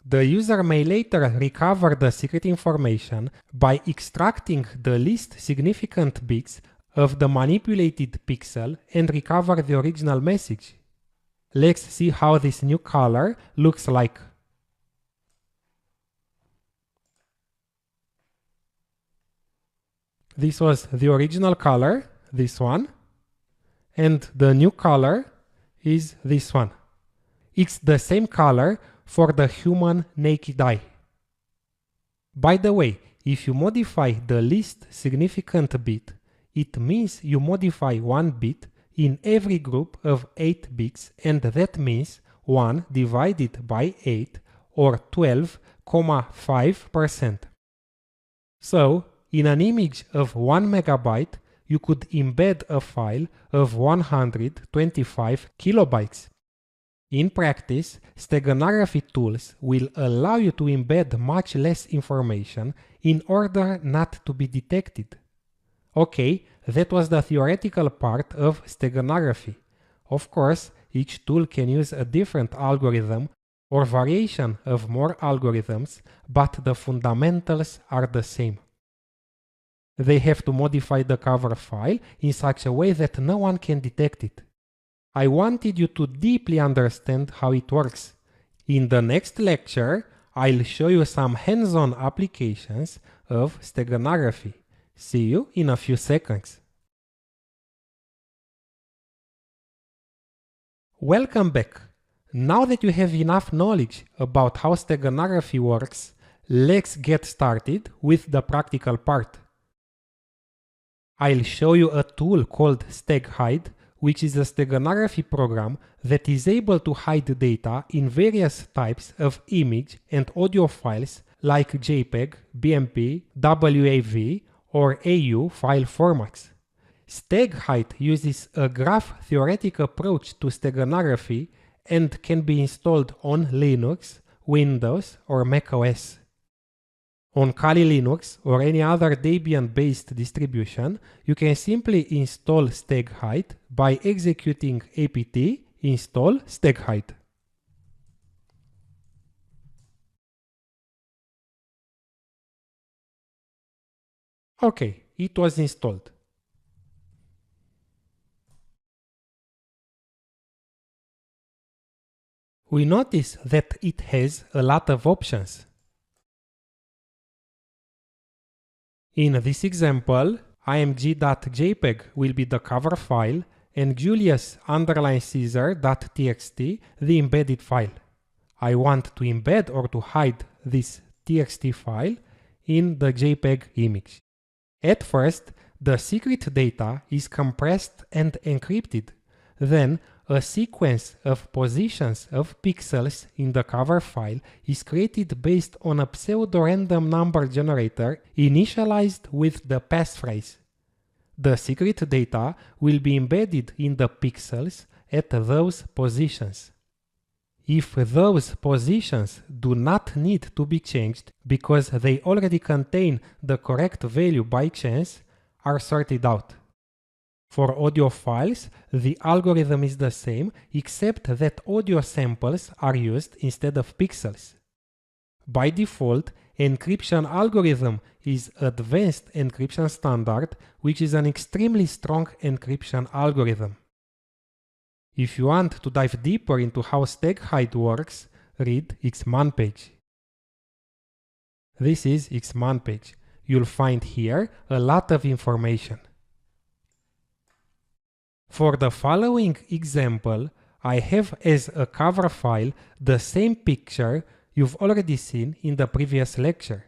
The user may later recover the secret information by extracting the least significant bits of the manipulated pixel and recover the original message. Let's see how this new color looks like. This was the original color, this one, and the new color is this one. It's the same color for the human naked eye. By the way, if you modify the least significant bit, it means you modify 1 bit in every group of 8 bits, and that means 1 divided by 8 or 12.5%. So, in an image of 1 megabyte, you could embed a file of 125 kilobytes. In practice, steganography tools will allow you to embed much less information in order not to be detected. Okay, that was the theoretical part of steganography. Of course, each tool can use a different algorithm or variation of more algorithms, but the fundamentals are the same. They have to modify the cover file in such a way that no one can detect it. I wanted you to deeply understand how it works. In the next lecture, I'll show you some hands-on applications of steganography. See you in a few seconds. Welcome back. Now that you have enough knowledge about how steganography works, let's get started with the practical part. I'll show you a tool called StegHide, which is a steganography program that is able to hide data in various types of image and audio files like JPEG, BMP, WAV, or AU file formats. StegHide uses a graph theoretic approach to steganography and can be installed on Linux, Windows, or macOS. On Kali Linux or any other Debian-based distribution, you can simply install StegHide by executing apt install StegHide. Okay, it was installed. We notice that it has a lot of options. In this example, img.jpg will be the cover file and Julius_Caesar.txt the embedded file. I want to embed or to hide this txt file in the JPEG image. At first, the secret data is compressed and encrypted. Then, a sequence of positions of pixels in the cover file is created based on a pseudo-random number generator initialized with the passphrase. The secret data will be embedded in the pixels at those positions. If those positions do not need to be changed because they already contain the correct value by chance, are sorted out. For audio files, the algorithm is the same except that audio samples are used instead of pixels. By default, encryption algorithm is Advanced Encryption Standard, which is an extremely strong encryption algorithm. If you want to dive deeper into how StegHide works, read Xman page. This is Xman page. You'll find here a lot of information. For the following example, I have as a cover file the same picture you've already seen in the previous lecture.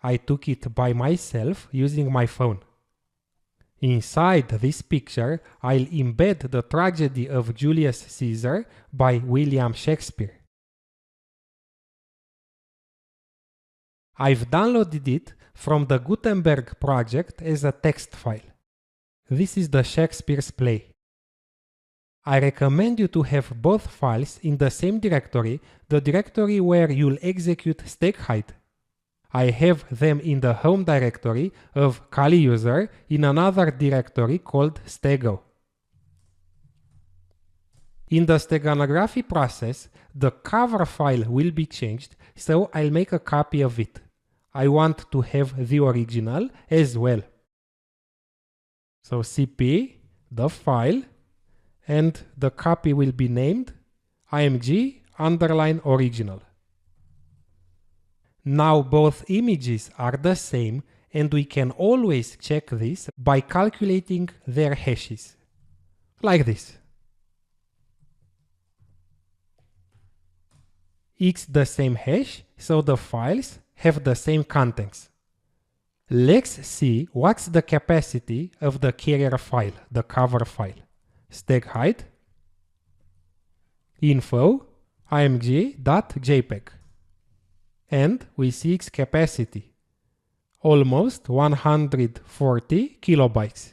I took it by myself using my phone. Inside this picture, I'll embed the tragedy of Julius Caesar by William Shakespeare. I've downloaded it from the Gutenberg project as a text file. This is the Shakespeare's play. I recommend you to have both files in the same directory, the directory where you'll execute StegHide. I have them in the home directory of Kali user in another directory called stego. In the steganography process, the cover file will be changed, so I'll make a copy of it. I want to have the original as well. So cp, the file, and the copy will be named img_original. Now both images are the same and we can always check this by calculating their hashes. Like this. It's the same hash, so the files have the same contents. Let's see what's the capacity of the carrier file, the cover file. StegHide info img.jpg. And we see its capacity, almost 140 kilobytes.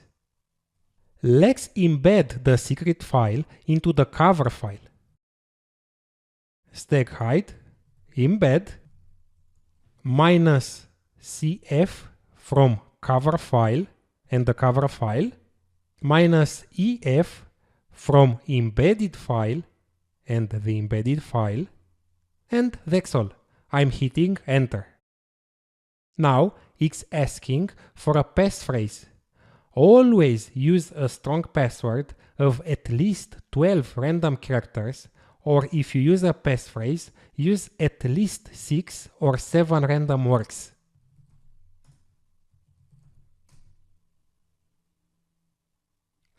Let's embed the secret file into the cover file. StegHide embed -cf from cover file and the cover file -ef from embedded file and the embedded file, and that's all. I'm hitting enter. Now it's asking for a passphrase. Always use a strong password of at least 12 random characters or if you use a passphrase, use at least 6 or 7 random words.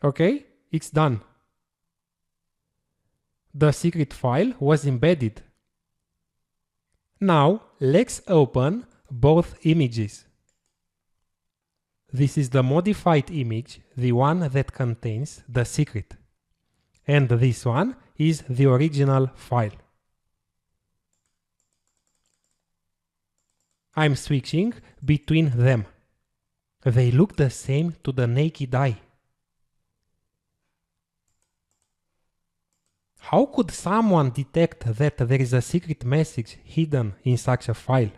Okay, it's done. The secret file was embedded. Now, let's open both images. This is the modified image, the one that contains the secret. And this one is the original file. I'm switching between them. They look the same to the naked eye. How could someone detect that there is a secret message hidden in such a file?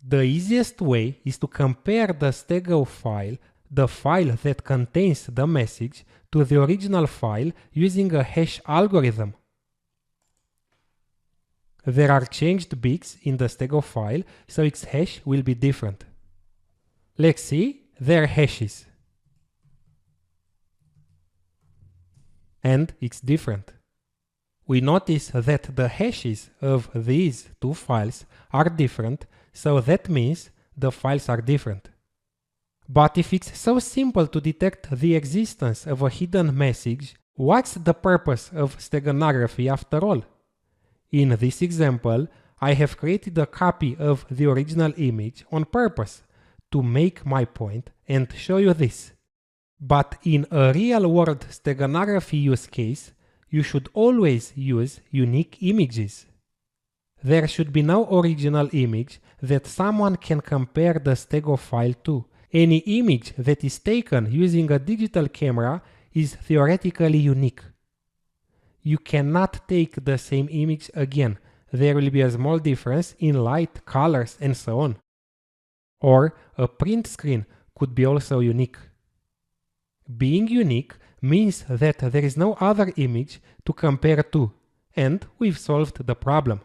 The easiest way is to compare the Stego file, the file that contains the message, to the original file using a hash algorithm. There are changed bits in the Stego file, so its hash will be different. Let's see their hashes. And it's different. We notice that the hashes of these two files are different, so that means the files are different. But if it's so simple to detect the existence of a hidden message, what's the purpose of steganography after all? In this example, I have created a copy of the original image on purpose to make my point and show you this. But in a real-world steganography use case, you should always use unique images. There should be no original image that someone can compare the Stego file to. Any image that is taken using a digital camera is theoretically unique. You cannot take the same image again. There will be a small difference in light, colors, and so on. Or a print screen could be also unique. Being unique means that there is no other image to compare to, and we've solved the problem.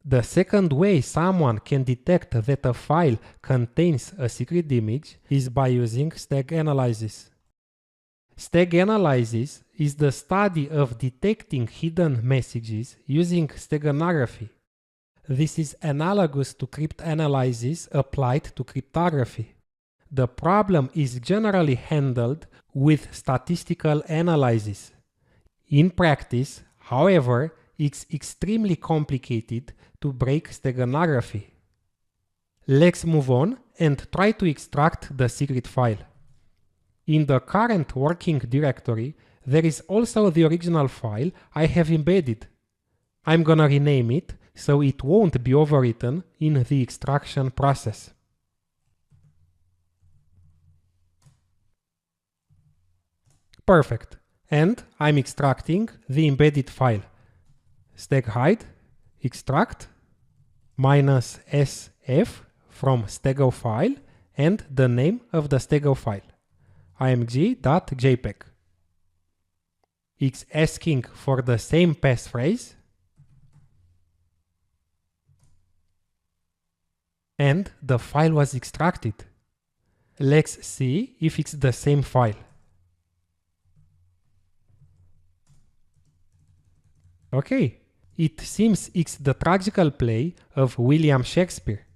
The second way someone can detect that a file contains a secret image is by using stag analysis. Stag analysis is the study of detecting hidden messages using steganography. This is analogous to cryptanalysis applied to cryptography. The problem is generally handled with statistical analysis. In practice, however, it's extremely complicated to break steganography. Let's move on and try to extract the secret file. In the current working directory, there is also the original file I have embedded. I'm gonna rename it so it won't be overwritten in the extraction process. Perfect. And I'm extracting the embedded file. Stag hide, extract, -sf from Stego file and the name of the Stego file, img.jpg. It's asking for the same passphrase and the file was extracted. Let's see if it's the same file. Okay, it seems it's the tragical play of William Shakespeare.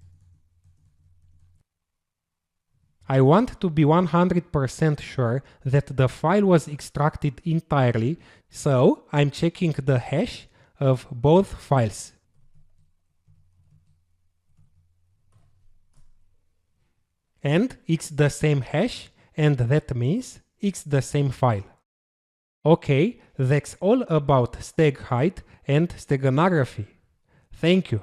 I want to be 100% sure that the file was extracted entirely, so I'm checking the hash of both files. And it's the same hash, and that means it's the same file. Okay, that's all about stag hide and steganography. Thank you.